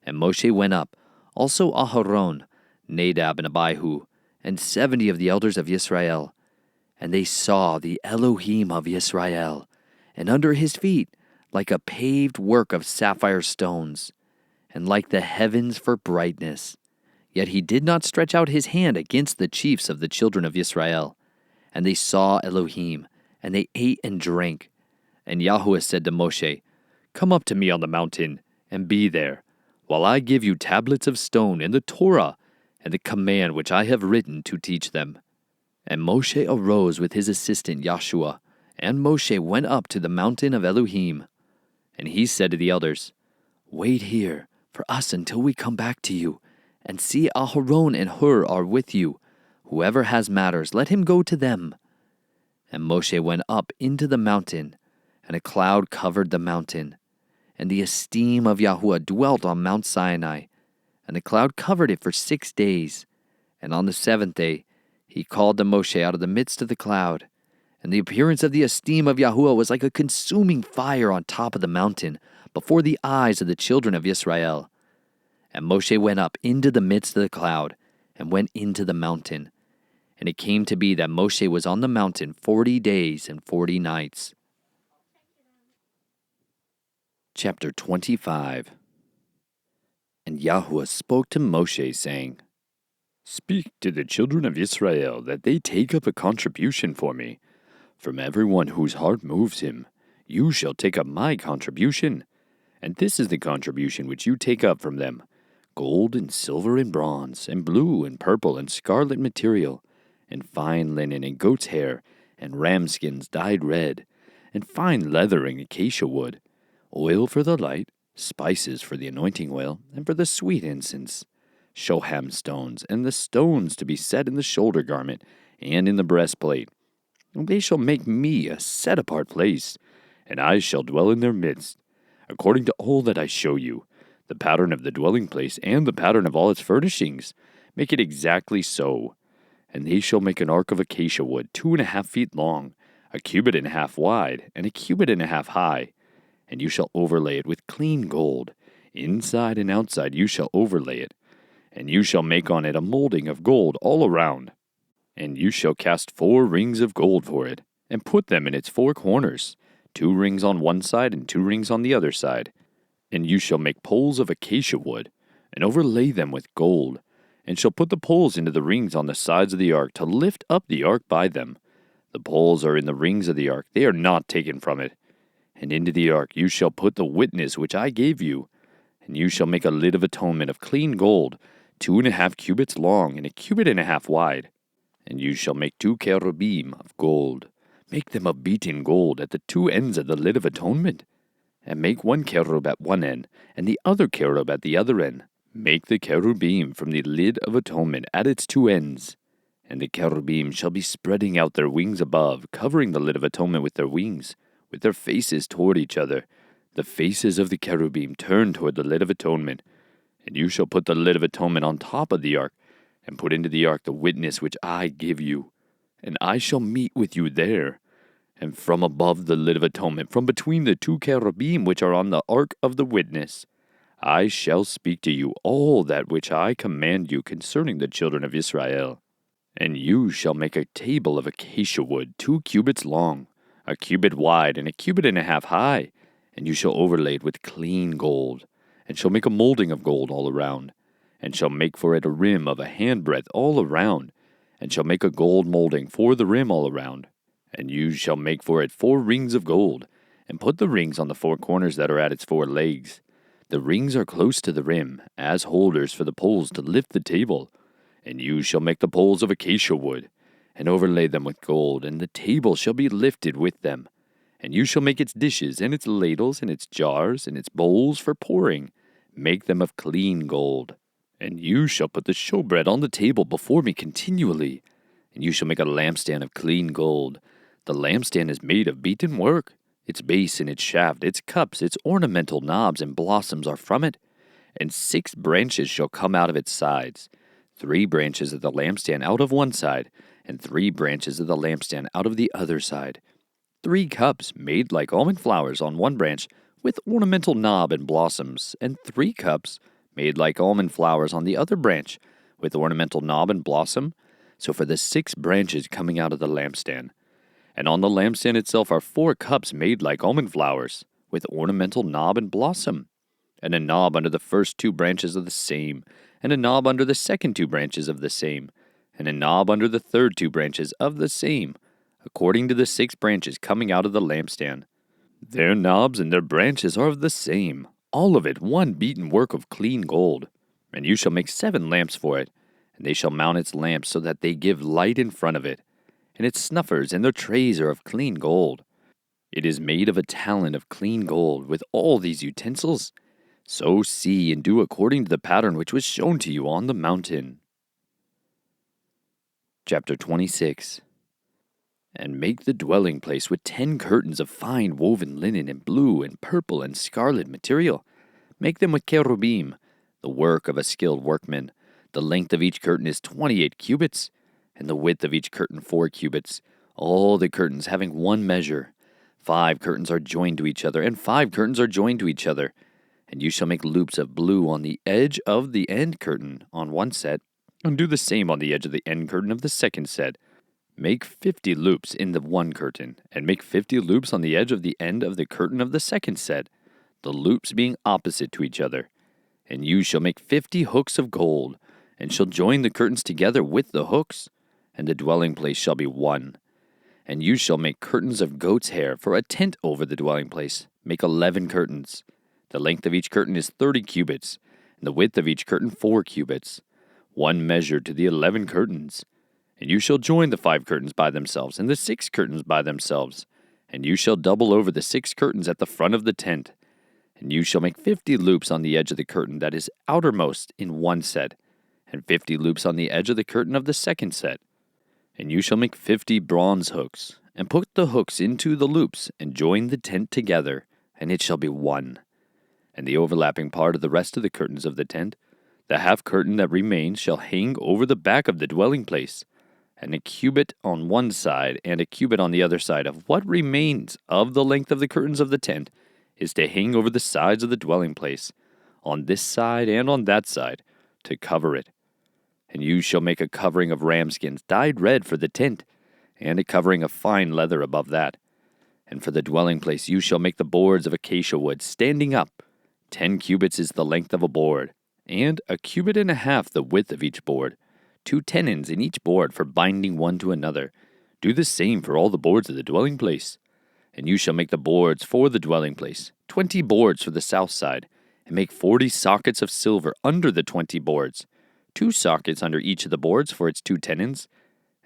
And Moshe went up, also Aharon, Nadab and Abihu, and 70 of the elders of Yisrael. And they saw the Elohim of Yisrael, and under his feet like a paved work of sapphire stones, and like the heavens for brightness. Yet he did not stretch out his hand against the chiefs of the children of Yisrael. And they saw Elohim, and they ate and drank. And Yahuah said to Moshe, Come up to me on the mountain, and be there, while I give you tablets of stone and the Torah, and the command which I have written to teach them. And Moshe arose with his assistant Yahshua, and Moshe went up to the mountain of Elohim. And he said to the elders, Wait here for us until we come back to you. And see, Aharon and Hur are with you. Whoever has matters, let him go to them. And Moshe went up into the mountain, and a cloud covered the mountain. And the esteem of Yahuah dwelt on Mount Sinai, and the cloud covered it for 6 days. And on the 7th day he called to Moshe out of the midst of the cloud. And the appearance of the esteem of Yahuah was like a consuming fire on top of the mountain, before the eyes of the children of Yisrael. And Moshe went up into the midst of the cloud, and went into the mountain. And it came to be that Moshe was on the mountain 40 days and 40 nights. Chapter 25. And Yahuah spoke to Moshe, saying, Speak to the children of Israel that they take up a contribution for me. From everyone whose heart moves him, you shall take up my contribution. And this is the contribution which you take up from them: gold and silver and bronze, and blue and purple and scarlet material, and fine linen and goat's hair, and ram skins dyed red, and fine leather and acacia wood, oil for the light, spices for the anointing oil, and for the sweet incense, shoham stones, and the stones to be set in the shoulder garment, and in the breastplate. And they shall make me a set-apart place, and I shall dwell in their midst, according to all that I show you, the pattern of the dwelling place, and the pattern of all its furnishings. Make it exactly so. And they shall make an ark of acacia wood, 2.5 feet long, 1.5 cubits wide, and 1.5 cubits high. And you shall overlay it with clean gold. Inside and outside you shall overlay it. And you shall make on it a molding of gold all around. And you shall cast 4 rings of gold for it, and put them in its 4 corners, 2 rings on one side and 2 rings on the other side. And you shall make poles of acacia wood, and overlay them with gold, and shall put the poles into the rings on the sides of the ark, to lift up the ark by them. The poles are in the rings of the ark, they are not taken from it. And into the ark you shall put the witness which I gave you. And you shall make a lid of atonement of clean gold, 2.5 cubits long, and 1.5 cubits wide. And you shall make 2 cherubim of gold. Make them of beaten gold at the 2 ends of the lid of atonement. And make 1 cherub at one end, and the other cherub at the other end. Make the cherubim from the lid of atonement at its 2 ends. And the cherubim shall be spreading out their wings above, covering the lid of atonement with their wings, with their faces toward each other, the faces of the cherubim turned toward the lid of atonement. And you shall put the lid of atonement on top of the ark, and put into the ark the witness which I give you. And I shall meet with you there. And from above the lid of atonement, from between the two cherubim which are on the ark of the witness, I shall speak to you all that which I command you concerning the children of Israel. And you shall make a table of acacia wood 2 cubits long, a cubit wide, and a cubit and a half high. And you shall overlay it with clean gold, and shall make a molding of gold all around, and shall make for it a rim of a handbreadth all around, and shall make a gold molding for the rim all around. And you shall make for it 4 rings of gold, and put the rings on the 4 corners that are at its 4 legs. The rings are close to the rim, as holders for the poles to lift the table. And you shall make the poles of acacia wood, and overlay them with gold, and the table shall be lifted with them. And you shall make its dishes, and its ladles, and its jars, and its bowls for pouring. Make them of clean gold. And you shall put the showbread on the table before me continually. And you shall make a lampstand of clean gold. The lampstand is made of beaten work. Its base and its shaft, its cups, its ornamental knobs and blossoms are from it. And 6 branches shall come out of its sides. 3 branches of the lampstand out of one side, and 3 branches of the lampstand out of the other side. 3 cups made like almond flowers on one branch, with ornamental knob and blossoms, and 3 cups made like almond flowers on the other branch, with ornamental knob and blossom. So for the 6 branches coming out of the lampstand. And on the lampstand itself are 4 cups made like almond flowers, with ornamental knob and blossom, and a knob under the first 2 branches of the same, and a knob under the second 2 branches of the same, and a knob under the third 2 branches of the same, according to the 6 branches coming out of the lampstand. Their knobs and their branches are of the same, all of it one beaten work of clean gold. And you shall make 7 lamps for it, and they shall mount its lamps so that they give light in front of it. And its snuffers and their trays are of clean gold. It is made of a talent of clean gold with all these utensils. So see and do according to the pattern which was shown to you on the mountain. Chapter 26. And make the dwelling place with 10 curtains of fine woven linen and blue and purple and scarlet material. Make them with cherubim, the work of a skilled workman. The length of each curtain is 28 cubits, and the width of each curtain 4 cubits, all the curtains having one measure. 5 curtains are joined to each other, and 5 curtains are joined to each other. And you shall make loops of blue on the edge of the end curtain on one set, and do the same on the edge of the end curtain of the second set. Make 50 loops in the one curtain, and make 50 loops on the edge of the end of the curtain of the second set, the loops being opposite to each other. And you shall make 50 hooks of gold, and shall join the curtains together with the hooks, and the dwelling place shall be one. And you shall make curtains of goat's hair for a tent over the dwelling place. Make 11 curtains. The length of each curtain is 30 cubits, and the width of each curtain 4 cubits, one measure to the 11 curtains. And you shall join the 5 curtains by themselves, and the 6 curtains by themselves. And you shall double over the 6 curtains at the front of the tent. And you shall make 50 loops on the edge of the curtain that is outermost in one set, and 50 loops on the edge of the curtain of the second set. And you shall make 50 bronze hooks, and put the hooks into the loops, and join the tent together, and it shall be one. And the overlapping part of the rest of the curtains of the tent, the half curtain that remains, shall hang over the back of the dwelling place, and a cubit on one side, and a cubit on the other side of what remains of the length of the curtains of the tent is to hang over the sides of the dwelling place, on this side and on that side, to cover it. And you shall make a covering of ram skins dyed red for the tent, and a covering of fine leather above that. And for the dwelling place you shall make the boards of acacia wood standing up. 10 cubits is the length of a board, and a cubit and a half the width of each board. 2 tenons in each board for binding one to another. Do the same for all the boards of the dwelling place. And you shall make the boards for the dwelling place, 20 boards for the south side, and make 40 sockets of silver under the 20 boards. 2 sockets under each of the boards for its 2 tenons,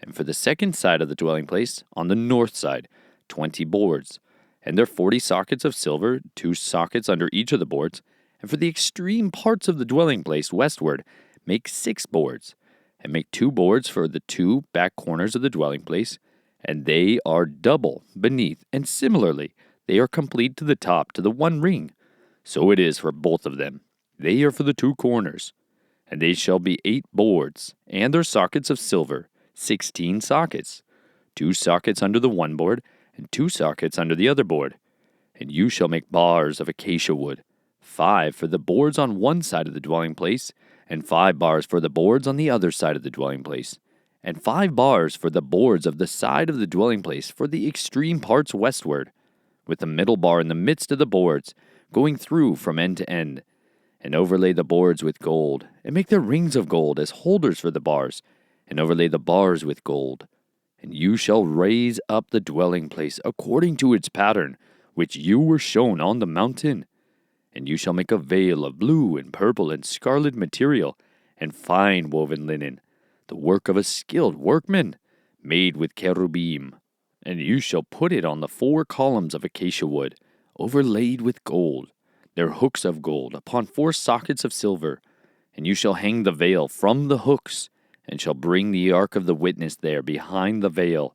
and for the second side of the dwelling place, on the north side, 20 boards, and their 40 sockets of silver, 2 sockets under each of the boards, and for the extreme parts of the dwelling place westward, make 6 boards, and make 2 boards for the 2 back corners of the dwelling place, and they are double beneath, and similarly, They are complete to the top, to the one ring. So it is for both of them. They are for the 2 corners. And they shall be 8 boards, and their sockets of silver, 16 sockets, 2 sockets under the one board, and 2 sockets under the other board. And you shall make bars of acacia wood, 5 for the boards on one side of the dwelling place, and 5 bars for the boards on the other side of the dwelling place, and 5 bars for the boards of the side of the dwelling place for the extreme parts westward, with the middle bar in the midst of the boards, going through from end to end. And overlay the boards with gold, and make their rings of gold as holders for the bars, and overlay the bars with gold. And you shall raise up the dwelling place according to its pattern, which you were shown on the mountain. And you shall make a veil of blue and purple and scarlet material, and fine woven linen, the work of a skilled workman, made with cherubim. And you shall put it on the 4 columns of acacia wood, overlaid with gold, their hooks of gold, upon 4 sockets of silver. And you shall hang the veil from the hooks, and shall bring the ark of the witness there behind the veil.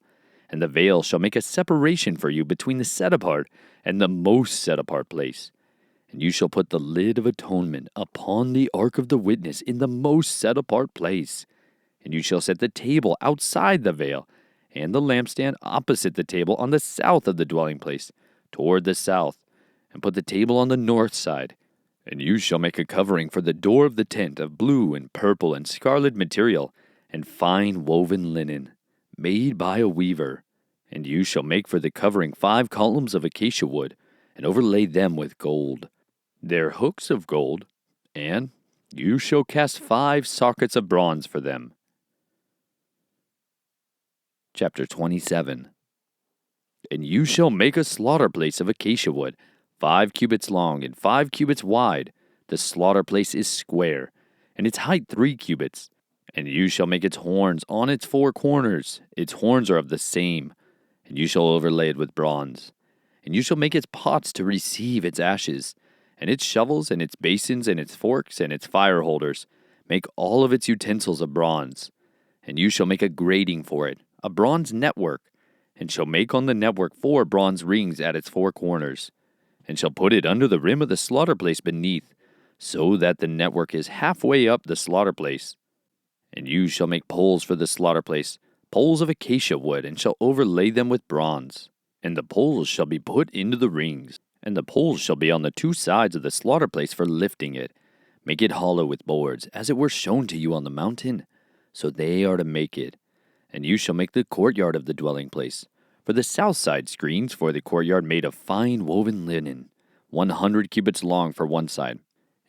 And the veil shall make a separation for you between the set apart and the most set apart place. And you shall put the lid of atonement upon the ark of the witness in the most set apart place. And you shall set the table outside the veil, and the lampstand opposite the table on the south of the dwelling place, toward the south, and put the table on the north side. And you shall make a covering for the door of the tent of blue and purple and scarlet material, and fine woven linen, made by a weaver. And you shall make for the covering 5 columns of acacia wood, and overlay them with gold, their hooks of gold, and you shall cast 5 sockets of bronze for them. Chapter 27. And you shall make a slaughter place of acacia wood, 5 cubits long and 5 cubits wide. The slaughter place is square, and its height 3 cubits. And you shall make its horns on its 4 corners. Its horns are of the same. And you shall overlay it with bronze. And you shall make its pots to receive its ashes, and its shovels, and its basins, and its forks, and its fire holders. Make all of its utensils of bronze. And you shall make a grating for it, a bronze network, and shall make on the network 4 bronze rings at its 4 corners, and shall put it under the rim of the slaughter place beneath, so that the network is halfway up the slaughter place. And you shall make poles for the slaughter place, poles of acacia wood, and shall overlay them with bronze. And the poles shall be put into the rings, and the poles shall be on the 2 sides of the slaughter place for lifting it. Make it hollow with boards, as it were shown to you on the mountain. So they are to make it. And you shall make the courtyard of the dwelling place, for the south side screens for the courtyard made of fine woven linen, 100 cubits long for one side,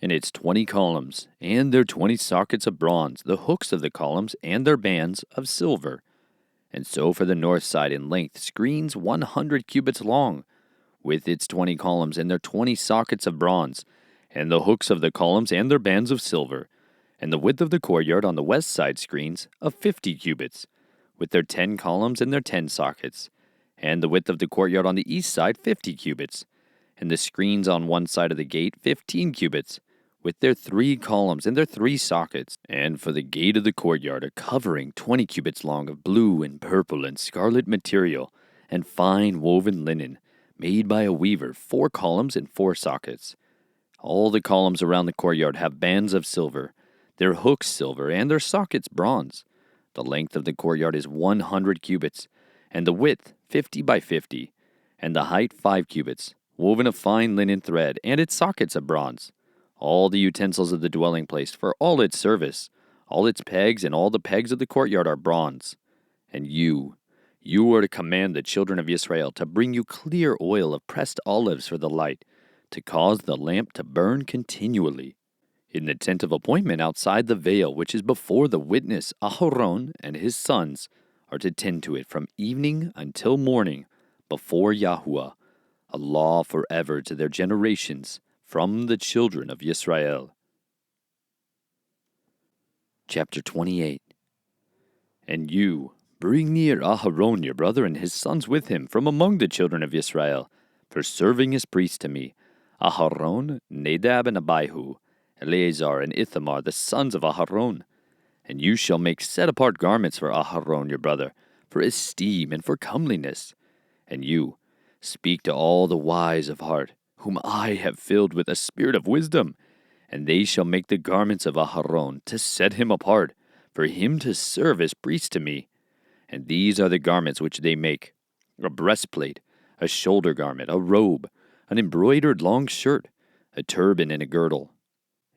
and its 20 columns, and their 20 sockets of bronze, the hooks of the columns, and their bands of silver. And so for the north side in length, screens 100 cubits long, with its 20 columns, and their 20 sockets of bronze, and the hooks of the columns, and their bands of silver. And the width of the courtyard on the west side screens of 50 cubits, with their 10 columns and their 10 sockets. And the width of the courtyard on the east side 50 cubits. And the screens on one side of the gate 15 cubits, with their 3 columns and their 3 sockets. And for the gate of the courtyard a covering 20 cubits long of blue and purple and scarlet material, and fine woven linen, made by a weaver, 4 columns and 4 sockets. All the columns around the courtyard have bands of silver, their hooks silver, and their sockets bronze. The length of the courtyard is 100 cubits, and the width 50 by 50, and the height 5 cubits, woven of fine linen thread, and its sockets of bronze. All the utensils of the dwelling place for all its service, all its pegs and all the pegs of the courtyard are bronze. And you are to command the children of Israel to bring you clear oil of pressed olives for the light, to cause the lamp to burn continually. In the tent of appointment outside the veil which is before the witness, Aharon and his sons are to tend to it from evening until morning before Yahuah, a law forever to their generations from the children of Yisrael. Chapter 28. And you, bring near Aharon your brother and his sons with him from among the children of Israel, for serving as priests to me, Aharon, Nadab, and Abihu, Eleazar and Ithamar, the sons of Aharon. And you shall make set-apart garments for Aharon your brother, for esteem and for comeliness. And you, Speak to all the wise of heart, whom I have filled with a spirit of wisdom, and they shall make the garments of Aharon to set him apart, for him to serve as priest to me. And these are the garments which they make: a breastplate, a shoulder garment, a robe, an embroidered long shirt, a turban, and a girdle.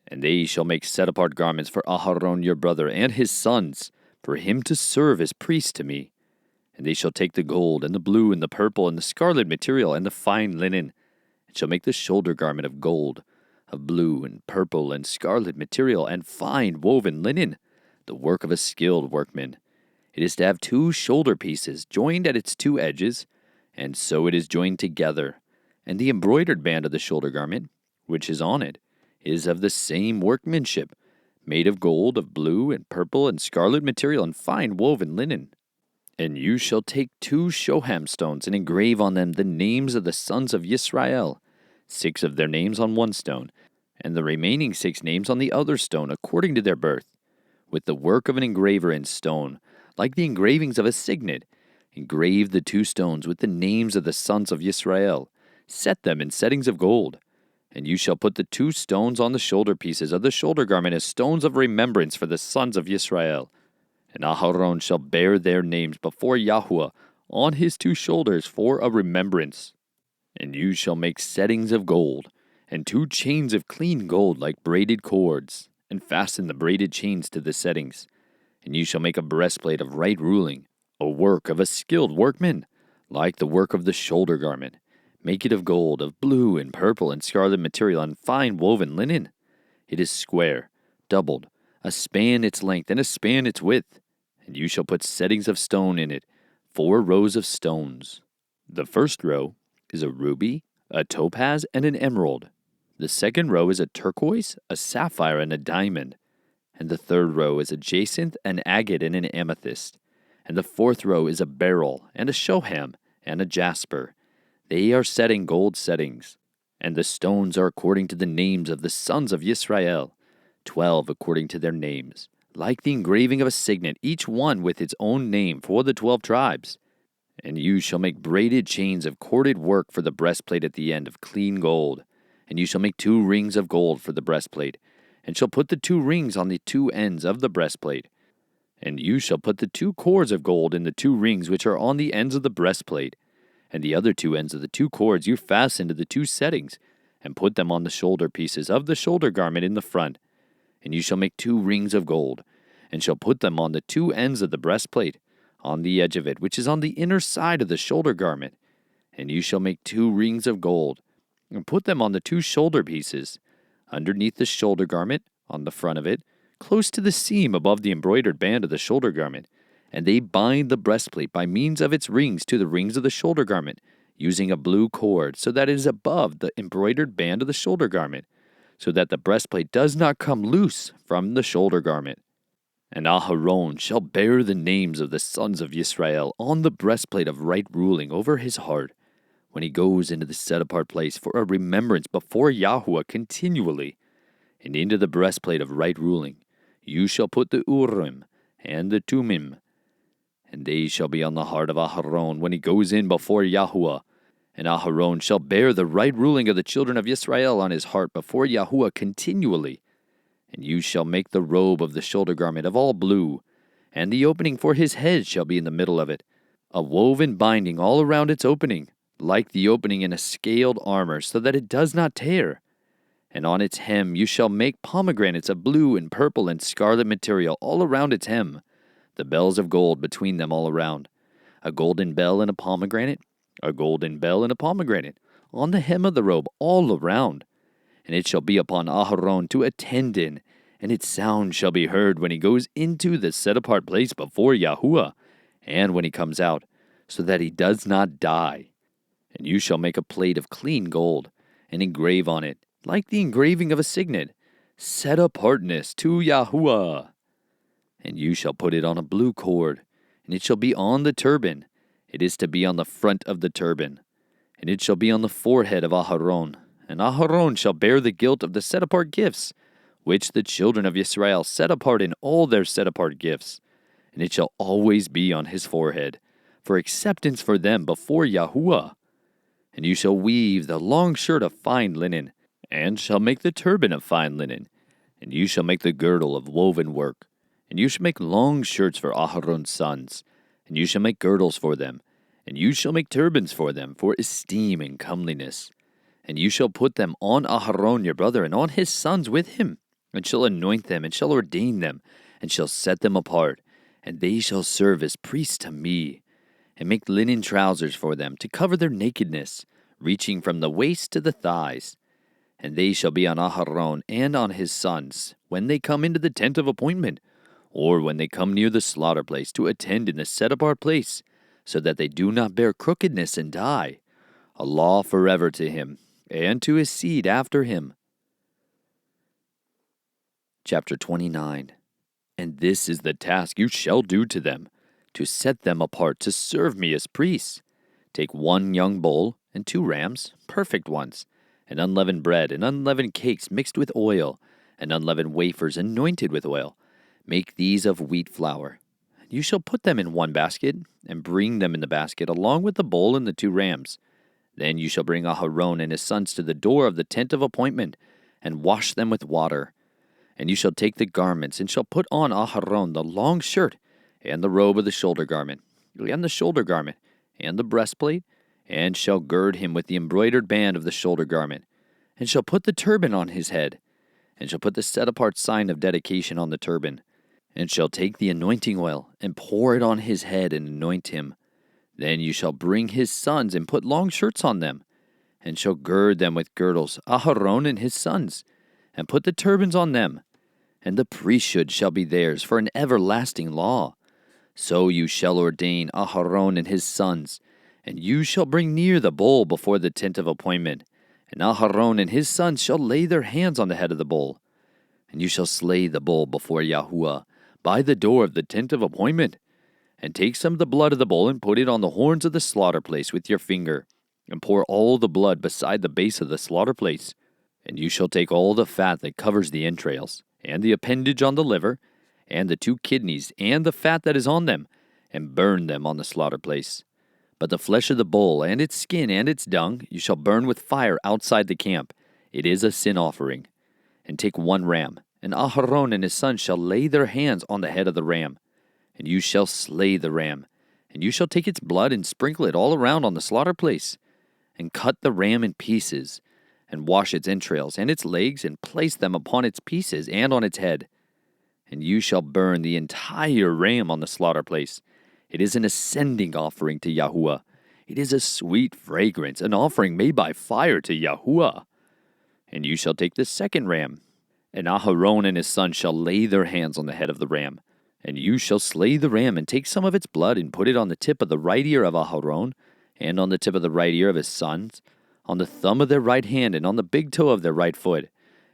And they shall make set-apart garments for Aharon your brother and his sons, for him to serve as priest to me. And they shall take the gold, and the blue, and the purple, and the scarlet material, and the fine linen, and shall make the shoulder garment of gold, of blue, and purple, and scarlet material, and fine woven linen, the work of a skilled workman. It is to have 2 shoulder pieces joined at its 2 edges, and so it is joined together. And the embroidered band of the shoulder garment, which is on it, is of the same workmanship, made of gold, of blue, and purple, and scarlet material, and fine woven linen. And you shall take 2 shoham stones, and engrave on them the names of the sons of Yisrael, 6 of their names on one stone, and the remaining 6 names on the other stone, according to their birth, with the work of an engraver in stone, like the engravings of a signet. Engrave the 2 stones with the names of the sons of Yisrael. Set them in settings of gold. And you shall put the 2 stones on the shoulder pieces of the shoulder garment as stones of remembrance for the sons of Yisrael. And Aharon shall bear their names before Yahuah on his 2 shoulders for a remembrance. And you shall make settings of gold, and 2 chains of clean gold like braided cords, and fasten the braided chains to the settings. And you shall make a breastplate of right ruling, a work of a skilled workman, like the work of the shoulder garment. Make it of gold, of blue, and purple, and scarlet material, and fine woven linen. It is square, doubled, a span its length, and a span its width. And you shall put settings of stone in it, 4 rows of stones. The first row is a ruby, a topaz, and an emerald. The second row is a turquoise, a sapphire, and a diamond. And the third row is a jacinth, an agate, and an amethyst. And the fourth row is a beryl, and a shoham, and a jasper. They are set in gold settings. And the stones are according to the names of the sons of Yisrael, 12 according to their names, like the engraving of a signet, each one with its own name for the 12 tribes. And you shall make braided chains of corded work for the breastplate at the end of clean gold. And you shall make 2 rings of gold for the breastplate, and shall put the 2 rings on the 2 ends of the breastplate. And you shall put the 2 cords of gold in the 2 rings which are on the ends of the breastplate. And the other 2 ends of the 2 cords you fasten to the 2 settings, and put them on the shoulder pieces of the shoulder garment in the front. And you shall make 2 rings of gold, and shall put them on the 2 ends of the breastplate, on the edge of it, which is on the inner side of the shoulder garment. And you shall make 2 rings of gold, and put them on the 2 shoulder pieces, underneath the shoulder garment, on the front of it, close to the seam above the embroidered band of the shoulder garment. And they bind the breastplate by means of its rings to the rings of the shoulder garment, using a blue cord, so that it is above the embroidered band of the shoulder garment, so that the breastplate does not come loose from the shoulder garment. And Aharon shall bear the names of the sons of Yisrael on the breastplate of right ruling over his heart, when he goes into the set-apart place for a remembrance before Yahuah continually. And into the breastplate of right ruling you shall put the Urim and the Tumim, and they shall be on the heart of Aharon when he goes in before Yahuah. And Aharon shall bear the right ruling of the children of Yisrael on his heart before Yahuah continually. And you shall make the robe of the shoulder garment of all blue, and the opening for his head shall be in the middle of it, a woven binding all around its opening, like the opening in a scaled armor, so that it does not tear. And on its hem you shall make pomegranates of blue and purple and scarlet material all around its hem, the bells of gold between them all around, a golden bell and a pomegranate, a golden bell and a pomegranate, on the hem of the robe all around. And it shall be upon Aharon to attend in, and its sound shall be heard when he goes into the set-apart place before Yahuah, and when he comes out, so that he does not die. And you shall make a plate of clean gold, and engrave on it, like the engraving of a signet, set-apartness to Yahuah. And you shall put it on a blue cord, and it shall be on the turban. It is to be on the front of the turban. And it shall be on the forehead of Aharon. And Aharon shall bear the guilt of the set-apart gifts, which the children of Yisrael set apart in all their set-apart gifts. And it shall always be on his forehead, for acceptance for them before Yahuah. And you shall weave the long shirt of fine linen, and shall make the turban of fine linen. And you shall make the girdle of woven work. And you shall make long shirts for Aharon's sons. And you shall make girdles for them. And you shall make turbans for them, for esteem and comeliness. And you shall put them on Aharon your brother, and on his sons with him, and shall anoint them, and shall ordain them, and shall set them apart, and they shall serve as priests to me. And make linen trousers for them, to cover their nakedness, reaching from the waist to the thighs. And they shall be on Aharon and on his sons, when they come into the tent of appointment, or when they come near the slaughter place, to attend in the set-apart place, so that they do not bear crookedness and die. A law forever to him, and to his seed after him. Chapter 29. And this is the task you shall do to them, to set them apart to serve me as priests. Take 1 young bull and 2 rams, perfect ones, and unleavened bread and unleavened cakes mixed with oil, and unleavened wafers anointed with oil. Make these of wheat flour. You shall put them in 1 basket, and bring them in the basket along with the bull and the 2 rams. Then you shall bring Aharon and his sons to the door of the tent of appointment, and wash them with water. And you shall take the garments, and shall put on Aharon the long shirt, and the robe of the shoulder garment, and the shoulder garment, and the breastplate, and shall gird him with the embroidered band of the shoulder garment, and shall put the turban on his head, and shall put the set-apart sign of dedication on the turban, and shall take the anointing oil, and pour it on his head, and anoint him. Then you shall bring his sons, and put long shirts on them, and shall gird them with girdles, Aharon and his sons, and put the turbans on them. And the priesthood shall be theirs for an everlasting law. So you shall ordain Aharon and his sons, and you shall bring near the bull before the tent of appointment. And Aharon and his sons shall lay their hands on the head of the bull. And you shall slay the bull before Yahuah, by the door of the tent of appointment. And take some of the blood of the bull, and put it on the horns of the slaughter place with your finger, and pour all the blood beside the base of the slaughter place. And you shall take all the fat that covers the entrails, and the appendage on the liver, and the 2 kidneys, and the fat that is on them, and burn them on the slaughter place. But the flesh of the bull, and its skin, and its dung, you shall burn with fire outside the camp. It is a sin offering. And take 1 ram, and Aharon and his sons shall lay their hands on the head of the ram. And you shall slay the ram, and you shall take its blood and sprinkle it all around on the slaughter place, and cut the ram in pieces, and wash its entrails and its legs, and place them upon its pieces and on its head. And you shall burn the entire ram on the slaughter place. It is an ascending offering to Yahuah. It is a sweet fragrance, an offering made by fire to Yahuah. And you shall take the 2nd ram, and Aharon and his sons shall lay their hands on the head of the ram. And you shall slay the ram, and take some of its blood, and put it on the tip of the right ear of Aharon, and on the tip of the right ear of his sons, on the thumb of their right hand, and on the big toe of their right foot,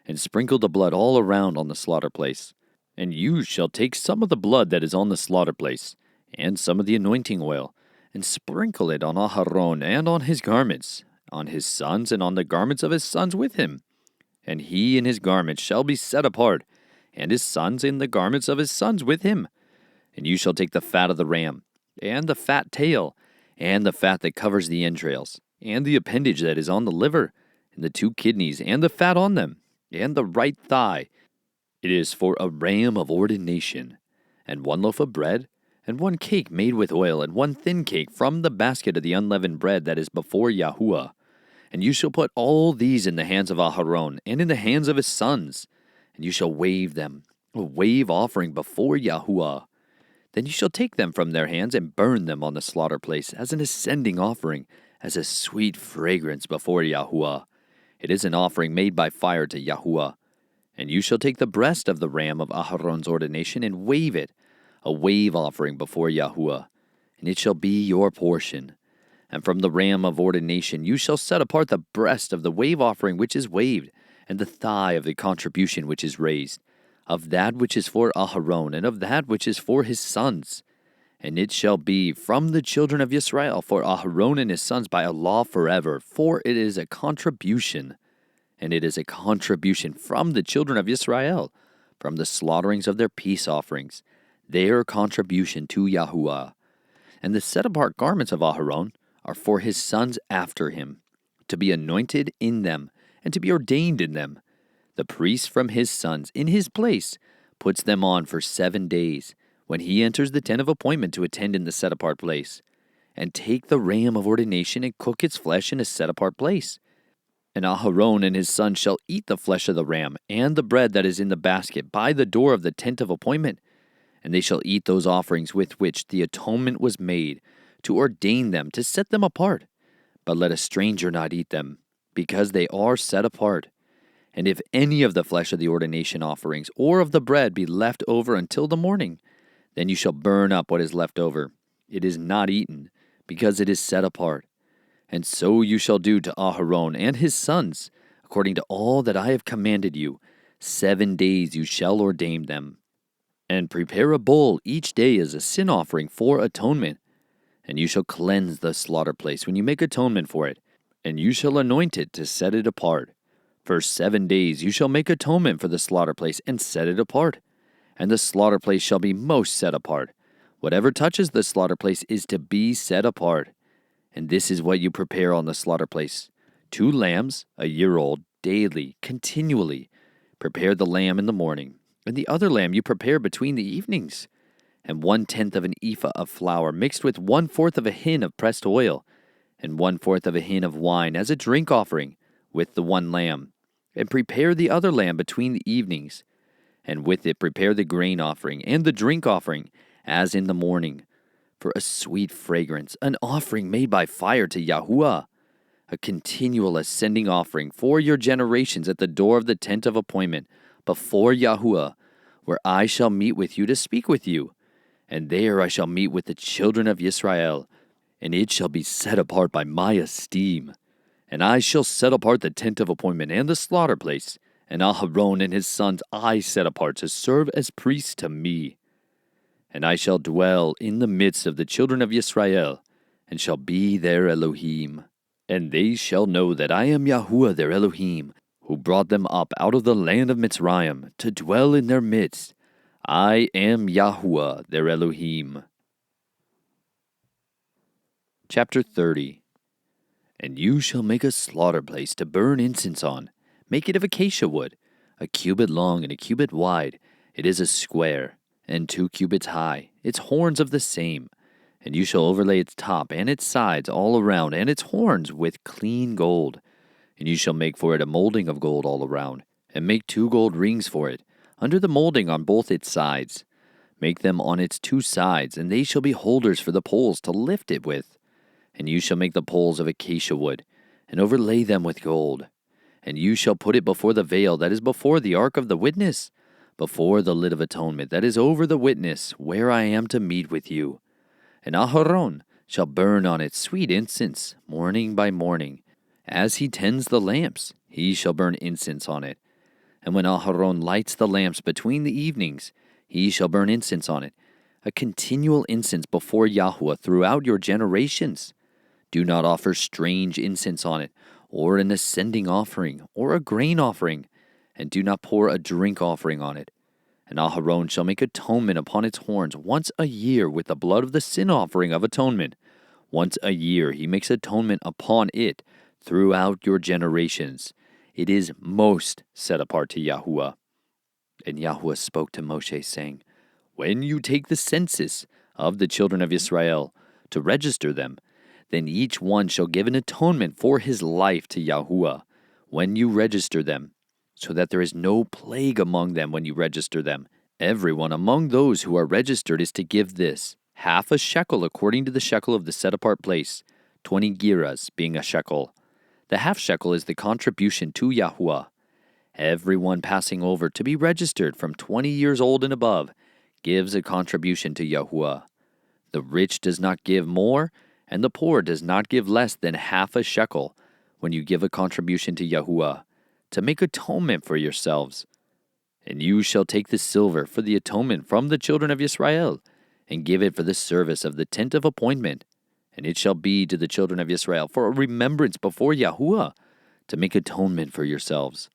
and sprinkle the blood all around on the slaughter place. And you shall take some of the blood that is on the slaughter place, and some of the anointing oil, and sprinkle it on Aharon and on his garments, on his sons, and on the garments of his sons with him. And he and his garments shall be set apart, and his sons in the garments of his sons with him. And you shall take the fat of the ram, and the fat tail, and the fat that covers the entrails, and the appendage that is on the liver, and the 2 kidneys, and the fat on them, and the right thigh. It is for a ram of ordination, and 1 loaf of bread, and 1 cake made with oil, and 1 thin cake from the basket of the unleavened bread that is before Yahuah. And you shall put all these in the hands of Aharon, and in the hands of his sons, and you shall wave them, a wave offering before Yahuah. Then you shall take them from their hands, and burn them on the slaughter place as an ascending offering, as a sweet fragrance before Yahuah. It is an offering made by fire to Yahuah. And you shall take the breast of the ram of Aharon's ordination, and wave it, a wave offering before Yahuah, and it shall be your portion. And from the ram of ordination you shall set apart the breast of the wave offering which is waved, and the thigh of the contribution which is raised, of that which is for Aharon, and of that which is for his sons. And it shall be from the children of Yisrael for Aharon and his sons by a law forever, for it is a contribution. And it is a contribution from the children of Yisrael, from the slaughterings of their peace offerings, their contribution to Yahuah. And the set-apart garments of Aharon are for his sons after him, to be anointed in them, and to be ordained in them. The priest from his sons in his place puts them on for 7 days, when he enters the tent of appointment to attend in the set-apart place. And take the ram of ordination and cook its flesh in a set-apart place. And Aharon and his sons shall eat the flesh of the ram and the bread that is in the basket by the door of the tent of appointment. And they shall eat those offerings with which the atonement was made, to ordain them, to set them apart. But let a stranger not eat them, because they are set apart. And if any of the flesh of the ordination offerings or of the bread be left over until the morning, then you shall burn up what is left over. It is not eaten, because it is set apart. And so you shall do to Aharon and his sons, according to all that I have commanded you. 7 days you shall ordain them. And prepare a bull each day as a sin offering for atonement. And you shall cleanse the slaughter place when you make atonement for it, and you shall anoint it to set it apart. For 7 days you shall make atonement for the slaughter place and set it apart. And the slaughter place shall be most set apart. Whatever touches the slaughter place is to be set apart. And this is what you prepare on the slaughter place: 2 lambs, a year old, daily, continually. Prepare the lamb in the morning, and the other lamb you prepare between the evenings. And 1/10 of an ephah of flour mixed with 1/4 of a hin of pressed oil, and 1/4 of a hin of wine as a drink offering, with the 1 lamb. And prepare the other lamb between the evenings. And with it prepare the grain offering and the drink offering, as in the morning, for a sweet fragrance, an offering made by fire to Yahuah, a continual ascending offering for your generations at the door of the tent of appointment, before Yahuah, where I shall meet with you to speak with you. And there I shall meet with the children of Yisrael, and it shall be set apart by my esteem. And I shall set apart the tent of appointment and the slaughter place, and Aharon and his sons I set apart to serve as priests to me. And I shall dwell in the midst of the children of Yisrael, and shall be their Elohim. And they shall know that I am Yahuah their Elohim, who brought them up out of the land of Mitsrayim, to dwell in their midst. I am Yahuah their Elohim. Chapter 30. And you shall make a slaughter place to burn incense on. Make it of acacia wood, a cubit long and a cubit wide. It is a square, and 2 cubits high, its horns of the same. And you shall overlay its top and its sides all around, and its horns with clean gold. And you shall make for it a molding of gold all around, and make 2 gold rings for it, under the molding on both its sides. Make them on its 2 sides, and they shall be holders for the poles to lift it with. And you shall make the poles of acacia wood, and overlay them with gold. And you shall put it before the veil that is before the ark of the witness, before the lid of atonement that is over the witness, where I am to meet with you. And Aharon shall burn on it sweet incense, morning by morning. As he tends the lamps, he shall burn incense on it. And when Aharon lights the lamps between the evenings, he shall burn incense on it, a continual incense before Yahuah throughout your generations. Do not offer strange incense on it, or an ascending offering, or a grain offering, and do not pour a drink offering on it. And Aharon shall make atonement upon its horns once a year with the blood of the sin offering of atonement. Once a year he makes atonement upon it throughout your generations. It is most set apart to Yahuah. And Yahuah spoke to Moshe, saying, When you take the census of the children of Israel to register them, then each one shall give an atonement for his life to Yahuah when you register them, so that there is no plague among them when you register them. Everyone among those who are registered is to give this, 1/2 shekel according to the shekel of the set-apart place, 20 giras being a shekel. The 1/2 shekel is the contribution to Yahuah. Everyone passing over to be registered from 20 years old and above gives a contribution to Yahuah. The rich does not give more, and the poor does not give less than 1/2 shekel when you give a contribution to Yahuah, to make atonement for yourselves. And you shall take the silver for the atonement from the children of Yisrael, and give it for the service of the tent of appointment. And it shall be to the children of Israel for a remembrance before Yahuah, to make atonement for yourselves.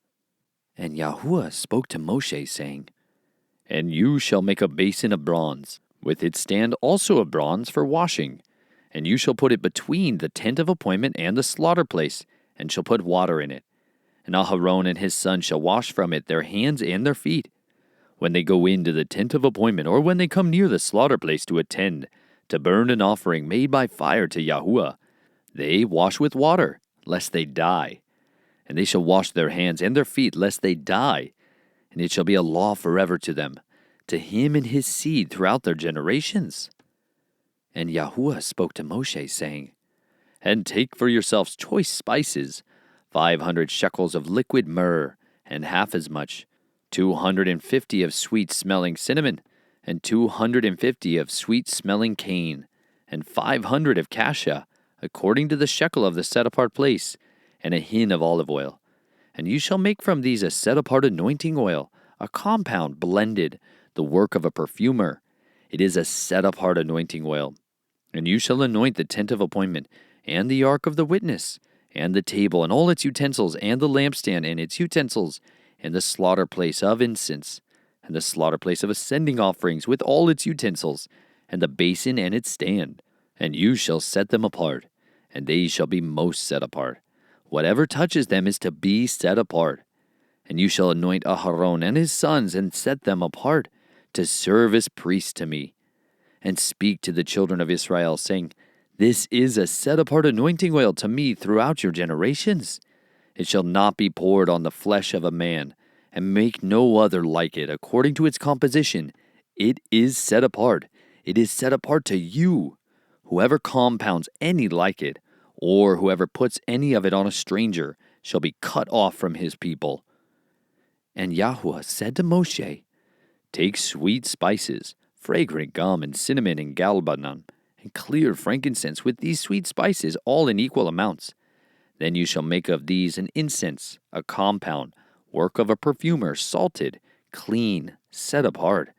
And Yahuah spoke to Moshe, saying, And you shall make a basin of bronze, with its stand also of bronze for washing. And you shall put it between the tent of appointment and the slaughter place, and shall put water in it. And Aharon and his sons shall wash from it their hands and their feet. When they go into the tent of appointment, or when they come near the slaughter place to attend, to burn an offering made by fire to Yahuah, they wash with water, lest they die. And they shall wash their hands and their feet, lest they die. And it shall be a law forever to them, to him and his seed throughout their generations. And Yahuah spoke to Moshe, saying, And take for yourselves choice spices, 500 shekels of liquid myrrh, and half as much, 250 of sweet-smelling cinnamon, and 250 of sweet-smelling cane, and 500 of cassia, according to the shekel of the set-apart place, and a hin of olive oil. And you shall make from these a set-apart anointing oil, a compound blended, the work of a perfumer. It is a set-apart anointing oil. And you shall anoint the tent of appointment, and the ark of the witness, and the table, and all its utensils, and the lampstand, and its utensils, and the slaughter place of incense, and the slaughter place of ascending offerings, with all its utensils, and the basin and its stand. And you shall set them apart, and they shall be most set apart. Whatever touches them is to be set apart. And you shall anoint Aharon and his sons, and set them apart, to serve as priests to me. And speak to the children of Israel, saying, This is a set-apart anointing oil to me throughout your generations. It shall not be poured on the flesh of a man, and make no other like it, according to its composition. It is set apart. It is set apart to you. Whoever compounds any like it, or whoever puts any of it on a stranger, shall be cut off from his people. And Yahuah said to Moshe, Take sweet spices, fragrant gum, and cinnamon, and galbanum, and clear frankincense with these sweet spices, all in equal amounts. Then you shall make of these an incense, a compound, work of a perfumer, salted, clean, set apart.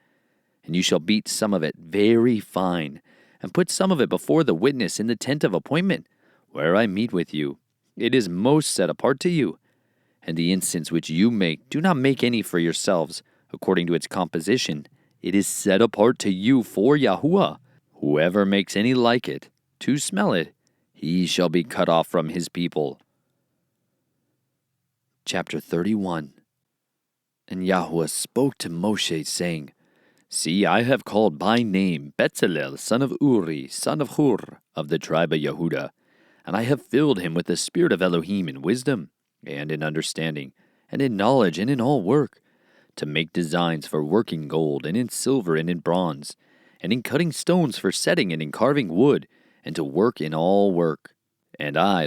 And you shall beat some of it very fine, and put some of it before the witness in the tent of appointment, where I meet with you. It is most set apart to you. And the incense which you make, do not make any for yourselves, according to its composition. It is set apart to you for Yahuah. Whoever makes any like it, to smell it, he shall be cut off from his people. Chapter 31. And Yahuah spoke to Moshe, saying, See, I have called by name Bezalel, son of Uri, son of Hur, of the tribe of Yehudah, and I have filled him with the spirit of Elohim in wisdom, and in understanding, and in knowledge, and in all work, to make designs for working gold, and in silver, and in bronze, and in cutting stones for setting, and in carving wood, and to work in all work. And I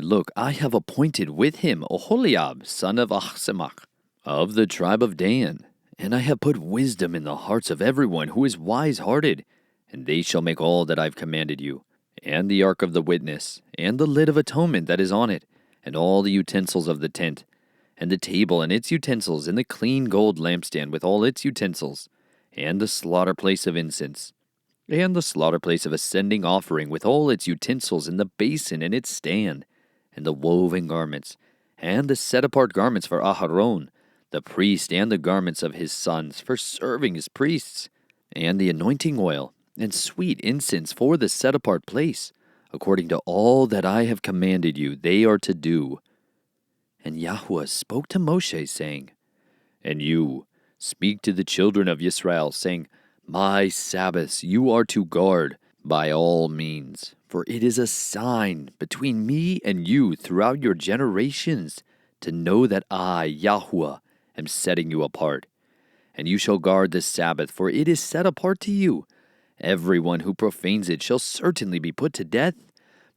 have appointed with him Oholiab, son of Achsamach, of the tribe of Dan, and I have put wisdom in the hearts of everyone who is wise-hearted, and they shall make all that I have commanded you, and the ark of the witness, and the lid of atonement that is on it, and all the utensils of the tent, and the table and its utensils, and the clean gold lampstand with all its utensils, and the slaughter place of incense, and the slaughter place of ascending offering with all its utensils, and the basin and its stand, and the woven garments, and the set-apart garments for Aharon, the priest, and the garments of his sons for serving as priests, and the anointing oil, and sweet incense for the set-apart place, according to all that I have commanded you, they are to do. And Yahuah spoke to Moshe, saying, And you, speak to the children of Yisrael, saying, My Sabbaths you are to guard by all means, for it is a sign between me and you throughout your generations, to know that I, Yahuah, am setting you apart. And you shall guard this Sabbath, for it is set apart to you. Everyone who profanes it shall certainly be put to death,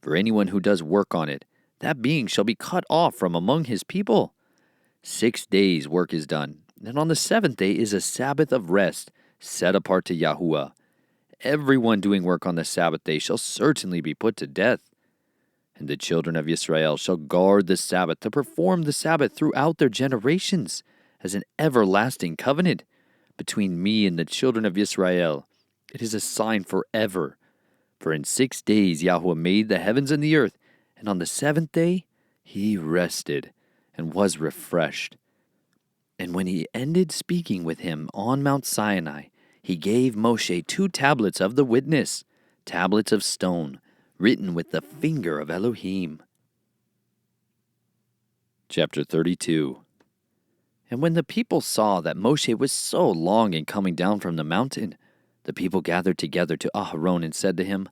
for anyone who does work on it, that being shall be cut off from among his people. 6 days work is done, and on the 7th day is a Sabbath of rest, set apart to Yahuah. Everyone doing work on the Sabbath day shall certainly be put to death. And the children of Yisrael shall guard the Sabbath to perform the Sabbath throughout their generations, as an everlasting covenant between me and the children of Yisrael. It is a sign forever. For in 6 days Yahuah made the heavens and the earth, and on the 7th day he rested and was refreshed. And when he ended speaking with him on Mount Sinai, he gave Moshe 2 tablets of the witness, tablets of stone, written with the finger of Elohim. Chapter 32. And when the people saw that Moshe was so long in coming down from the mountain, the people gathered together to Aharon and said to him,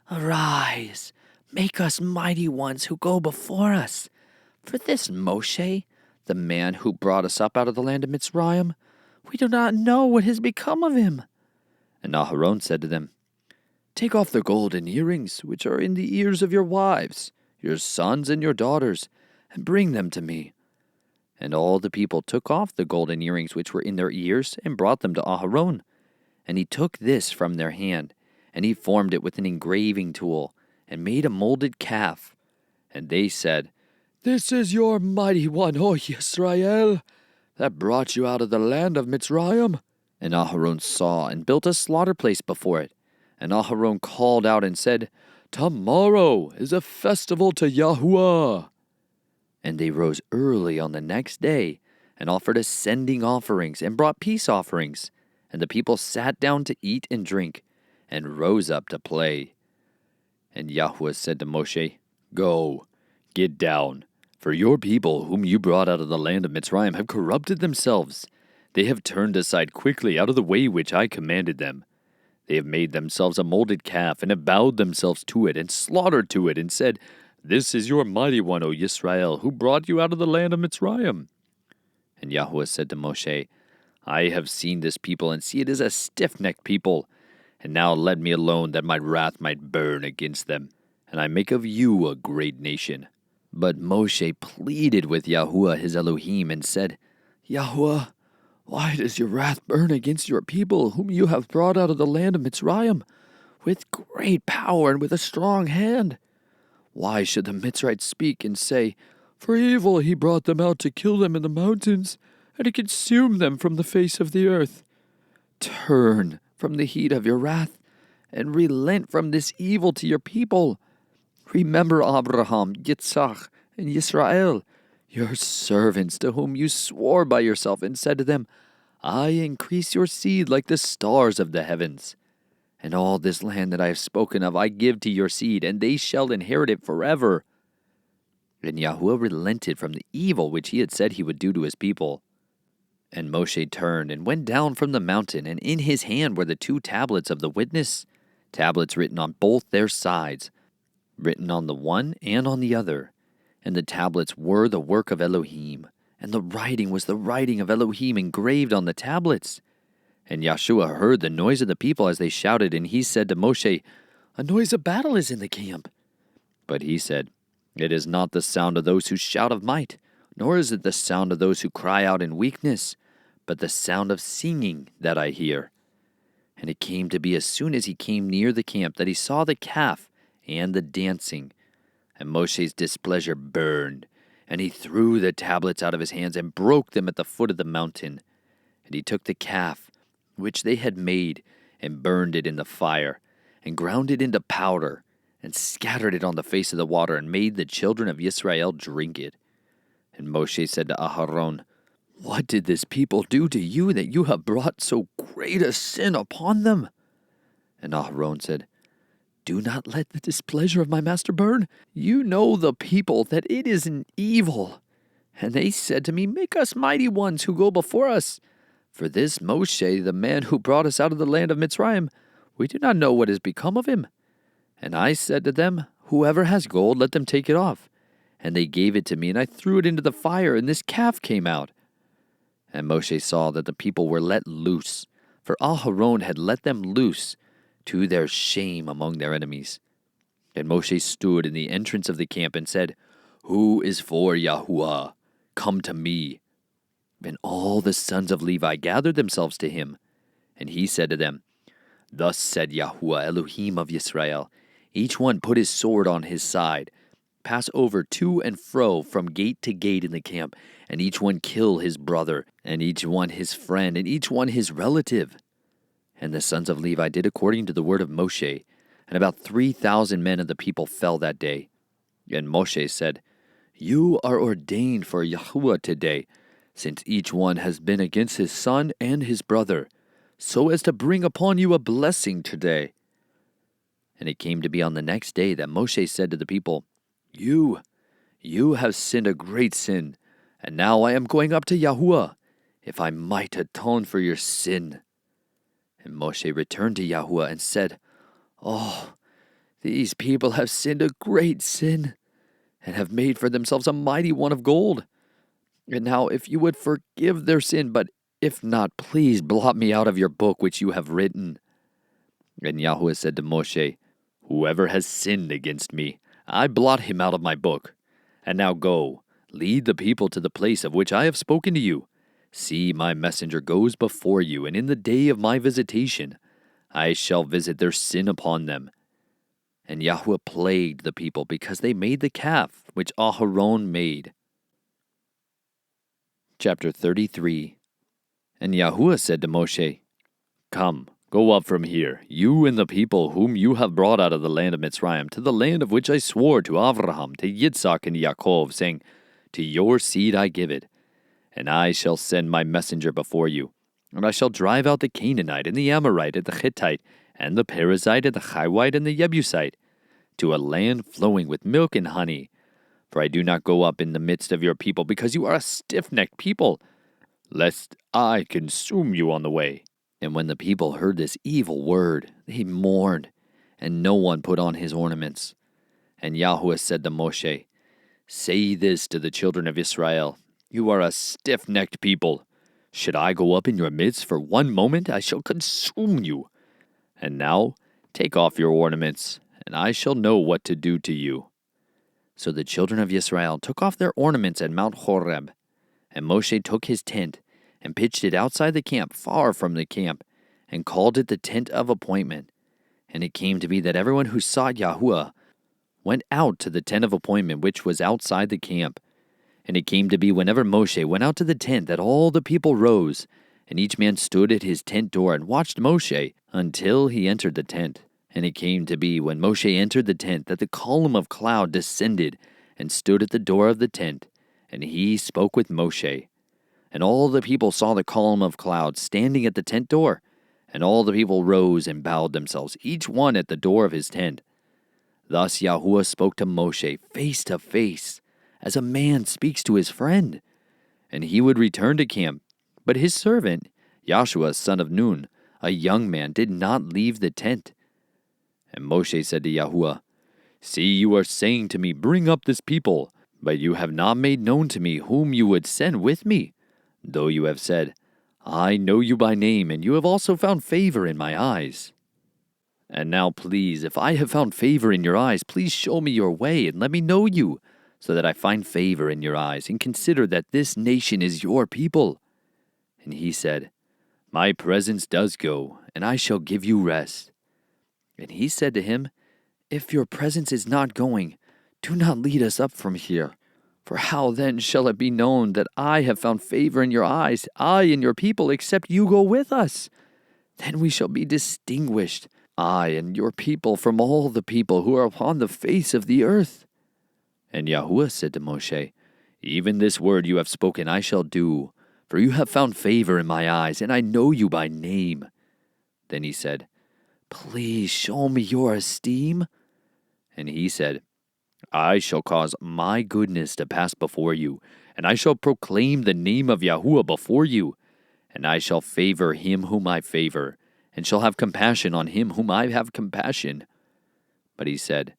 "Arise, make us mighty ones who go before us. For this Moshe, the man who brought us up out of the land of Mitsrayim, we do not know what has become of him." And Aharon said to them, "Take off the golden earrings which are in the ears of your wives, your sons and your daughters, and bring them to me." And all the people took off the golden earrings which were in their ears and brought them to Aharon. And he took this from their hand, and he formed it with an engraving tool, and made a molded calf. And they said, "This is your mighty one, O Yisrael, that brought you out of the land of Mitsrayim." And Aharon saw and built a slaughter place before it. And Aharon called out and said, "Tomorrow is a festival to Yahuah." And they rose early on the next day, and offered ascending offerings, and brought peace offerings. And the people sat down to eat and drink, and rose up to play. And Yahuah said to Moshe, "Go, get down, for your people whom you brought out of the land of Mitsrayim have corrupted themselves. They have turned aside quickly out of the way which I commanded them. They have made themselves a molded calf, and have bowed themselves to it, and slaughtered to it, and said, 'This is your mighty one, O Yisrael, who brought you out of the land of Mitsrayim.'" And Yahuah said to Moshe, "I have seen this people, and see it is a stiff-necked people. And now let me alone, that my wrath might burn against them, and I make of you a great nation." But Moshe pleaded with Yahuah his Elohim, and said, "Yahuah, why does your wrath burn against your people, whom you have brought out of the land of Mitsrayim, with great power and with a strong hand? Why should the Mitsrites speak and say, 'For evil he brought them out to kill them in the mountains, and to consume them from the face of the earth'? Turn from the heat of your wrath, and relent from this evil to your people. Remember Abraham, Yitzhak, and Yisrael, your servants, to whom you swore by yourself, and said to them, 'I increase your seed like the stars of the heavens.' And all this land that I have spoken of I give to your seed, and they shall inherit it forever." And Yahuah relented from the evil which he had said he would do to his people. And Moshe turned and went down from the mountain, and in his hand were the 2 tablets of the witness, tablets written on both their sides, written on the one and on the other. And the tablets were the work of Elohim, and the writing was the writing of Elohim engraved on the tablets. And Yeshua heard the noise of the people as they shouted, and he said to Moshe, "A noise of battle is in the camp." But he said, "It is not the sound of those who shout of might, nor is it the sound of those who cry out in weakness, but the sound of singing that I hear." And it came to be as soon as he came near the camp that he saw the calf and the dancing. And Moshe's displeasure burned, and he threw the tablets out of his hands and broke them at the foot of the mountain. And he took the calf which they had made, and burned it in the fire, and ground it into powder, and scattered it on the face of the water, and made the children of Yisrael drink it. And Moshe said to Aharon, "What did this people do to you, that you have brought so great a sin upon them?" And Aharon said, "Do not let the displeasure of my master burn. You know the people, that it is an evil. And they said to me, 'Make us mighty ones who go before us.' For this Moshe, the man who brought us out of the land of Mitsrayim, we do not know what has become of him." And I said to them, "Whoever has gold, let them take it off." And they gave it to me, and I threw it into the fire, and this calf came out. And Moshe saw that the people were let loose, for Aharon had let them loose, to their shame among their enemies. And Moshe stood in the entrance of the camp and said, "Who is for Yahuah? Come to me." And all the sons of Levi gathered themselves to him. And he said to them, "Thus said Yahuah, Elohim of Yisrael, each one put his sword on his side, pass over to and fro from gate to gate in the camp, and each one kill his brother, and each one his friend, and each one his relative." And the sons of Levi did according to the word of Moshe, and about 3,000 men of the people fell that day. And Moshe said, "You are ordained for Yahuah today, since each one has been against his son and his brother, so as to bring upon you a blessing today." And it came to be on the next day that Moshe said to the people, You You have sinned a great sin, and now I am going up to Yahuah, if I might atone for your sin. And Moshe returned to Yahuah and said, Oh, these people have sinned a great sin, and have made for themselves a mighty one of gold. And now if you would forgive their sin, but if not, please blot me out of your book which you have written. And Yahuah said to Moshe, Whoever has sinned against me, I blot him out of my book. And now go, lead the people to the place of which I have spoken to you. See, my messenger goes before you, and in the day of my visitation I shall visit their sin upon them. And Yahuah plagued the people because they made the calf which Aharon made. Chapter 33. And Yahuah said to Moshe, Come, go up from here, you and the people whom you have brought out of the land of Mitsrayim, to the land of which I swore to Abraham, to Yitzhak, and Yaakov, saying, To your seed I give it. And I shall send my messenger before you, and I shall drive out the Canaanite, and the Amorite, and the Hittite, and the Perizzite, and the Hivite, and the Jebusite, to a land flowing with milk and honey. For I do not go up in the midst of your people, because you are a stiff-necked people, lest I consume you on the way. And when the people heard this evil word, they mourned, and no one put on his ornaments. And Yahuah said to Moshe, Say this to the children of Israel, You are a stiff-necked people. Should I go up in your midst for one moment, I shall consume you. And now take off your ornaments, and I shall know what to do to you. So the children of Yisrael took off their ornaments at Mount Horeb. And Moshe took his tent, and pitched it outside the camp, far from the camp, and called it the tent of appointment. And it came to be that everyone who sought Yahuah went out to the tent of appointment which was outside the camp. And it came to be whenever Moshe went out to the tent that all the people rose, and each man stood at his tent door and watched Moshe until he entered the tent. And it came to be when Moshe entered the tent that the column of cloud descended and stood at the door of the tent, and he spoke with Moshe. And all the people saw the column of cloud standing at the tent door, and all the people rose and bowed themselves, each one at the door of his tent. Thus Yahuah spoke to Moshe face to face, as a man speaks to his friend. And he would return to camp, but his servant, Joshua son of Nun, a young man, did not leave the tent. And Moshe said to Yahuah, See, you are saying to me, Bring up this people, but you have not made known to me whom you would send with me, though you have said, I know you by name, and you have also found favor in my eyes. And now please, if I have found favor in your eyes, please show me your way, and let me know you, so that I find favor in your eyes, and consider that this nation is your people. And he said, My presence does go, and I shall give you rest. And he said to him, If your presence is not going, do not lead us up from here. For how then shall it be known that I have found favor in your eyes, I and your people, except you go with us? Then we shall be distinguished, I and your people, from all the people who are upon the face of the earth. And Yahuah said to Moshe, Even this word you have spoken I shall do, for you have found favor in my eyes, and I know you by name. Then he said, Please show me your esteem. And he said, I shall cause my goodness to pass before you, and I shall proclaim the name of Yahuah before you, and I shall favor him whom I favor, and shall have compassion on him whom I have compassion. But he said,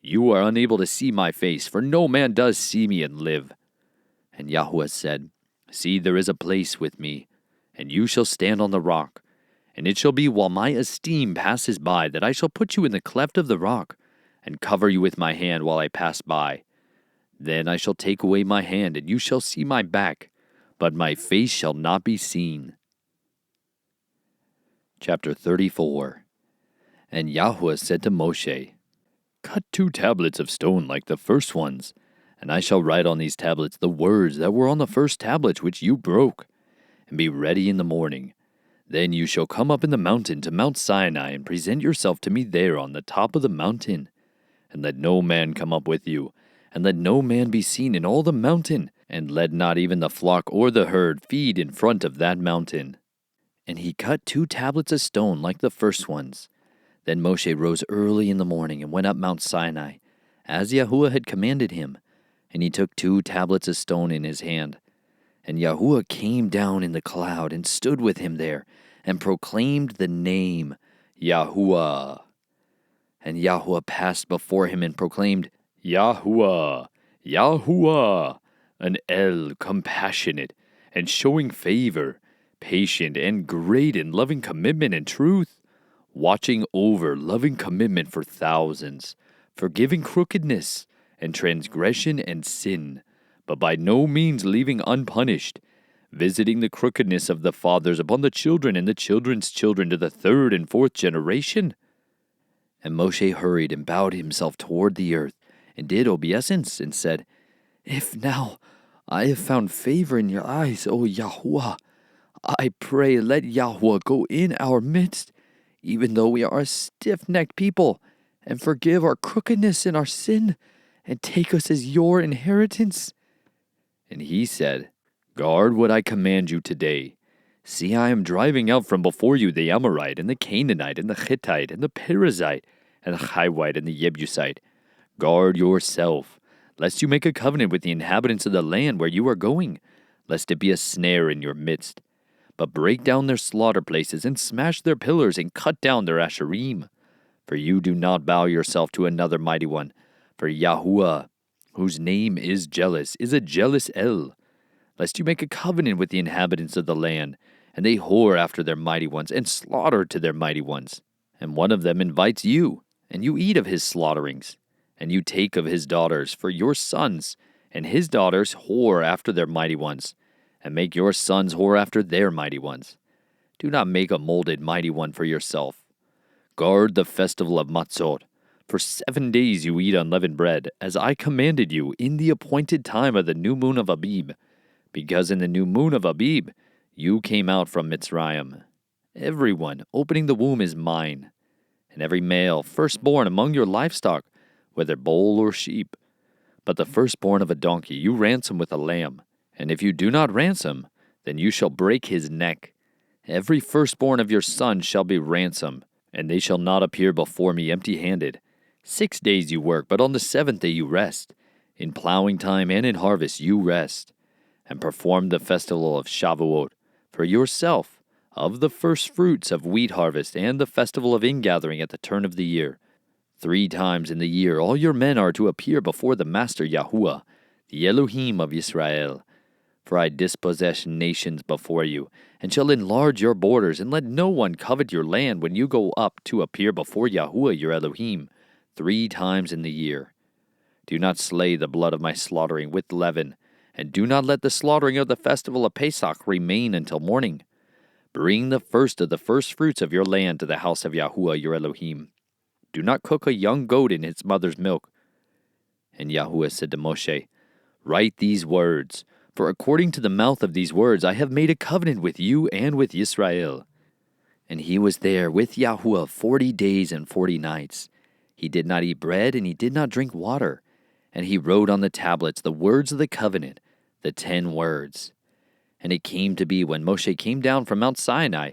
You are unable to see my face, for no man does see me and live. And Yahuah said, See, there is a place with me, and you shall stand on the rock. And it shall be while my esteem passes by, that I shall put you in the cleft of the rock, and cover you with my hand while I pass by. Then I shall take away my hand, and you shall see my back, but my face shall not be seen. Chapter 34. And Yahuah said to Moshe, Cut 2 tablets of stone like the first ones, and I shall write on these tablets the words that were on the first tablets which you broke, and be ready in the morning. Then you shall come up in the mountain to Mount Sinai, and present yourself to me there on the top of the mountain. And let no man come up with you, and let no man be seen in all the mountain, and let not even the flock or the herd feed in front of that mountain. And he cut 2 tablets of stone like the first ones. Then Moshe rose early in the morning and went up Mount Sinai, as Yahuah had commanded him, And he took 2 tablets of stone in his hand. And Yahuah came down in the cloud and stood with him there, and proclaimed the name Yahuah. And Yahuah passed before him and proclaimed, Yahuah, Yahuah, an El compassionate, and showing favor, patient and great in loving commitment and truth, watching over loving commitment for thousands, forgiving crookedness and transgression and sin, but by no means leaving unpunished, visiting the crookedness of the fathers upon the children and the children's children to the 3rd and 4th generation. And Moshe hurried and bowed himself toward the earth, and did obeisance, and said, If now I have found favor in your eyes, O Yahuah, I pray let Yahuah go in our midst, even though we are a stiff-necked people, and forgive our crookedness and our sin, and take us as your inheritance. And he said, Guard what I command you today. See, I am driving out from before you the Amorite, and the Canaanite, and the Hittite, and the Perizzite, and the Hivite, and the Jebusite. Guard yourself, lest you make a covenant with the inhabitants of the land where you are going, lest it be a snare in your midst. But break down their slaughter places, and smash their pillars, and cut down their asherim. For you do not bow yourself to another mighty one, for Yahuah, whose name is jealous, is a jealous El. Lest you make a covenant with the inhabitants of the land, and they whore after their mighty ones, and slaughter to their mighty ones. And one of them invites you, and you eat of his slaughterings, and you take of his daughters for your sons, and his daughters whore after their mighty ones, and make your sons whore after their mighty ones. Do not make a molded mighty one for yourself. Guard the festival of Matzot. For 7 days you eat unleavened bread, as I commanded you, in the appointed time of the new moon of Abib. Because in the new moon of Abib, you came out from Mitsrayim. Everyone opening the womb is mine, and every male firstborn among your livestock, whether bull or sheep. But the firstborn of a donkey you ransom with a lamb, and if you do not ransom, then you shall break his neck. Every firstborn of your sons shall be ransomed, and they shall not appear before me empty-handed. 6 days you work, but on the 7th day you rest. In plowing time and in harvest you rest. And perform the festival of Shavuot for yourself, of the first fruits of wheat harvest, and the festival of ingathering at the turn of the year. 3 times in the year all your men are to appear before the Master Yahuah, the Elohim of Yisrael. For I dispossess nations before you, and shall enlarge your borders, and let no one covet your land when you go up to appear before Yahuah your Elohim, 3 times in the year. Do not slay the blood of my slaughtering with leaven, and do not let the slaughtering of the festival of Pesach remain until morning. Bring the first of the firstfruits of your land to the house of Yahuah your Elohim. Do not cook a young goat in its mother's milk. And Yahuah said to Moshe, Write these words, for according to the mouth of these words I have made a covenant with you and with Yisrael. And he was there with Yahuah 40 days and 40 nights. He did not eat bread, and he did not drink water. And he wrote on the tablets the words of the covenant, the 10 words. And it came to be when Moshe came down from Mount Sinai,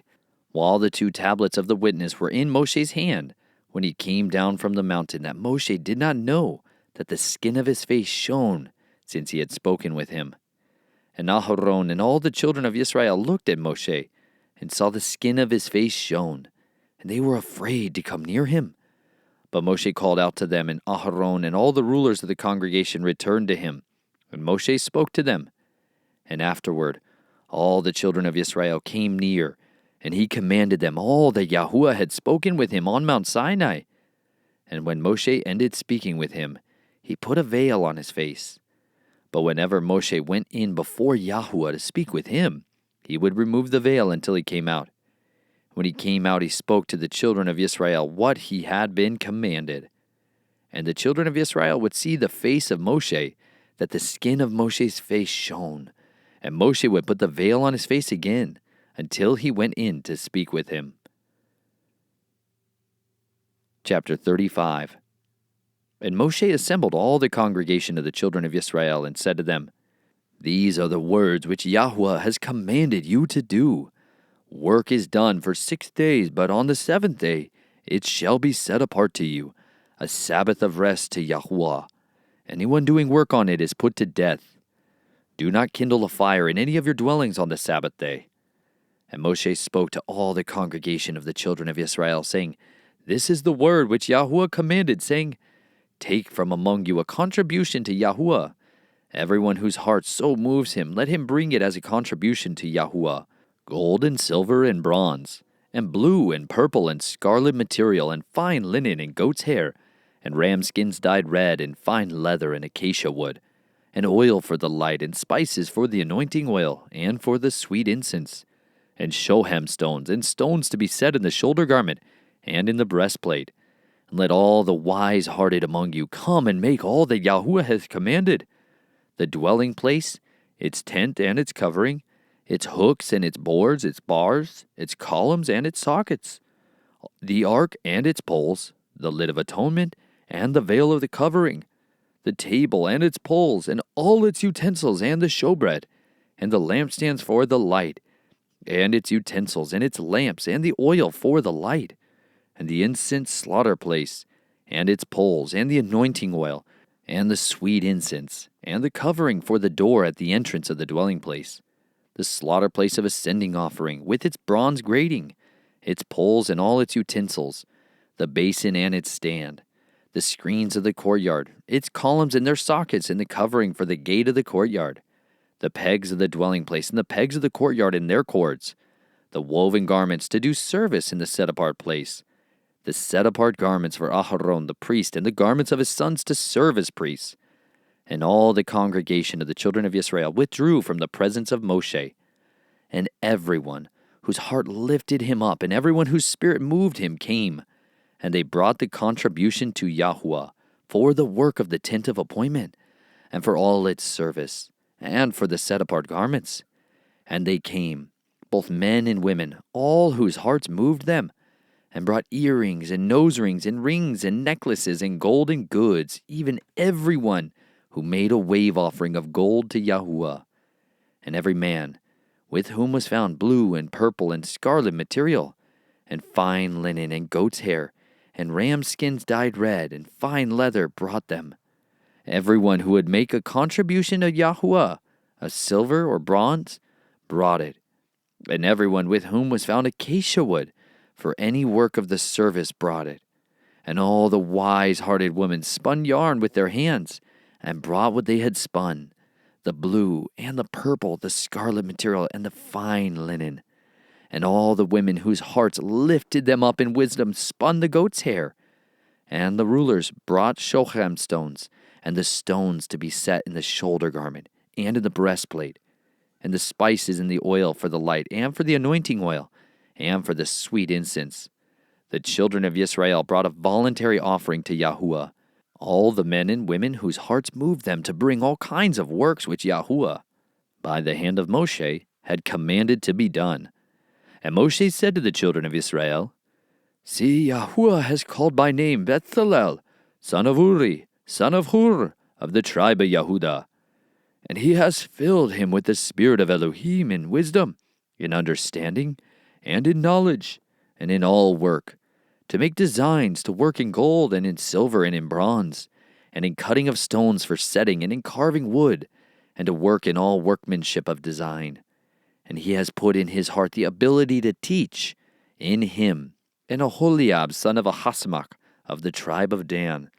while the 2 tablets of the witness were in Moshe's hand, when he came down from the mountain, that Moshe did not know that the skin of his face shone, since he had spoken with him. And Aharon and all the children of Israel looked at Moshe, and saw the skin of his face shone, and they were afraid to come near him. But Moshe called out to them, and Aharon and all the rulers of the congregation returned to him. And Moshe spoke to them. And afterward, all the children of Israel came near, and he commanded them all that Yahuah had spoken with him on Mount Sinai. And when Moshe ended speaking with him, he put a veil on his face. But whenever Moshe went in before Yahuah to speak with him, he would remove the veil until he came out. When he came out, he spoke to the children of Israel what he had been commanded. And the children of Israel would see the face of Moshe, that the skin of Moshe's face shone. And Moshe would put the veil on his face again, until he went in to speak with him. Chapter 35. And Moshe assembled all the congregation of the children of Israel, and said to them, These are the words which Yahuah has commanded you to do. Work is done for 6 days, but on the 7th day it shall be set apart to you, a Sabbath of rest to Yahuah. Anyone doing work on it is put to death. Do not kindle a fire in any of your dwellings on the Sabbath day." And Moshe spoke to all the congregation of the children of Israel, saying, "This is the word which Yahuah commanded, saying, Take from among you a contribution to Yahuah. Everyone whose heart so moves him, let him bring it as a contribution to Yahuah, gold and silver and bronze, and blue and purple and scarlet material, and fine linen and goat's hair, and ram skins dyed red, and fine leather and acacia wood, and oil for the light, and spices for the anointing oil, and for the sweet incense, and shoham stones, and stones to be set in the shoulder garment, and in the breastplate. And let all the wise-hearted among you come and make all that Yahuah hath commanded: the dwelling place, its tent and its covering, its hooks and its boards, its bars, its columns and its sockets, the ark and its poles, the lid of atonement, and the veil of the covering, the table and its poles, and all its utensils, and the showbread, and the lampstands for the light, and its utensils, and its lamps, and the oil for the light, and the incense slaughter place, and its poles, and the anointing oil, and the sweet incense, and the covering for the door at the entrance of the dwelling place, the slaughter place of ascending offering, with its bronze grating, its poles and all its utensils, the basin and its stand, the screens of the courtyard, its columns and their sockets, and the covering for the gate of the courtyard, the pegs of the dwelling place, and the pegs of the courtyard and their cords, the woven garments to do service in the set-apart place, the set-apart garments for Aharon the priest, and the garments of his sons to serve as priests. And all the congregation of the children of Israel withdrew from the presence of Moshe. And everyone whose heart lifted him up, and everyone whose spirit moved him, came. And they brought the contribution to Yahuah for the work of the tent of appointment, and for all its service, and for the set-apart garments. And they came, both men and women, all whose hearts moved them, and brought earrings and nose rings and rings and necklaces and golden goods, even everyone who made a wave offering of gold to Yahuah. And every man with whom was found blue and purple and scarlet material, and fine linen and goat's hair, and ram skins dyed red, and fine leather, brought them. Everyone who would make a contribution to Yahuah, of silver or bronze, brought it. And everyone with whom was found acacia wood, for any work of the service, brought it. And all the wise-hearted women spun yarn with their hands, and brought what they had spun, the blue and the purple, the scarlet material, and the fine linen. And all the women whose hearts lifted them up in wisdom spun the goat's hair. And the rulers brought shoham stones, and the stones to be set in the shoulder garment, and in the breastplate, and the spices and the oil for the light, and for the anointing oil, and for the sweet incense. The children of Yisrael brought a voluntary offering to Yahuah, all the men and women whose hearts moved them to bring all kinds of works which Yahuah, by the hand of Moshe, had commanded to be done. And Moshe said to the children of Israel, "See, Yahuah has called by name Bezalel, son of Uri, son of Hur, of the tribe of Yehudah. And he has filled him with the spirit of Elohim in wisdom, in understanding, and in knowledge, and in all work, to make designs, to work in gold, and in silver, and in bronze, and in cutting of stones for setting, and in carving wood, and to work in all workmanship of design. And he has put in his heart the ability to teach, in him, and Aholiab, son of Ahisamach, of the tribe of Dan.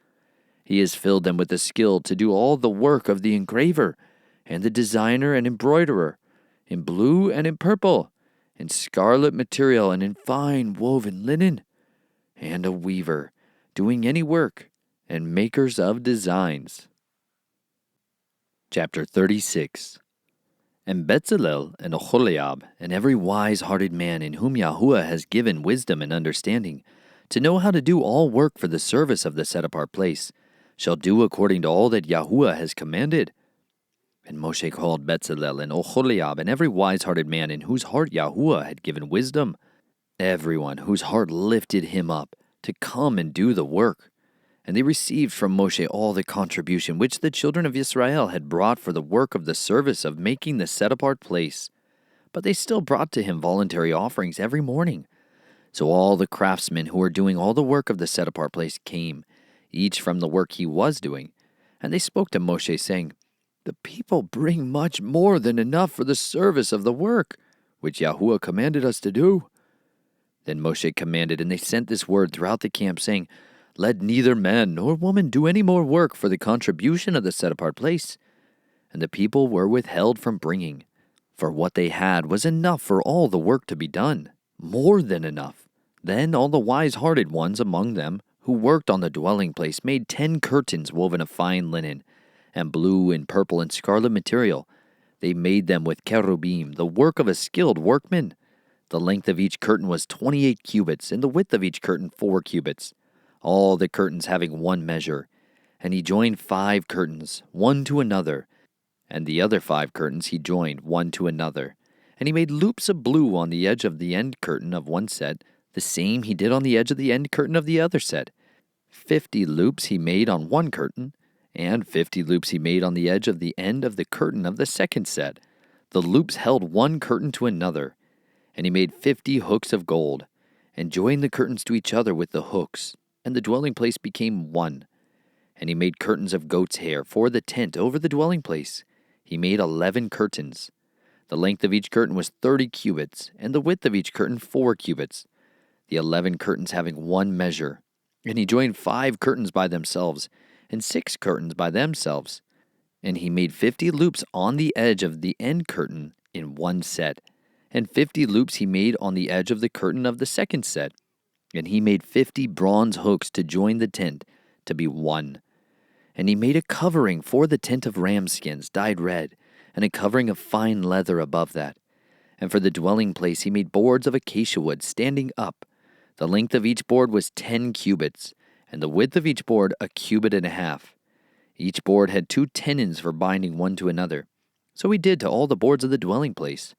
He has filled them with the skill to do all the work of the engraver, and the designer and embroiderer, in blue and in purple, in scarlet material, and in fine woven linen, and a weaver, doing any work, and makers of designs." Chapter 36. And Bezalel and Aholiab, and every wise-hearted man in whom Yahuah has given wisdom and understanding, to know how to do all work for the service of the set-apart place, shall do according to all that Yahuah has commanded. And Moshe called Bezalel and Aholiab, and every wise-hearted man in whose heart Yahuah had given wisdom, everyone whose heart lifted him up, to come and do the work. And they received from Moshe all the contribution which the children of Israel had brought for the work of the service of making the set-apart place. But they still brought to him voluntary offerings every morning. So all the craftsmen who were doing all the work of the set-apart place came, each from the work he was doing, And they spoke to Moshe, saying, "The people bring much more than enough for the service of the work, which Yahuah commanded us to do." Then Moshe commanded, and they sent this word throughout the camp, saying, "Let neither man nor woman do any more work for the contribution of the set-apart place." And the people were withheld from bringing, for what they had was enough for all the work to be done, more than enough. Then all the wise-hearted ones among them who worked on the dwelling place made 10 curtains woven of fine linen, and blue and purple and scarlet material. They made them with cherubim, the work of a skilled workman. The length of each curtain was 28 cubits, and the width of each curtain 4 cubits, all the curtains having one measure. And he joined 5 curtains, one to another, and the other 5 curtains he joined one to another. And he made loops of blue on the edge of the end curtain of one set, the same he did on the edge of the end curtain of the other set. 50 loops he made on one curtain, and 50 loops he made on the edge of the end of the curtain of the second set. The loops held one curtain to another. And he made 50 hooks of gold, and joined the curtains to each other with the hooks, and the dwelling place became one. And he made curtains of goat's hair for the tent over the dwelling place. He made 11 curtains. The length of each curtain was 30 cubits, and the width of each curtain 4 cubits, the 11 curtains having one measure. And he joined 5 curtains by themselves, and 6 curtains by themselves. And he made 50 loops on the edge of the end curtain in one set, and 50 loops he made on the edge of the curtain of the second set. And he made 50 bronze hooks to join the tent to be one. And he made a covering for the tent of ram skins dyed red, and a covering of fine leather above that. And for the dwelling place he made boards of acacia wood standing up. The length of each board was 10 cubits, and the width of each board 1.5 cubits. Each board had 2 tenons for binding one to another. So he did to all the boards of the dwelling place.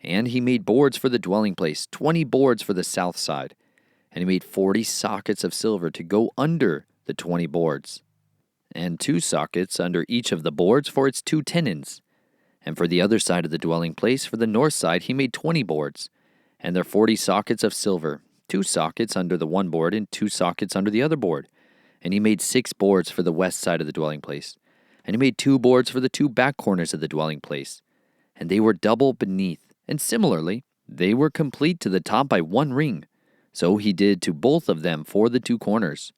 And he made boards for the dwelling place, 20 boards for the south side. And he made 40 sockets of silver to go under the 20 boards, and 2 sockets under each of the boards for its 2 tenons. And for the other side of the dwelling place, for the north side, he made 20 boards, and their 40 sockets of silver, 2 sockets under the one board and 2 sockets under the other board. And he made 6 boards for the west side of the dwelling place. And he made 2 boards for the 2 back corners of the dwelling place. And they were double beneath. And similarly, they were complete to the top by 1 ring. So he did to both of them for the 2 corners.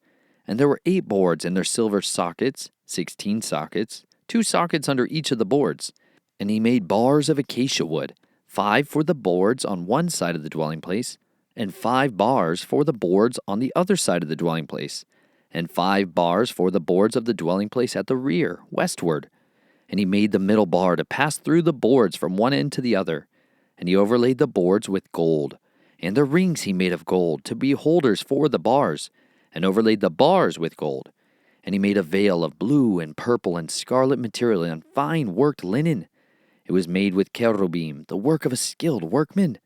And there were 8 boards and their silver sockets, 16 sockets, 2 sockets under each of the boards. And he made bars of acacia wood, 5 for the boards on one side of the dwelling place, and 5 bars for the boards on the other side of the dwelling place, and 5 bars for the boards of the dwelling place at the rear, westward. And he made the middle bar to pass through the boards from one end to the other. And he overlaid the boards with gold, and the rings he made of gold to be holders for the bars, and overlaid the bars with gold. And he made a veil of blue and purple and scarlet material and fine worked linen. It was made with cherubim, the work of a skilled workman.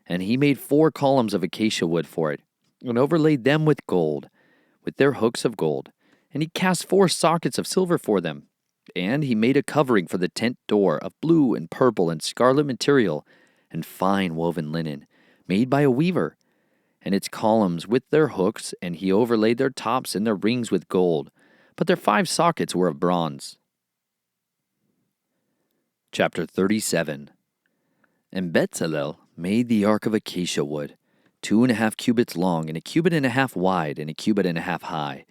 And he made 4 columns of acacia wood for it, and overlaid them with gold, with their hooks of gold. And he cast 4 sockets of silver for them. And he made a covering for the tent door of blue and purple and scarlet material, and fine woven linen, made by a weaver, and its columns with their hooks, and he overlaid their tops and their rings with gold, but their 5 sockets were of bronze. Chapter 37. And Bezalel made the ark of acacia wood, 2.5 cubits long, and 1.5 cubits wide, and 1.5 cubits high.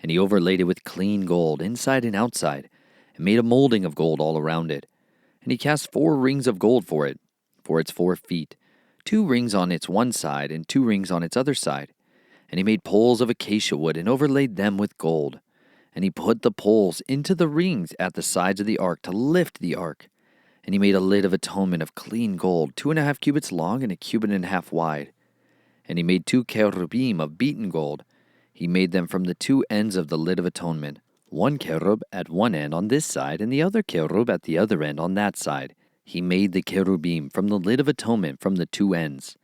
And he overlaid it with clean gold, inside and outside, and made a molding of gold all around it. And he cast 4 rings of gold for it, for its 4 feet, 2 rings on its one side, and 2 rings on its other side. And he made poles of acacia wood, and overlaid them with gold. And he put the poles into the rings at the sides of the ark to lift the ark. And he made a lid of atonement of clean gold, 2.5 cubits long, and 1.5 cubits wide. And he made 2 cherubim of beaten gold. He made them from the 2 ends of the lid of atonement, 1 cherub at one end on this side, and the other cherub at the other end on that side. He made the cherubim from the lid of atonement from the 2 ends.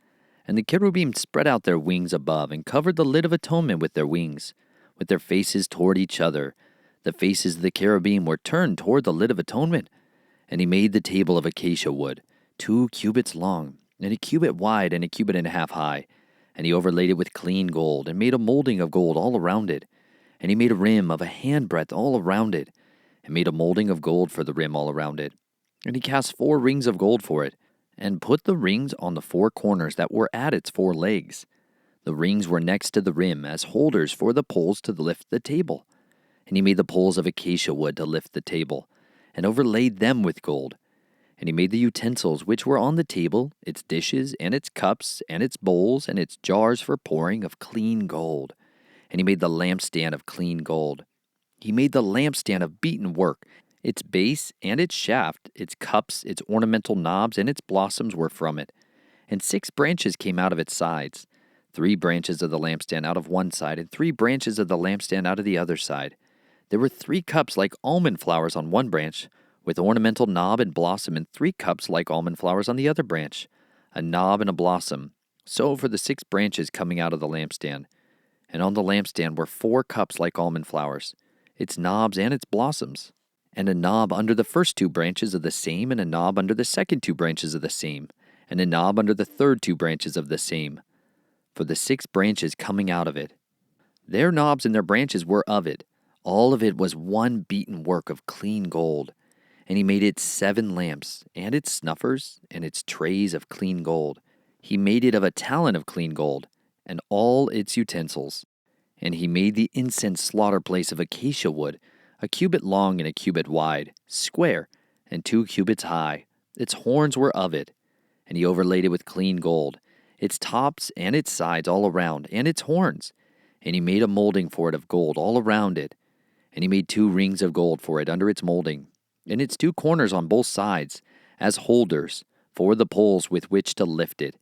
And the cherubim spread out their wings above, and covered the lid of atonement with their wings, with their faces toward each other. The faces of the cherubim were turned toward the lid of atonement. And he made the table of acacia wood, 2 cubits long, and 1 cubit wide, and 1.5 cubits high. And he overlaid it with clean gold, and made a molding of gold all around it. And he made a rim of a handbreadth all around it, and made a molding of gold for the rim all around it. And he cast 4 rings of gold for it, and put the rings on the 4 corners that were at its 4 legs. The rings were next to the rim as holders for the poles to lift the table. And he made the poles of acacia wood to lift the table, and overlaid them with gold. And he made the utensils which were on the table, its dishes, and its cups, and its bowls, and its jars for pouring of clean gold. And he made the lampstand of clean gold. He made the lampstand of beaten work. Its base and its shaft, its cups, its ornamental knobs, and its blossoms were from it. And 6 branches came out of its sides, 3 branches of the lampstand out of one side, and 3 branches of the lampstand out of the other side. There were 3 cups like almond flowers on one branch, with ornamental knob and blossom, and 3 cups like almond flowers on the other branch, a knob and a blossom. So for the 6 branches coming out of the lampstand. And on the lampstand were 4 cups like almond flowers, its knobs and its blossoms, and a knob under the first 2 branches of the same, and a knob under the second 2 branches of the same, and a knob under the third 2 branches of the same, for the 6 branches coming out of it. Their knobs and their branches were of it. All of it was one beaten work of clean gold. And he made it 7 lamps, and its snuffers, and its trays of clean gold. He made it of a talent of clean gold, and all its utensils. And he made the incense slaughter place of acacia wood, a cubit long and a cubit wide, square, and 2 cubits high. Its horns were of it. And he overlaid it with clean gold, its tops and its sides all around, and its horns. And he made a molding for it of gold all around it. And he made 2 rings of gold for it under its molding, and its 2 corners on both sides, as holders for the poles with which to lift it.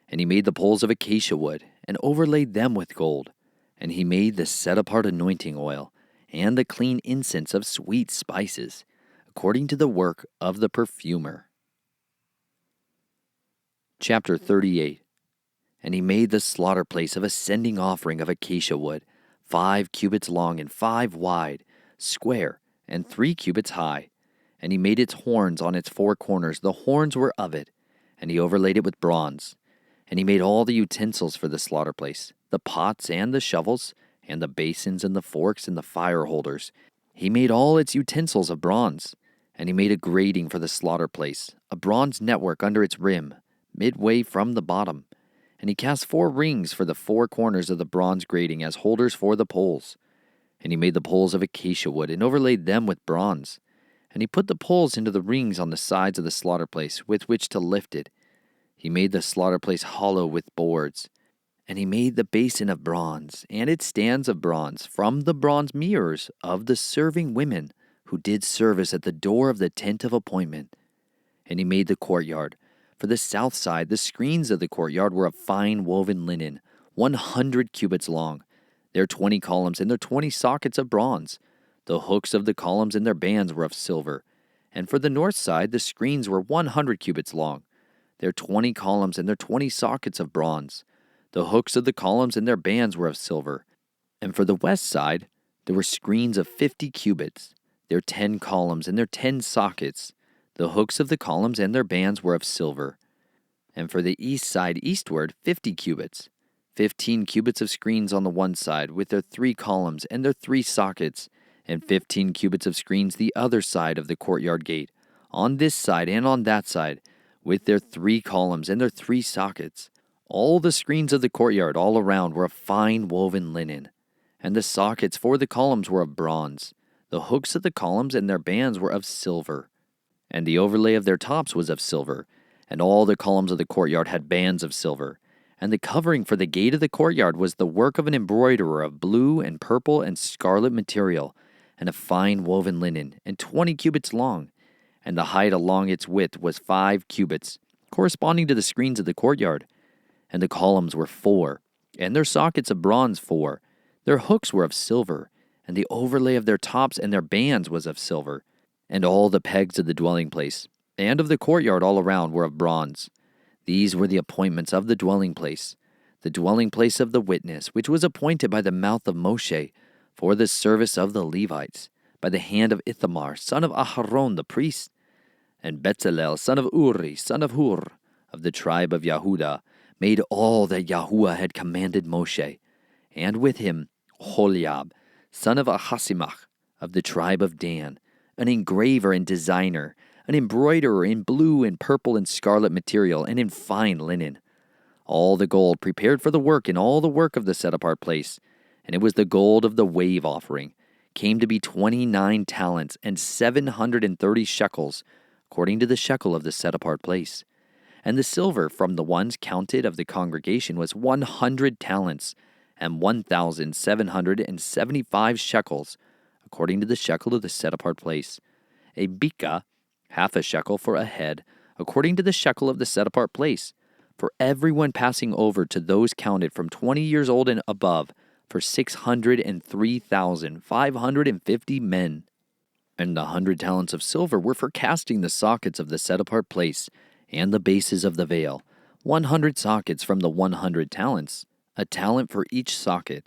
And he made the poles of acacia wood, and overlaid them with gold. And he made the set-apart anointing oil, and the clean incense of sweet spices, according to the work of the perfumer. Chapter 38. And he made the slaughter place of ascending offering of acacia wood, 5 cubits long and 5 wide, square, and 3 cubits high. And he made its horns on its 4 corners. The horns were of it, and he overlaid it with bronze. And he made all the utensils for the slaughter place, the pots and the shovels, and the basins and the forks and the fire holders. He made all its utensils of bronze. And he made a grating for the slaughter place, a bronze network under its rim, midway from the bottom. And he cast 4 rings for the 4 corners of the bronze grating as holders for the poles. And he made the poles of acacia wood, and overlaid them with bronze. And he put the poles into the rings on the sides of the slaughter place with which to lift it. He made the slaughter place hollow with boards. And he made the basin of bronze, and its stands of bronze, from the bronze mirrors of the serving women who did service at the door of the tent of appointment. And he made the courtyard. For the south side, the screens of the courtyard were of fine woven linen, 100 cubits long. Their 20 columns and their 20 sockets of bronze. The hooks of the columns and their bands were of silver. And for the north side, the screens were 100 cubits long. Their 20 columns and their 20 sockets of bronze. The hooks of the columns and their bands were of silver. And for the west side, there were screens of 50 cubits. Their 10 columns and their 10 sockets. The hooks of the columns and their bands were of silver. And for the east side eastward, 50 cubits. 15 cubits of screens on the one side, with their 3 columns and their 3 sockets, and 15 cubits of screens the other side of the courtyard gate, on this side and on that side, with their 3 columns and their 3 sockets. All the screens of the courtyard all around were of fine woven linen, and the sockets for the columns were of bronze. The hooks of the columns and their bands were of silver, and the overlay of their tops was of silver, and all the columns of the courtyard had bands of silver. And the covering for the gate of the courtyard was the work of an embroiderer of blue and purple and scarlet material, and of fine woven linen, and 20 cubits long. And the height along its width was 5 cubits, corresponding to the screens of the courtyard. And the columns were 4, and their sockets of bronze 4. Their hooks were of silver, and the overlay of their tops and their bands was of silver. And all the pegs of the dwelling place, and of the courtyard all around, were of bronze. These were the appointments of the dwelling place of the witness, which was appointed by the mouth of Moshe, for the service of the Levites, by the hand of Ithamar, son of Aharon the priest, and Bezalel, son of Uri, son of Hur, of the tribe of Yehudah, made all that Yahuah had commanded Moshe, and with him Holiab, son of Ahasimach, of the tribe of Dan, an engraver and designer, an embroiderer in blue and purple and scarlet material, and in fine linen. All the gold prepared for the work and all the work of the set-apart place, and it was the gold of the wave offering, came to be 29 talents and 730 shekels, according to the shekel of the set-apart place. And the silver from the ones counted of the congregation was 100 talents and 1,775 shekels, according to the shekel of the set-apart place. A bika, half a shekel for a head, according to the shekel of the set-apart place, for everyone passing over to those counted from 20 years old and above, for 603,550 men. And the 100 talents of silver were for casting the sockets of the set-apart place and the bases of the veil, 100 sockets from the 100 talents, a talent for each socket,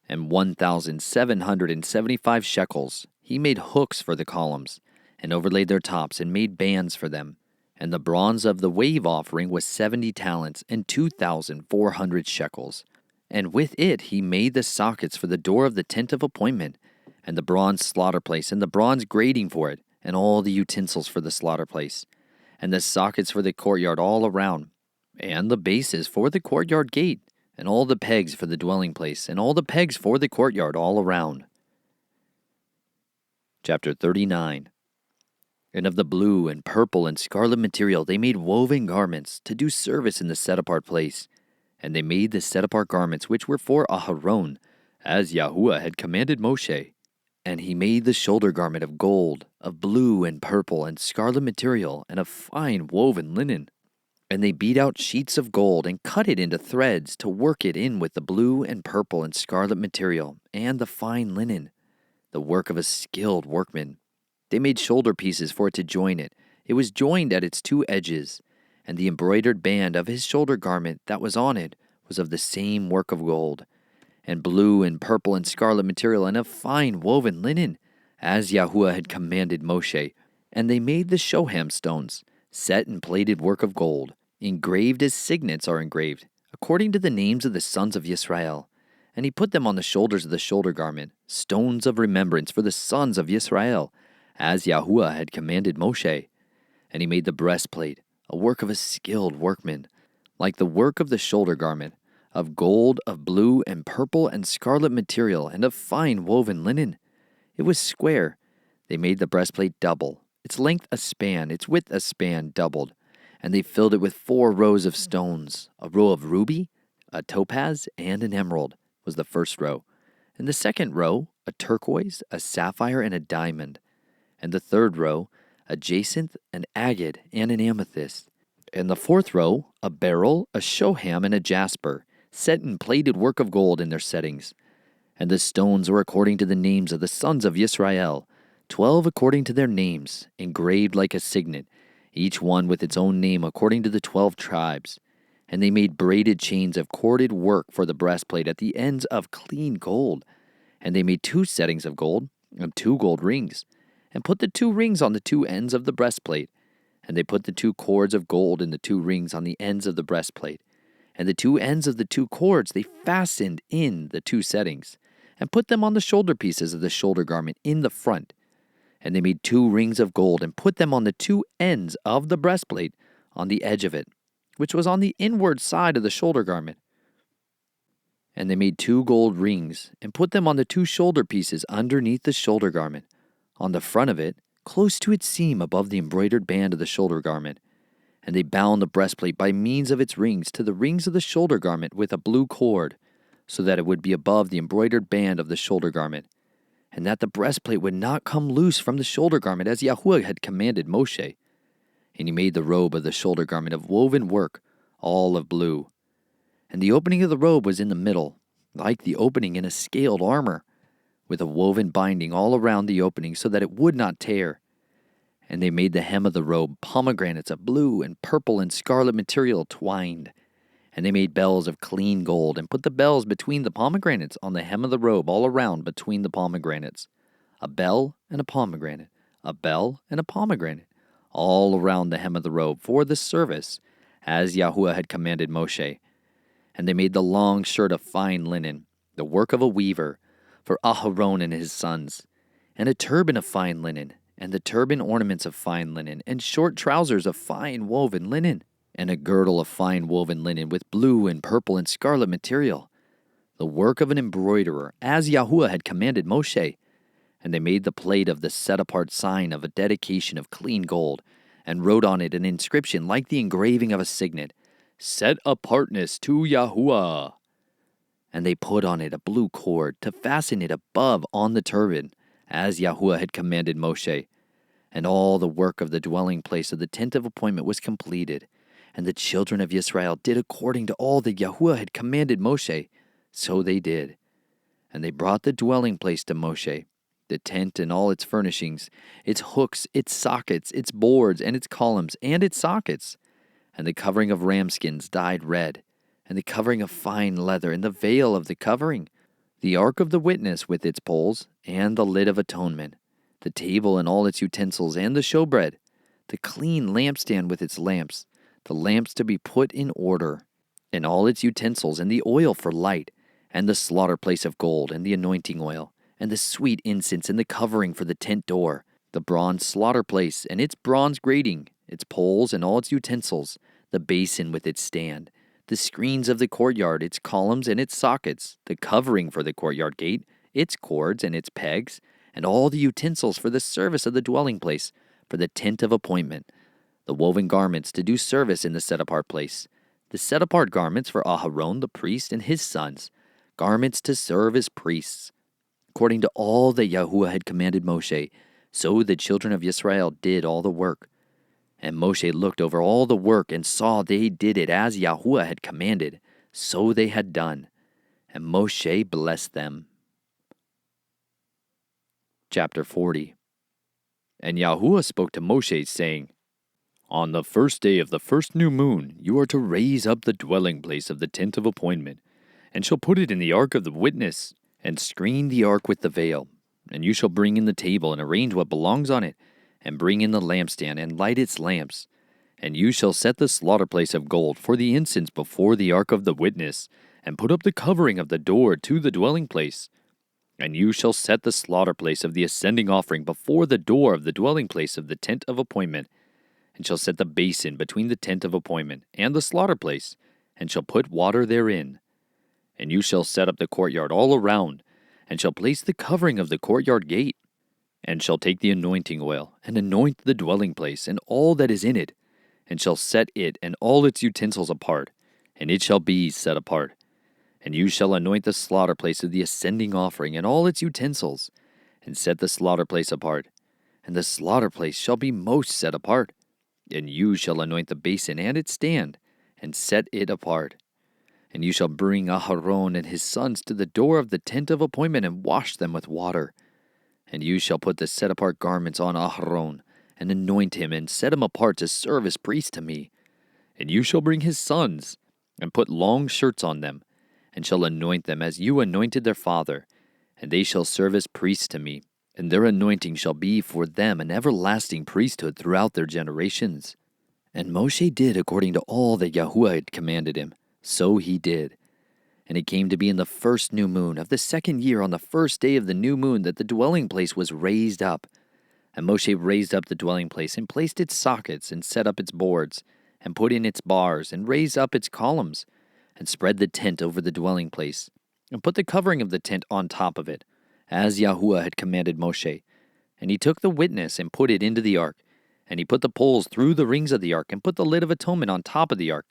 and 1,775 shekels. He made hooks for the columns, and overlaid their tops, and made bands for them. And the bronze of the wave offering was 70 talents and 2,400 shekels. And with it he made the sockets for the door of the tent of appointment, and the bronze slaughter place, and the bronze grating for it, and all the utensils for the slaughter place, and the sockets for the courtyard all around, and the bases for the courtyard gate, and all the pegs for the dwelling place, and all the pegs for the courtyard all around. Chapter 39. And of the blue and purple and scarlet material they made woven garments to do service in the set-apart place. And they made the set-apart garments which were for Aharon, as Yahuah had commanded Moshe. And he made the shoulder garment of gold, of blue and purple and scarlet material, and of fine woven linen. And they beat out sheets of gold and cut it into threads to work it in with the blue and purple and scarlet material and the fine linen, the work of a skilled workman. They made shoulder pieces for it to join it. It was joined at its two edges, and the embroidered band of his shoulder garment that was on it was of the same work of gold, and blue and purple and scarlet material, and of fine woven linen, as Yahuah had commanded Moshe. And they made the shoham stones, set in plated work of gold, engraved as signets are engraved, according to the names of the sons of Yisrael. And he put them on the shoulders of the shoulder garment, stones of remembrance for the sons of Yisrael, as Yahuah had commanded Moshe. And he made the breastplate, a work of a skilled workman, like the work of the shoulder garment, of gold, of blue and purple and scarlet material, and of fine woven linen. It was square. They made the breastplate double, its length a span, its width a span doubled. And they filled it with 4 rows of stones. A row of ruby, a topaz, and an emerald was the first row. And the second row, a turquoise, a sapphire, and a diamond. And the third row, a jacinth, an agate, and an amethyst. And the fourth row, a beryl, a shoham, and a jasper, set in plated work of gold in their settings. And the stones were according to the names of the sons of Yisrael, 12 according to their names, engraved like a signet, each one with its own name according to the 12 tribes. And they made braided chains of corded work for the breastplate at the ends of clean gold. And they made 2 settings of gold, and 2 gold rings, and put the 2 rings on the 2 ends of the breastplate. And they put the 2 cords of gold in the 2 rings on the ends of the breastplate. And the 2 ends of the 2 cords they fastened in the 2 settings, and put them on the shoulder pieces of the shoulder garment in the front. And they made 2 rings of gold, and put them on the 2 ends of the breastplate on the edge of it, which was on the inward side of the shoulder garment. And they made 2 gold rings, and put them on the 2 shoulder pieces underneath the shoulder garment, on the front of it, close to its seam above the embroidered band of the shoulder garment. And they bound the breastplate by means of its rings to the rings of the shoulder garment with a blue cord, so that it would be above the embroidered band of the shoulder garment, and that the breastplate would not come loose from the shoulder garment, as Yahuah had commanded Moshe. And he made the robe of the shoulder garment of woven work, all of blue. And the opening of the robe was in the middle, like the opening in a scaled armor, with a woven binding all around the opening, so that it would not tear. And they made the hem of the robe pomegranates of blue and purple and scarlet material twined. And they made bells of clean gold, and put the bells between the pomegranates on the hem of the robe all around between the pomegranates. A bell and a pomegranate, a bell and a pomegranate, all around the hem of the robe for the service, as Yahuah had commanded Moshe. And they made the long shirt of fine linen, the work of a weaver, for Aharon and his sons, and a turban of fine linen, and the turban ornaments of fine linen, and short trousers of fine woven linen, and a girdle of fine woven linen with blue and purple and scarlet material, the work of an embroiderer, as Yahuah had commanded Moshe. And they made the plate of the set-apart sign of a dedication of clean gold, and wrote on it an inscription like the engraving of a signet, Set apartness to Yahuah. And they put on it a blue cord to fasten it above on the turban, as Yahuah had commanded Moshe. And all the work of the dwelling place of the tent of appointment was completed. And the children of Yisrael did according to all that Yahuah had commanded Moshe. So they did. And they brought the dwelling place to Moshe, the tent and all its furnishings, its hooks, its sockets, its boards, and its columns, and its sockets, and the covering of ram skins dyed red, and the covering of fine leather, and the veil of the covering, the ark of the witness with its poles, and the lid of atonement, the table and all its utensils, and the showbread, the clean lampstand with its lamps, the lamps to be put in order, and all its utensils, and the oil for light, and the slaughter place of gold, and the anointing oil, and the sweet incense, and the covering for the tent door, the bronze slaughter place, and its bronze grating, its poles, and all its utensils, the basin with its stand, the screens of the courtyard, its columns, and its sockets, the covering for the courtyard gate, its cords, and its pegs, and all the utensils for the service of the dwelling place, for the tent of appointment, the woven garments to do service in the set-apart place, the set-apart garments for Aharon the priest and his sons, garments to serve as priests, according to all that Yahuah had commanded Moshe. So the children of Yisrael did all the work. And Moshe looked over all the work and saw they did it as Yahuah had commanded. So they had done. And Moshe blessed them. Chapter 40. And Yahuah spoke to Moshe, saying, On the first day of the first new moon, you are to raise up the dwelling place of the tent of appointment, and shall put it in the ark of the witness, and screen the ark with the veil. And you shall bring in the table, and arrange what belongs on it, and bring in the lampstand, and light its lamps. And you shall set the slaughter place of gold for the incense before the ark of the witness, and put up the covering of the door to the dwelling place. And you shall set the slaughter place of the ascending offering before the door of the dwelling place of the tent of appointment, and shall set the basin between the tent of appointment and the slaughter place, and shall put water therein. And you shall set up the courtyard all around, and shall place the covering of the courtyard gate, and shall take the anointing oil, and anoint the dwelling place, and all that is in it, and shall set it and all its utensils apart, and it shall be set apart. And you shall anoint the slaughter place of the ascending offering, and all its utensils, and set the slaughter place apart. And the slaughter place shall be most set apart. And you shall anoint the basin and its stand, and set it apart. And you shall bring Aharon and his sons to the door of the tent of appointment, and wash them with water. And you shall put the set-apart garments on Aharon, and anoint him, and set him apart to serve as priest to me. And you shall bring his sons, and put long shirts on them, and shall anoint them as you anointed their father, and they shall serve as priests to me, and their anointing shall be for them an everlasting priesthood throughout their generations. And Moshe did according to all that Yahuah had commanded him. So he did. And it came to be in the first new moon of the second year, on the first day of the new moon, that the dwelling place was raised up. And Moshe raised up the dwelling place, and placed its sockets, and set up its boards, and put in its bars, and raised up its columns, and spread the tent over the dwelling place, and put the covering of the tent on top of it, as Yahuah had commanded Moshe. And he took the witness, and put it into the ark. And he put the poles through the rings of the ark, and put the lid of atonement on top of the ark,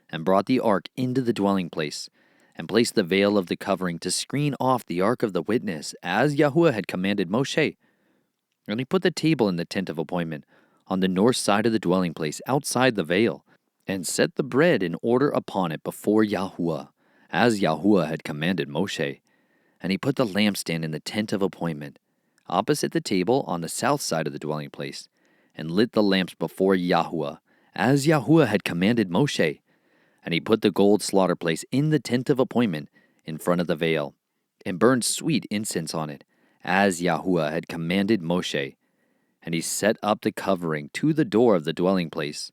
and brought the ark into the dwelling place, and placed the veil of the covering to screen off the ark of the witness, as Yahuah had commanded Moshe. And he put the table in the tent of appointment, on the north side of the dwelling place, outside the veil, and set the bread in order upon it before Yahuah, as Yahuah had commanded Moshe. And he put the lampstand in the tent of appointment, opposite the table on the south side of the dwelling place, and lit the lamps before Yahuah, as Yahuah had commanded Moshe. And he put the gold slaughter place in the tent of appointment, in front of the veil, and burned sweet incense on it, as Yahuah had commanded Moshe. And he set up the covering to the door of the dwelling place.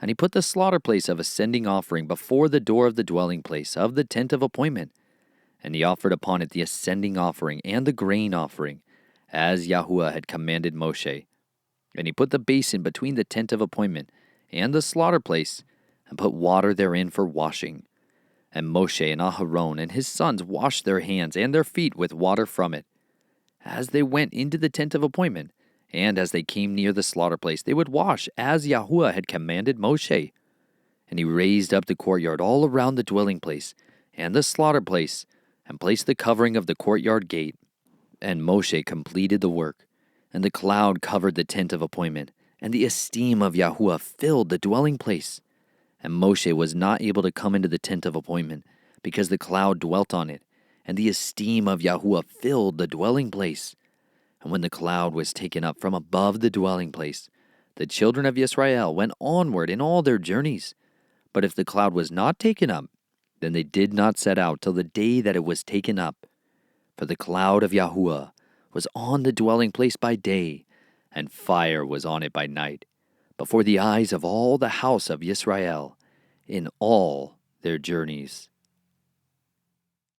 And he put the slaughter place of ascending offering before the door of the dwelling place of the tent of appointment. And he offered upon it the ascending offering and the grain offering, as Yahuah had commanded Moshe, And he put the basin between the tent of appointment and the slaughter place, and put water therein for washing. And Moshe and Aharon and his sons washed their hands and their feet with water from it. As they went into the tent of appointment, and as they came near the slaughter place, they would wash, as Yahuah had commanded Moshe. And he raised up the courtyard all around the dwelling place, and the slaughter place, and placed the covering of the courtyard gate. And Moshe completed the work, and the cloud covered the tent of appointment, and the esteem of Yahuah filled the dwelling place. And Moshe was not able to come into the tent of appointment, because the cloud dwelt on it, and the esteem of Yahuah filled the dwelling place. And when the cloud was taken up from above the dwelling place, the children of Yisrael went onward in all their journeys. But if the cloud was not taken up, then they did not set out till the day that it was taken up. For the cloud of Yahuah was on the dwelling place by day, and fire was on it by night, before the eyes of all the house of Yisrael, in all their journeys.